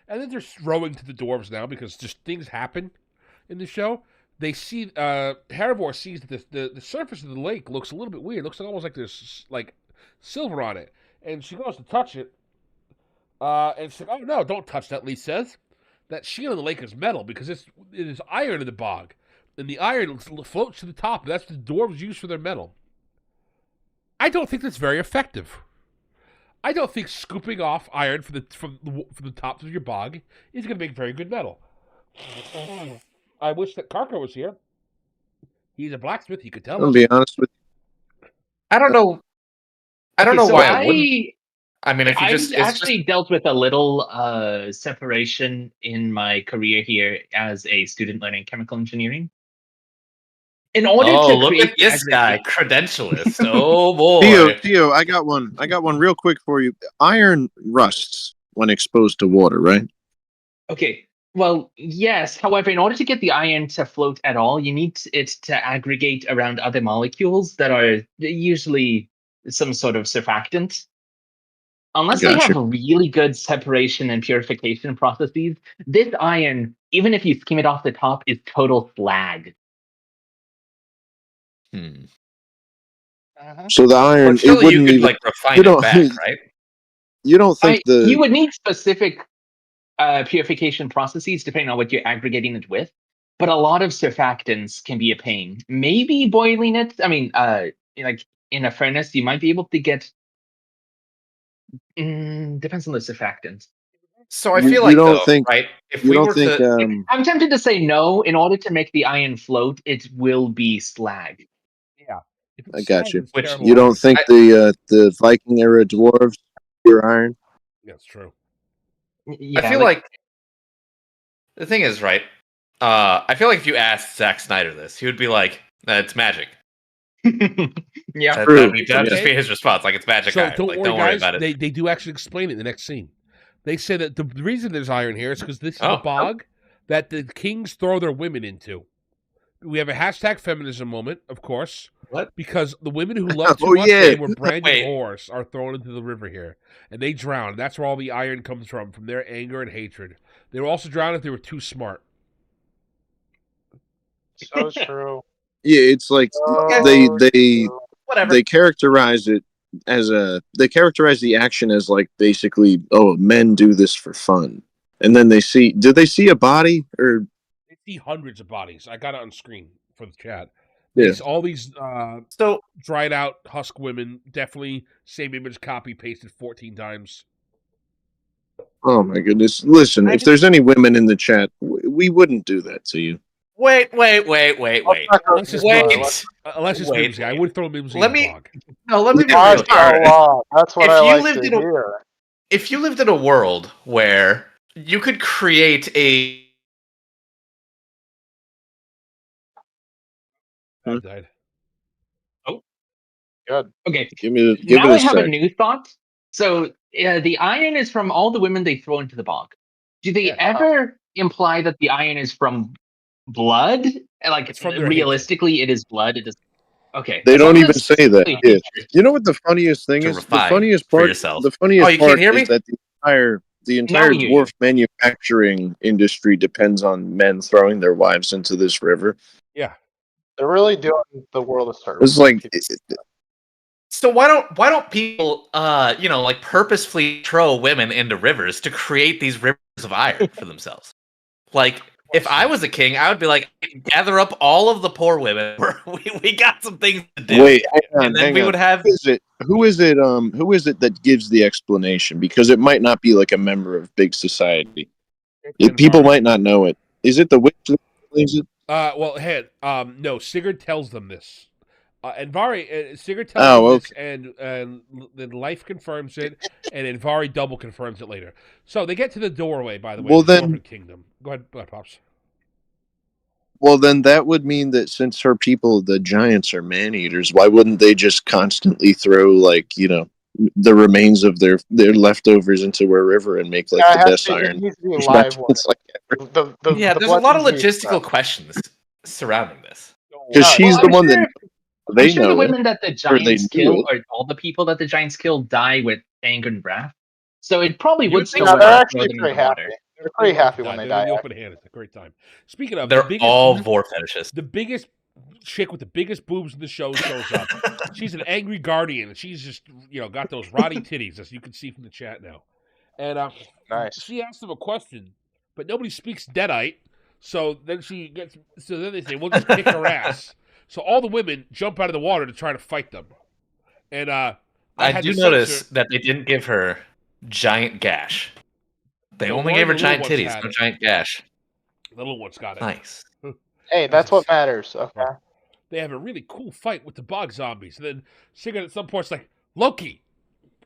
Speaker 4: And then they're rowing to the dwarves now because just things happen in the show. They see Harivor sees that the surface of the lake looks a little bit weird. It looks almost like there's like silver on it. And she goes to touch it. And she's like, oh no, don't touch that, Lee says. That shield in the lake is metal because it is iron in the bog. And the iron floats to the top. That's what the dwarves use for their metal. I don't think that's very effective. I don't think scooping off iron from the tops of your bog is going to make very good metal. I wish that Karko was here. He's a blacksmith. He could tell us.
Speaker 3: I'll be honest with you.
Speaker 1: I don't know. I don't know why I wouldn't. I mean, if you
Speaker 5: actually dealt with a little separation in my career here as a student learning chemical engineering. In order to
Speaker 1: look at this guy, credentialist. Oh boy,
Speaker 3: Theo, I got one real quick for you. Iron rusts when exposed to water, right?
Speaker 5: Okay. Well, yes. However, in order to get the iron to float at all, you need it to aggregate around other molecules that are usually some sort of surfactant. Unless they have really good separation and purification processes, this iron, even if you skim it off the top, is total slag.
Speaker 3: So the iron, it wouldn't
Speaker 1: you could,
Speaker 3: even
Speaker 1: like refine it back, right?
Speaker 3: You don't think
Speaker 5: you would need specific purification processes depending on what you're aggregating it with, but a lot of surfactants can be a pain. Maybe boiling it. I mean, like in a furnace, you might be able to get. Depends on the surfactants.
Speaker 1: So I feel like, right?
Speaker 3: If we were to,
Speaker 5: I'm tempted to say no. In order to make the iron float, it will be slag.
Speaker 4: Yeah,
Speaker 3: I got you. You don't think the Viking era dwarves pure iron?
Speaker 4: That's true.
Speaker 5: Yeah,
Speaker 1: I feel like the thing is, right? I feel like if you asked Zack Snyder this, he would be like, "It's magic."
Speaker 5: Yeah,
Speaker 1: that'd just be his response. Like, it's magic.
Speaker 4: So
Speaker 1: don't worry about it.
Speaker 4: They do actually explain it in the next scene. They say that the reason there's iron here is because this is the bog that the kings throw their women into. We have a hashtag feminism moment, of course.
Speaker 1: What?
Speaker 4: Because the women who love too much and were branded whores are thrown into the river here. And they drown. That's where all the iron comes from their anger and hatred. They were also drowned if they were too smart.
Speaker 2: So true.
Speaker 3: Yeah, it's like they characterize it as they characterize the action as like basically, men do this for fun. And then did they see a body or
Speaker 4: they see hundreds of bodies. I got it on screen for the chat.
Speaker 3: Yeah.
Speaker 4: All these dried out husk women, definitely same image copy pasted 14 times.
Speaker 3: Oh my goodness. Listen, if there's any women in the chat, we wouldn't do that to you.
Speaker 1: Wait.
Speaker 4: Unless it's Mimsy. I would throw Mimsy in the bog.
Speaker 1: No, let me be real here.
Speaker 2: That's what I like to hear.
Speaker 1: If you lived in a world where you could create a...
Speaker 4: Died.
Speaker 5: Oh.
Speaker 2: Good.
Speaker 5: Okay.
Speaker 3: Now
Speaker 5: I have a new thought. So the iron is from all the women they throw into the bog. Do they ever imply that the iron is from blood? Like, it's realistically, it is blood. It is okay.
Speaker 3: They don't even say that. Yeah. You know what the funniest thing is? The funniest part. The funniest part is that The entire dwarf manufacturing industry depends on men throwing their wives into this river.
Speaker 4: Yeah.
Speaker 2: They're really doing the world a service.
Speaker 3: It's like...
Speaker 1: So why don't people, like purposefully throw women into rivers to create these rivers of iron for themselves? Like, if I was a king, I would be like, gather up all of the poor women. We got some things to do.
Speaker 3: Wait, hang on,
Speaker 1: would have.
Speaker 3: Who is it that gives the explanation? Because it might not be like a member of big society. People might not know it. Is it the witch that believes it?
Speaker 4: No. Sigurd tells them this. Sigurd tells them this, and then Life confirms it, and Envari double confirms it later. So they get to the doorway, by the way, of the Dwarven Kingdom. Go ahead, Pops.
Speaker 3: Well, then that would mean that since her people, the giants, are man-eaters, why wouldn't they just constantly throw, the remains of their leftovers into a river and make, the best iron?
Speaker 2: There's
Speaker 1: a lot of logistical questions surrounding this.
Speaker 3: Because she's the one that...
Speaker 5: I'm sure the women that the giants kill, or all the people that the giants kill, die with anger and wrath. So it probably would still work
Speaker 2: they're
Speaker 5: to throw
Speaker 2: actually
Speaker 5: them in the
Speaker 2: pretty
Speaker 5: water.
Speaker 2: happy. They're pretty happy when they die.
Speaker 4: In the open hand. It's a great time. Speaking of,
Speaker 1: they're all vor fetishists.
Speaker 4: The biggest chick with the biggest boobs in the show shows up. She's an angry guardian, and she's just got those rotting titties, as you can see from the chat now. And
Speaker 2: nice.
Speaker 4: She asks them a question, but nobody speaks Deadite. So then they say, "We'll just kick her ass." So all the women jump out of the water to try to fight them. And I
Speaker 1: do notice that they didn't give her giant gash. They only gave her giant titties, no giant gash.
Speaker 4: The little one's got it.
Speaker 1: Nice.
Speaker 2: Hey, that's what matters. Okay.
Speaker 4: They have a really cool fight with the bog zombies. And then Sigurd at some point's like, "Loki,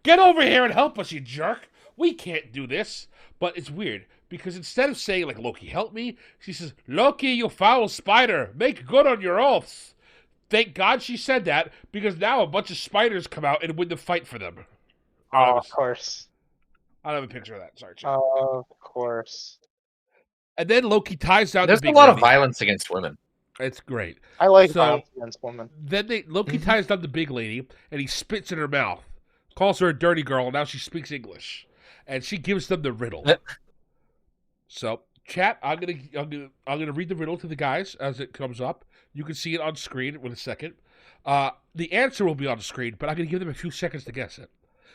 Speaker 4: get over here and help us, you jerk. We can't do this." But it's weird, because instead of saying, "Loki, help me," she says, "Loki, you foul spider, make good on your oaths." Thank God she said that, because now a bunch of spiders come out and win the fight for them.
Speaker 2: Of course.
Speaker 4: I don't have a picture of that. Sorry, Chip.
Speaker 2: Of course.
Speaker 4: And then Loki ties down
Speaker 1: There's
Speaker 4: the big
Speaker 1: a lot
Speaker 4: lady.
Speaker 1: of violence against women.
Speaker 4: It's great.
Speaker 2: I like violence against women.
Speaker 4: Then Loki ties down the big lady, and he spits in her mouth, calls her a dirty girl, and now she speaks English. And she gives them the riddle. So, chat, I'm gonna read the riddle to the guys as it comes up. You can see it on screen in a second. The answer will be on the screen, but I'm gonna give them a few seconds to guess it.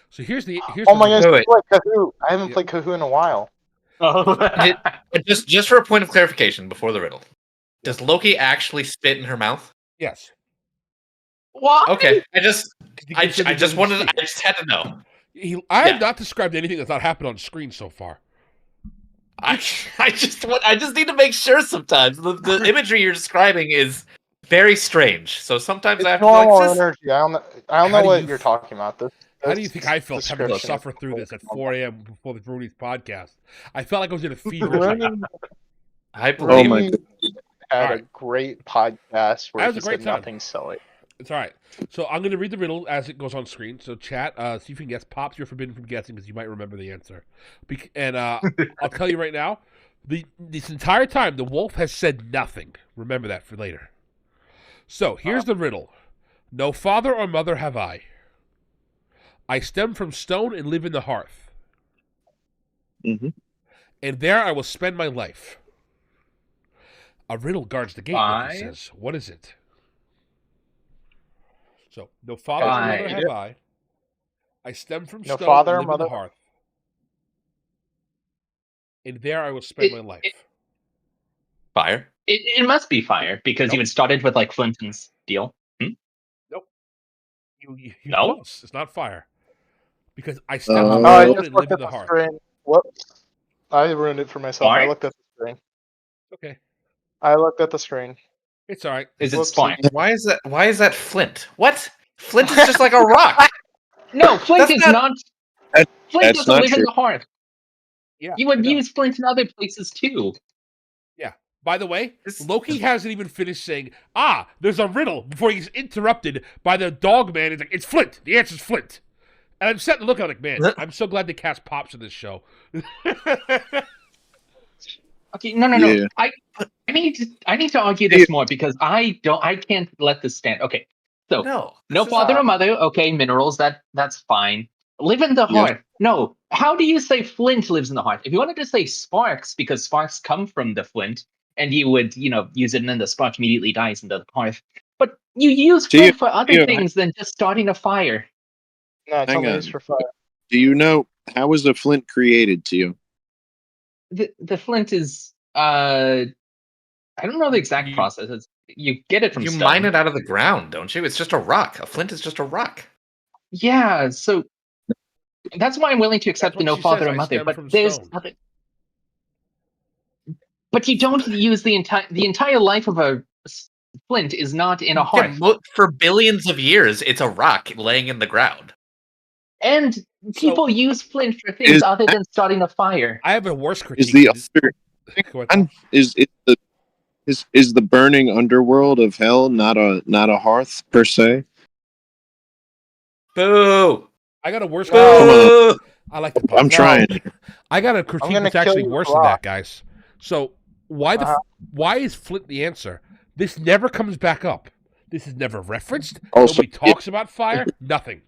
Speaker 4: So here's my
Speaker 2: goodness! I haven't played Kahoo in a while.
Speaker 1: Just for a point of clarification before the riddle, does Loki actually spit in her mouth?
Speaker 4: Yes.
Speaker 5: What?
Speaker 1: Okay, I just had to know.
Speaker 4: I have not described anything that's not happened on screen so far.
Speaker 1: I just need to make sure sometimes. The imagery you're describing is very strange. So sometimes I have to
Speaker 2: energy. I don't know what you're talking about.
Speaker 4: How do you think I felt having to suffer through this at 4 a.m. before the Brunies podcast? I felt like I was in a fever.
Speaker 1: I believe
Speaker 2: my God. Had a great podcast where he said nothing silly.
Speaker 4: It's all right. So I'm going to read the riddle as it goes on screen. So chat, see if you can guess. Pops, you're forbidden from guessing because you might remember the answer. And I'll tell you right now, this entire time, the wolf has said nothing. Remember that for later. So here's the riddle. No father or mother have I. I stem from stone and live in the hearth.
Speaker 3: Mm-hmm.
Speaker 4: And there I will spend my life. A riddle guards the gate, Loki says. What is it? So, no father or mother have I. I stem from stone and live in the hearth. And there I will spend my life.
Speaker 1: Fire?
Speaker 5: It must be fire, because you had started with, flint and steel.
Speaker 4: Nope. You close. It's not fire. Because I stem from stone and live in the hearth.
Speaker 2: Whoops. I ruined it for myself. I looked at the screen.
Speaker 4: Okay.
Speaker 2: I looked at the screen.
Speaker 4: It's all right.
Speaker 5: Is it fine?
Speaker 1: Why is that flint? What? Flint is just like a rock.
Speaker 5: No, flint is not. Flint doesn't live in the hearth.
Speaker 4: Yeah,
Speaker 5: you would use flint in other places too.
Speaker 4: Yeah. By the way, Loki hasn't even finished saying, there's a riddle, before he's interrupted by the dog man. He's like, it's Flint. The answer's Flint. And I'm sitting to look at it like, man, I'm so glad they cast Pops in this show.
Speaker 5: Okay, no. Yeah. I need to argue this more, because I can't let this stand. Okay. So no father or mother, okay, minerals, that's fine. Live in the heart. No. How do you say flint lives in the heart? If you wanted to say sparks, because sparks come from the flint, and you would, use it and then the spark immediately dies into the hearth. But you use flint for other things than just starting a fire.
Speaker 2: No, it's only used for fire.
Speaker 3: Do you know, how was the flint created to you?
Speaker 5: The flint is, I don't know the exact process. You get it from
Speaker 1: You
Speaker 5: stone.
Speaker 1: mine it out of the ground, don't you? It's just a rock. A flint is just a rock.
Speaker 5: Yeah, so that's why I'm willing to accept the no father or mother. But there's other. But you don't use the entire life of a flint is not in a heart.
Speaker 1: For billions of years, it's a rock laying in the ground.
Speaker 5: And people use flint for things other than starting a fire.
Speaker 4: I have a worse critique.
Speaker 3: Is the burning underworld of hell not a hearth per se?
Speaker 1: Boo!
Speaker 4: I got a worse
Speaker 1: critique.
Speaker 4: I like the.
Speaker 3: I'm trying.
Speaker 4: I got a critique that's actually worse than that, guys. So why is flint the answer? This never comes back up. This is never referenced. Nobody talks about fire. Nothing.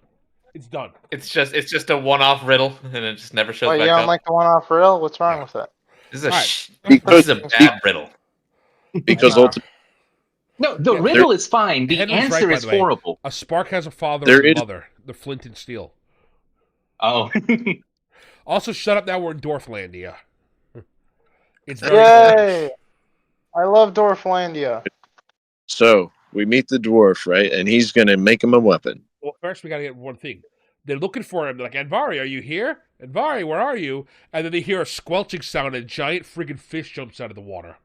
Speaker 4: It's done.
Speaker 1: It's just a one-off riddle, and it just never shows back up.
Speaker 2: You don't like the one-off riddle? What's wrong with that?
Speaker 1: This is a bad riddle.
Speaker 3: Because
Speaker 5: the riddle is fine. The answer is horrible.
Speaker 4: A spark has a father and a mother. The flint and steel.
Speaker 5: Oh.
Speaker 4: Also, shut up now. We're in Dwarflandia. It's very
Speaker 2: Yay! I love Dwarflandia.
Speaker 3: So we meet the dwarf, right? And he's gonna make him a weapon.
Speaker 4: Well, first we gotta get one thing. They're looking for him. They're like, Andvari, are you here? Andvari, where are you? And then they hear a squelching sound, and a giant friggin' fish jumps out of the water.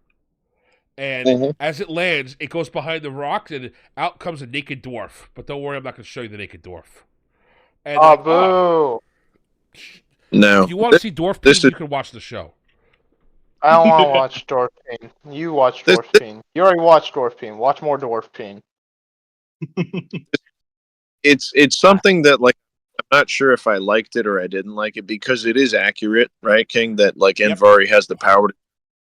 Speaker 4: And as it lands, it goes behind the rocks, and out comes a naked dwarf. But don't worry, I'm not going to show you the naked dwarf. And
Speaker 2: boo!
Speaker 3: No.
Speaker 4: If you want to see Dwarf Peen, you can watch the show.
Speaker 2: I don't want to watch Dwarf Peen. You watch Dwarf Peen. You already watched Dwarf Peen. Watch more Dwarf Peen.
Speaker 3: It's something that, like, I'm not sure if I liked it or I didn't like it, because it is accurate, right, King? That, like, Andvari has the power to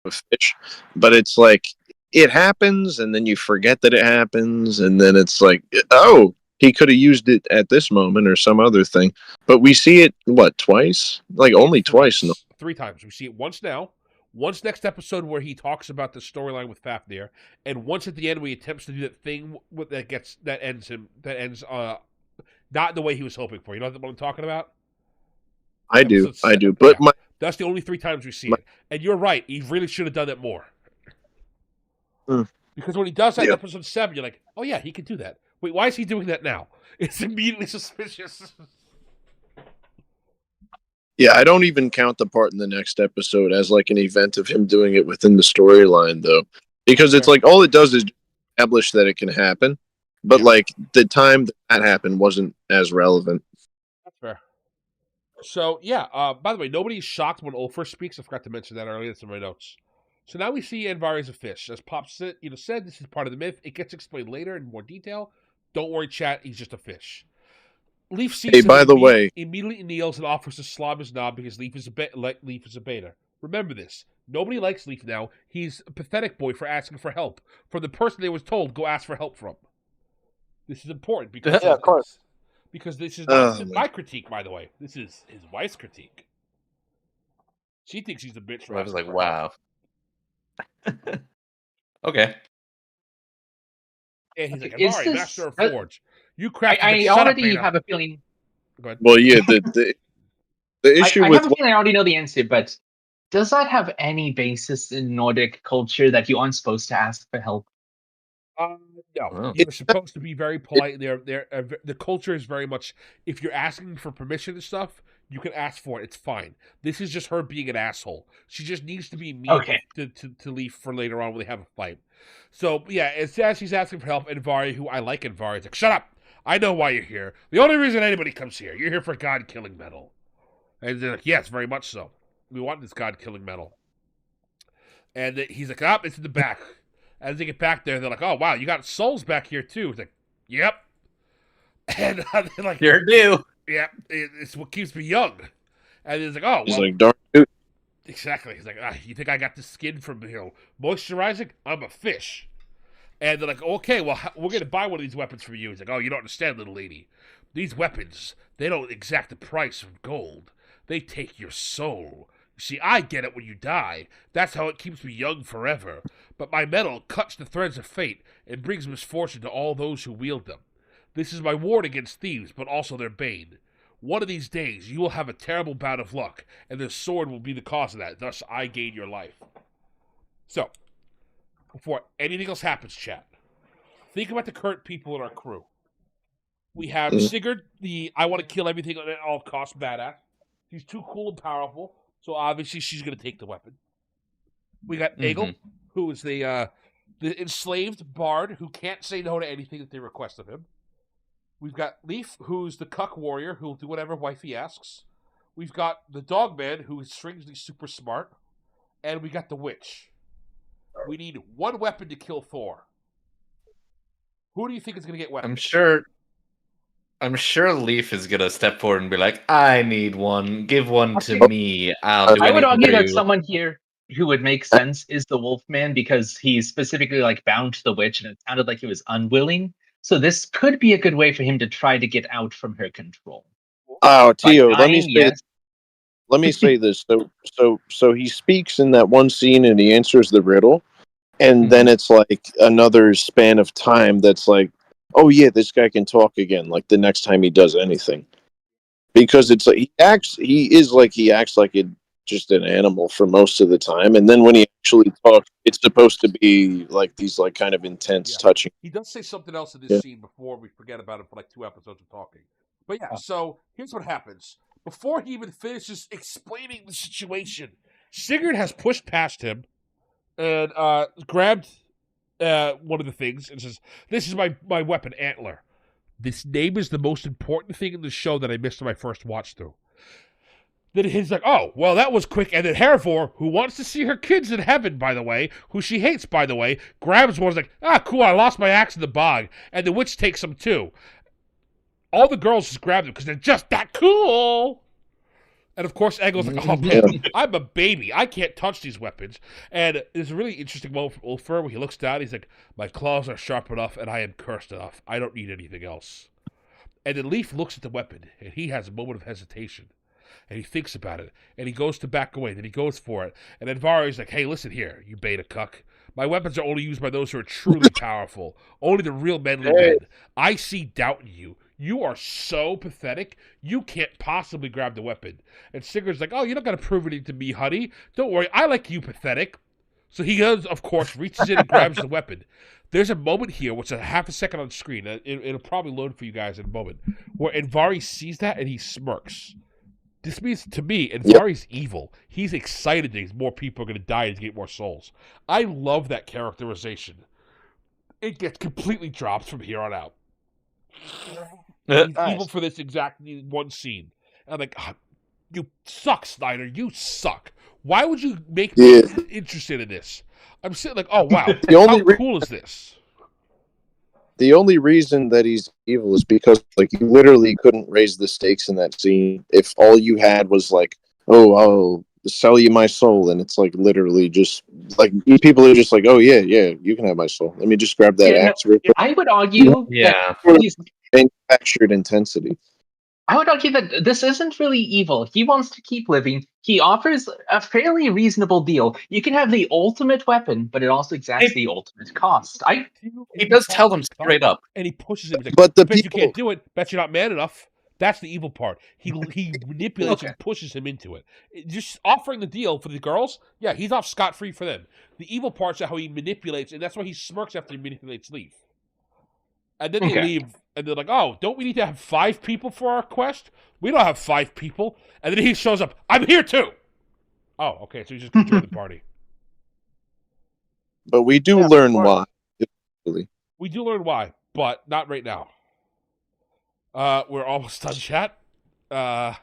Speaker 3: a fish, but it's like it happens, and then you forget that it happens, and then it's like, oh, he could have used it at this moment or some other thing. But we see it twice? Like only twice? No.
Speaker 4: 3 times. We see it once now. Once next episode where he talks about the storyline with Fafnir, and once at the end where he attempts to do that thing that ends not the way he was hoping for. You know what I'm talking about?
Speaker 3: I do. But
Speaker 4: that's the only 3 times we see it. And you're right. He really should have done it more. Because when he does that in episode 7, you're like, oh yeah, he can do that. Wait, why is he doing that now? It's immediately suspicious.
Speaker 3: Yeah, I don't even count the part in the next episode as like an event of him doing it within the storyline, though. Because it's like all it does is establish that it can happen. But like the time that happened wasn't as relevant.
Speaker 4: That's fair. So, by the way, nobody's shocked when Ulfr speaks. I forgot to mention that earlier. It's in my notes. So now we see Andvari as a fish. As Pop said, this is part of the myth. It gets explained later in more detail. Don't worry, chat. He's just a fish. Leaf sees him
Speaker 3: by the way,
Speaker 4: immediately kneels and offers to slob his knob because Leaf is a beta. Remember this. Nobody likes Leaf now. He's a pathetic boy for asking for help from the person they was told go ask for help from. This is important because
Speaker 2: of course.
Speaker 4: Because this is not my critique, by the way. This is his wife's critique. She thinks he's a bitch.
Speaker 1: I was like, wow. Okay.
Speaker 4: And he's like, Andvari, master of Forge. You crafted
Speaker 5: I already have a feeling.
Speaker 4: Go ahead.
Speaker 3: Well, yeah, the issue
Speaker 5: I
Speaker 3: with
Speaker 5: have a feeling I already know the answer, but does that have any basis in Nordic culture that you aren't supposed to ask for help?
Speaker 4: No, you're supposed to be very polite. The culture is very much, if you're asking for permission and stuff, you can ask for it. It's fine. This is just her being an asshole. She just needs to be mean to leave for later on when they have a fight. So, as she's asking for help, Andvari, who I like Andvari, is like, shut up! I know why you're here. The only reason anybody comes here, you're here for god-killing metal. And they're like, yes, very much so. We want this god-killing metal. And he's like, it's in the back. As they get back there, they're like, oh, wow, you got souls back here, too. He's like, yep. And they're like,
Speaker 1: you're new.
Speaker 4: Yeah, it's what keeps me young. And he's like, oh,
Speaker 3: he's like, darn dude.
Speaker 4: Exactly. He's like, you think I got the skin from, moisturizing? I'm a fish. And they're like, okay, well, we're going to buy one of these weapons for you. He's like, oh, you don't understand, little lady. These weapons, they don't exact the price of gold. They take your soul. You see, I get it when you die. That's how it keeps me young forever. But my metal cuts the threads of fate and brings misfortune to all those who wield them. This is my ward against thieves, but also their bane. One of these days, you will have a terrible bout of luck, and this sword will be the cause of that. Thus, I gain your life. So, before anything else happens, chat, think about the current people in our crew. We have Sigurd, the I want to kill everything at all costs badass. She's too cool and powerful, so obviously she's going to take the weapon. We got Egil, who is the enslaved bard who can't say no to anything that they request of him. We've got Leaf, who's the cuck warrior who'll do whatever wifey asks. We've got the dogman, who is strangely super smart. And we got the witch. We need one weapon to kill Thor. Who do you think is going to get weapons?
Speaker 1: I'm sure Leaf is gonna step forward and be like, "I need one. Give one to me. I
Speaker 5: would argue that someone here who would make sense is the Wolfman, because he's specifically like bound to the witch, and it sounded like he was unwilling. So this could be a good way for him to try to get out from her control.
Speaker 3: Oh, Tio, let me say this. So he speaks in that one scene and he answers the riddle, and then it's like another span of time that's like, oh yeah, this guy can talk again, like the next time he does anything. Because it's like he acts like just an animal for most of the time, and then when he actually talks, it's supposed to be like these like kind of intense touching.
Speaker 4: He does say something else in this scene before we forget about it for like 2 episodes of talking. But so here's what happens. Before he even finishes explaining the situation, Sigurd has pushed past him and grabbed one of the things and says, "This is my weapon, Antler. This name is the most important thing in the show that I missed on my first watch through." Then he's like, "Oh, well, that was quick." And then Hervor, who wants to see her kids in heaven, by the way, who she hates, by the way, grabs one and is like, "Ah, cool, I lost my axe in the bog." And the witch takes them too. All the girls just grab them because they're just that cool. And of course, Egil's like, "Oh, man, I'm a baby. I can't touch these weapons." And there's a really interesting moment from Ulfur where he looks down. He's like, "My claws are sharp enough and I am cursed enough. I don't need anything else." And then Leaf looks at the weapon and he has a moment of hesitation. And he thinks about it, and he goes to back away. Then he goes for it, and then Vari's like, "Hey, listen here, you beta cuck. My weapons are only used by those who are truly powerful. Only the real manly men. I see doubt in you. You are so pathetic. You can't possibly grab the weapon." And Sigurd's like, "Oh, you're not gonna prove anything to me, honey. Don't worry. I like you, pathetic." So he goes, of course, reaches in and grabs the weapon. There's a moment here, which is a half a second on screen. It'll probably load for you guys in a moment, where Envari sees that and he smirks. This means to me, Envari's evil. He's excited that more people are going to die and get more souls. I love that characterization. It gets completely dropped from here on out. He's evil for this exact one scene. And I'm like, "Oh, you suck, Snyder. You suck. Why would you make me interested in this?" I'm sitting like, "Oh, wow. How cool is this?"
Speaker 3: The only reason that he's evil is because, like, you literally couldn't raise the stakes in that scene if all you had was like, "Oh, I'll sell you my soul," and it's like literally just like people are just like, "Oh yeah, you can have my soul. Let me just grab that axe."
Speaker 5: I would argue that he's
Speaker 3: manufactured intensity.
Speaker 5: I would argue that this isn't really evil. He wants to keep living. He offers a fairly reasonable deal. You can have the ultimate weapon, but it also exacts the ultimate cost.
Speaker 1: He does tell them straight up.
Speaker 4: And he pushes him. He's like,
Speaker 3: But the
Speaker 4: bet you can't do it. Bet you're not man enough. That's the evil part. He manipulates and pushes him into it. Just offering the deal for the girls, yeah, he's off scot-free for them. The evil part's how he manipulates, and that's why he smirks after he manipulates Leaf. And then they leave, and they're like, "Oh, don't we need to have 5 people for our quest? We don't have 5 people." And then he shows up, "I'm here too." Oh, okay, so he's just going to join the party.
Speaker 3: But we do learn why.
Speaker 4: We do learn why, but not right now. We're almost done, chat. You're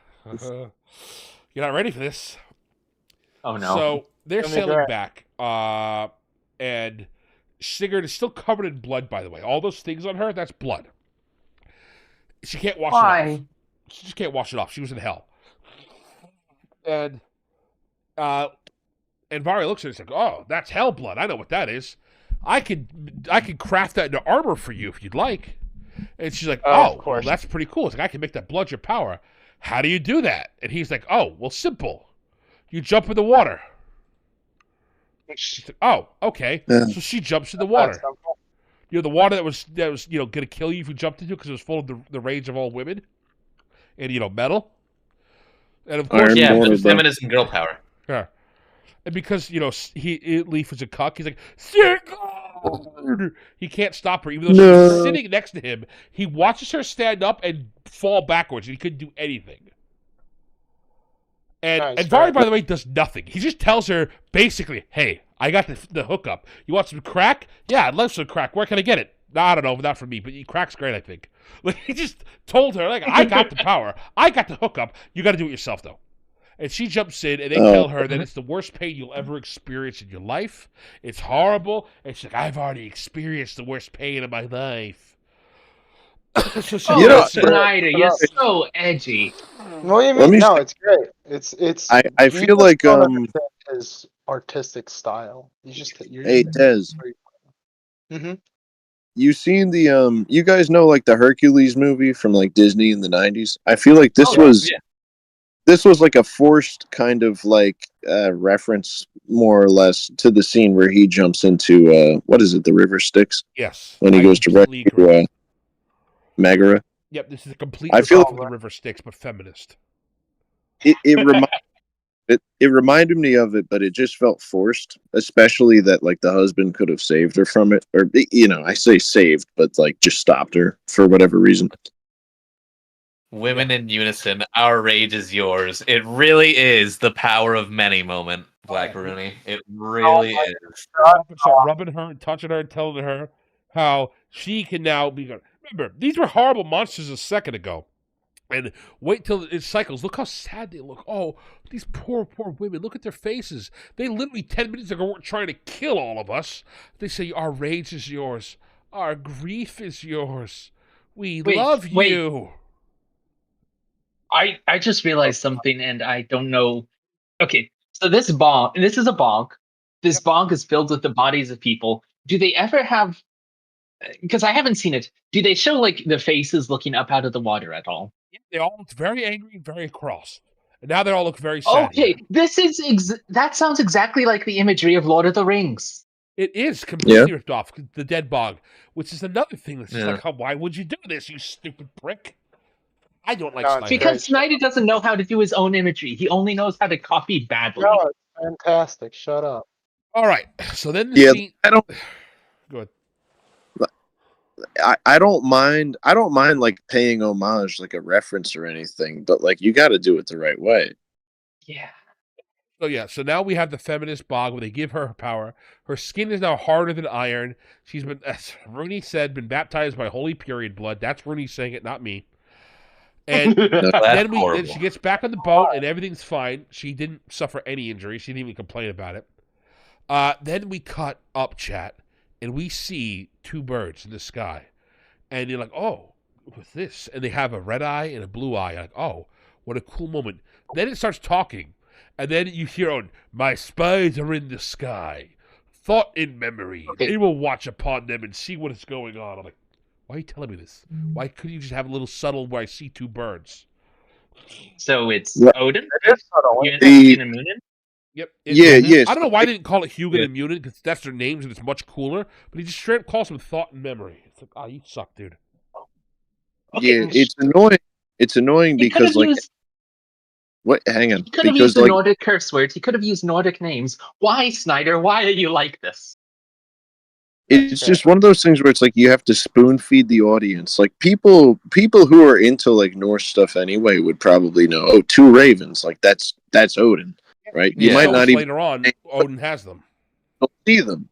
Speaker 4: not ready for this.
Speaker 5: Oh, no.
Speaker 4: So they're sailing back, and Sigurd is still covered in blood, by the way. All those things on her, that's blood. She can't wash it off. She just can't wash it off. She was in hell. And Vari looks at it and says, "Oh, that's hell blood. I know what that is. I could craft that into armor for you if you'd like." And she's like,
Speaker 2: Of
Speaker 4: oh, well,
Speaker 2: course.
Speaker 4: that's pretty cool. It's like, I can make that blood your power. How do you do that? And he's like, oh, well, simple. You jump in the water. She's like, oh, okay.
Speaker 3: Yeah.
Speaker 4: So she jumps in the water. The water that was going to kill you if you jumped into it because it was full of the rage of all women and, metal. And of course,
Speaker 1: feminism, girl power.
Speaker 4: Yeah. And because, Leaf is a cuck, he's like, Sigurd! He can't stop her, even though she's sitting next to him. He watches her stand up and fall backwards, and he couldn't do anything. And Vari, by the way, does nothing. He just tells her, basically, hey, I got the hookup. You want some crack? Yeah, I'd love some crack. Where can I get it? No, I don't know, not for me, but crack's great, I think. Like, he just told her, like, I got the power. I got the hookup. You got to do it yourself, though. And she jumps in, and they tell her that it's the worst pain you'll ever experience in your life. It's horrible. And she's like, I've already experienced the worst pain of my life.
Speaker 5: So Snyder, you're so edgy.
Speaker 2: What do you mean? No, it's great. It's.
Speaker 3: I feel like
Speaker 2: his artistic style.
Speaker 3: Hey, Dez.
Speaker 2: Mm-hmm.
Speaker 3: You seen the you guys know like the Hercules movie from like Disney in the 90s? I feel like this was like a forced kind of like reference more or less to the scene where he jumps into what is it, the river Styx?
Speaker 4: Yes.
Speaker 3: When he goes to rescue Megara.
Speaker 4: Yep, this is a complete
Speaker 3: I feel
Speaker 4: of the river Styx, but feminist.
Speaker 3: It reminded me of it, but it just felt forced, especially that like the husband could have saved her from it, or I say saved, but like just stopped her for whatever reason.
Speaker 1: Women in unison, our rage is yours. It really is the power of many moment, Black Rooney. It really is.
Speaker 4: Start rubbing her and touching her and telling her how she can now be. Remember, these were horrible monsters a second ago. And wait till it cycles. Look how sad they look. Oh, these poor women. Look at their faces. They literally 10 minutes ago were trying to kill all of us. They say, our rage is yours. Our grief is yours. We love you.
Speaker 5: I just realized something, and I don't know. Okay, so this is a bonk. This bonk is filled with the bodies of people. Do they ever have... Because I haven't seen it. Do they show, like, the faces looking up out of the water at all?
Speaker 4: They all look very angry and very cross. And now they all look very sad.
Speaker 5: Okay, that sounds exactly like the imagery of Lord of the Rings.
Speaker 4: It is completely ripped off. The dead bog, which is another thing that's just like, why would you do this, you stupid prick? I don't like Snyder.
Speaker 5: Because Snyder doesn't know how to do his own imagery. He only knows how to copy badly.
Speaker 2: No, it's fantastic. Shut up.
Speaker 4: All right. So then
Speaker 3: I don't...
Speaker 4: Go ahead.
Speaker 3: I don't mind like paying homage, like a reference or anything, but like you got to do it the right way.
Speaker 5: Yeah.
Speaker 4: So now we have the feminist bog where they give her power. Her skin is now harder than iron. She's been, as Rooney said, been baptized by holy period blood. That's Rooney saying it, not me. And then she gets back on the boat and everything's fine. She didn't suffer any injuries. She didn't even complain about it. Then we cut up, chat, and we see two birds in the sky. And you're like, oh, what's this? And they have a red eye and a blue eye. You're like, oh, what a cool moment. Then it starts talking. And then you hear, my spies are in the sky. Thought in memory. They will watch upon them and see what is going on. I'm like, why are you telling me this? Why couldn't you just have a little subtle where I see two birds?
Speaker 5: So it's Odin?
Speaker 2: It is subtle.
Speaker 5: Hugin and Munin?
Speaker 4: Yep.
Speaker 3: Yes.
Speaker 4: I don't know why they didn't call it Hugin and Munin, because that's their names and it's much cooler. But he just straight up calls them Thought and Memory. It's like, you suck, dude.
Speaker 3: Okay. Yeah, it's annoying. It's annoying because, like... What? Hang on.
Speaker 5: He could have used the Nordic curse words. He could have used Nordic names. Why, Snyder? Why are you like this?
Speaker 3: It's just one of those things where it's like you have to spoon feed the audience. Like people who are into like Norse stuff anyway would probably know. Oh, two ravens. Like that's Odin, right? You might not even
Speaker 4: later on. Odin has them.
Speaker 3: You'll see them,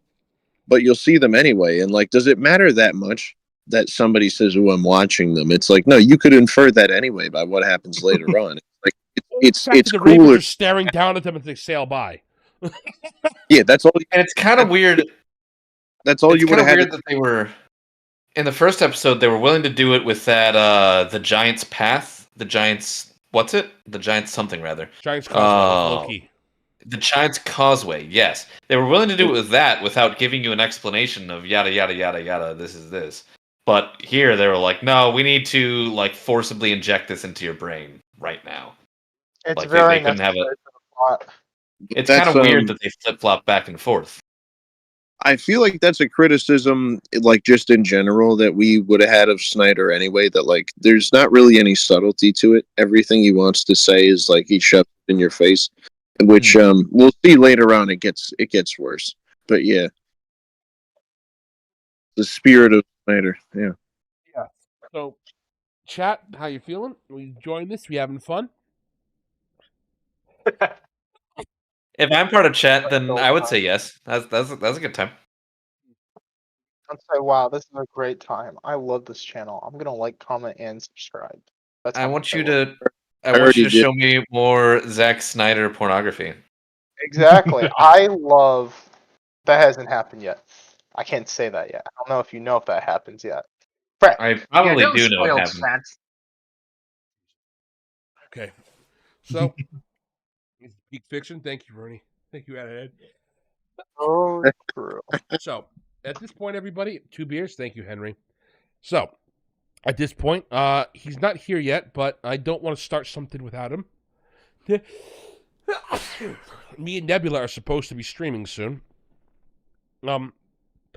Speaker 3: but you'll see them anyway. And like, does it matter that much that somebody says, "Oh, I'm watching them"? It's like, no, you could infer that anyway by what happens later on. Like it's
Speaker 4: the
Speaker 3: cooler.
Speaker 4: Ravens are staring down at them as they sail by.
Speaker 3: Yeah, that's all.
Speaker 1: And it's kind of weird.
Speaker 3: That's all you would have had.
Speaker 1: That they were in the first episode. They were willing to do it with that the Giant's Path, the Giant's the Giant's something rather.
Speaker 4: Giant's Causeway. Loki.
Speaker 1: The Giant's Causeway. Yes, they were willing to do it with that without giving you an explanation of yada yada yada yada. This is this. But here they were like, no, we need to like forcibly inject this into your brain right now.
Speaker 2: It's
Speaker 1: like
Speaker 2: very
Speaker 1: they couldn't have
Speaker 2: necessary
Speaker 1: it.
Speaker 2: for the plot.
Speaker 1: It's kind of weird that they flip flop back and forth.
Speaker 3: I feel like that's a criticism, like just in general, that we would have had of Snyder anyway. That like, there's not really any subtlety to it. Everything he wants to say is like he shoves it in your face, which we'll see later on. It gets worse, but yeah, the spirit of Snyder. Yeah.
Speaker 4: Yeah. So, chat, how you feeling? We enjoying this? We having fun?
Speaker 1: If I'm part of chat, then I would say yes. That's a good time.
Speaker 2: I'd say, wow, this is a great time. I love this channel. I'm gonna like, comment, and subscribe. That's
Speaker 1: I
Speaker 2: how
Speaker 1: want
Speaker 2: much
Speaker 1: you
Speaker 2: love it.
Speaker 1: to. I want you to show me more Zack Snyder pornography.
Speaker 2: Exactly. I love. That hasn't happened yet. I can't say that yet. I don't know if that happens yet. Frank.
Speaker 1: I probably
Speaker 5: don't
Speaker 1: do know
Speaker 5: spoil
Speaker 1: what happened.
Speaker 5: chat.
Speaker 4: Okay. So, Geek Fiction. Thank you, Bernie. Thank you, Ed.
Speaker 2: Oh, true.
Speaker 4: So, at this point, everybody, 2 beers. Thank you, Henry. So, at this point, he's not here yet, but I don't want to start something without him. Me and Nebula are supposed to be streaming soon.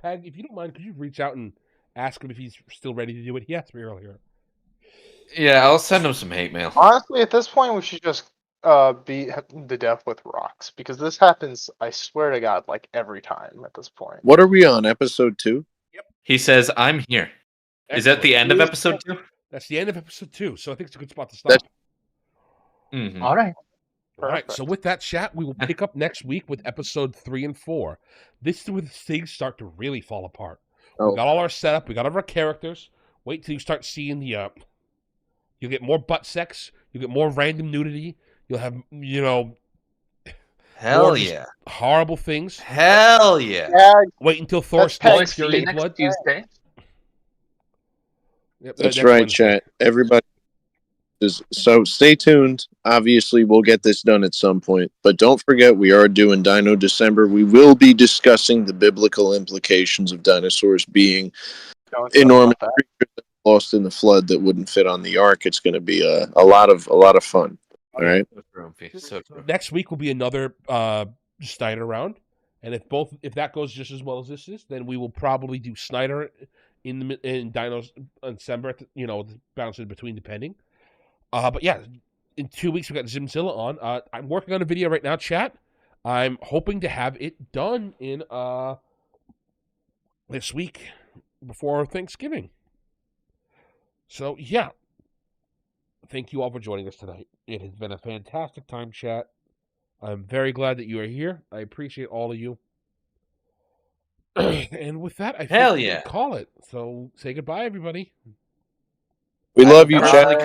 Speaker 4: Peg, if you don't mind, could you reach out and ask him if he's still ready to do it? He asked me earlier.
Speaker 1: Yeah, I'll send him some hate mail.
Speaker 2: Honestly, at this point, we should just beat the death with rocks, because this happens, I swear to God, like every time at this point.
Speaker 3: What are we on, episode 2?
Speaker 4: Yep.
Speaker 1: He says, "I'm here."
Speaker 4: Excellent.
Speaker 1: Is that the end of episode 2?
Speaker 4: That's the end of episode 2, so I think it's a good spot to stop.
Speaker 1: Mm-hmm.
Speaker 5: All right.
Speaker 4: All right, so with that chat, we will pick up next week with episode 3 and 4. This is where things start to really fall apart. We got all our setup, we got all our characters. Wait till you start seeing the you'll get more butt sex, you'll get more random nudity, you'll have,
Speaker 1: Hell yeah.
Speaker 4: horrible things.
Speaker 1: Hell yeah.
Speaker 4: Wait until Thor starts Fury
Speaker 5: next
Speaker 4: blood.
Speaker 5: Tuesday.
Speaker 4: Yep,
Speaker 3: That's
Speaker 4: next
Speaker 3: right,
Speaker 4: Wednesday.
Speaker 3: chat. Everybody. So stay tuned. Obviously, we'll get this done at some point. But don't forget, we are doing Dino December. We will be discussing the biblical implications of dinosaurs being enormous creatures lost in the flood that wouldn't fit on the ark. It's going to be a lot of fun. All right.
Speaker 1: So
Speaker 4: next week will be another Snyder round, and if that goes just as well as this is, then we will probably do Snyder in Dinos in December. Bouncing between depending. But yeah, in 2 weeks we got Zimzilla on. I'm working on a video right now, chat. I'm hoping to have it done in this week before Thanksgiving. So yeah, thank you all for joining us tonight. It has been a fantastic time, chat. I'm very glad that you are here. I appreciate all of you. And with that, I think we call it. So say goodbye, everybody.
Speaker 3: We love you, chat.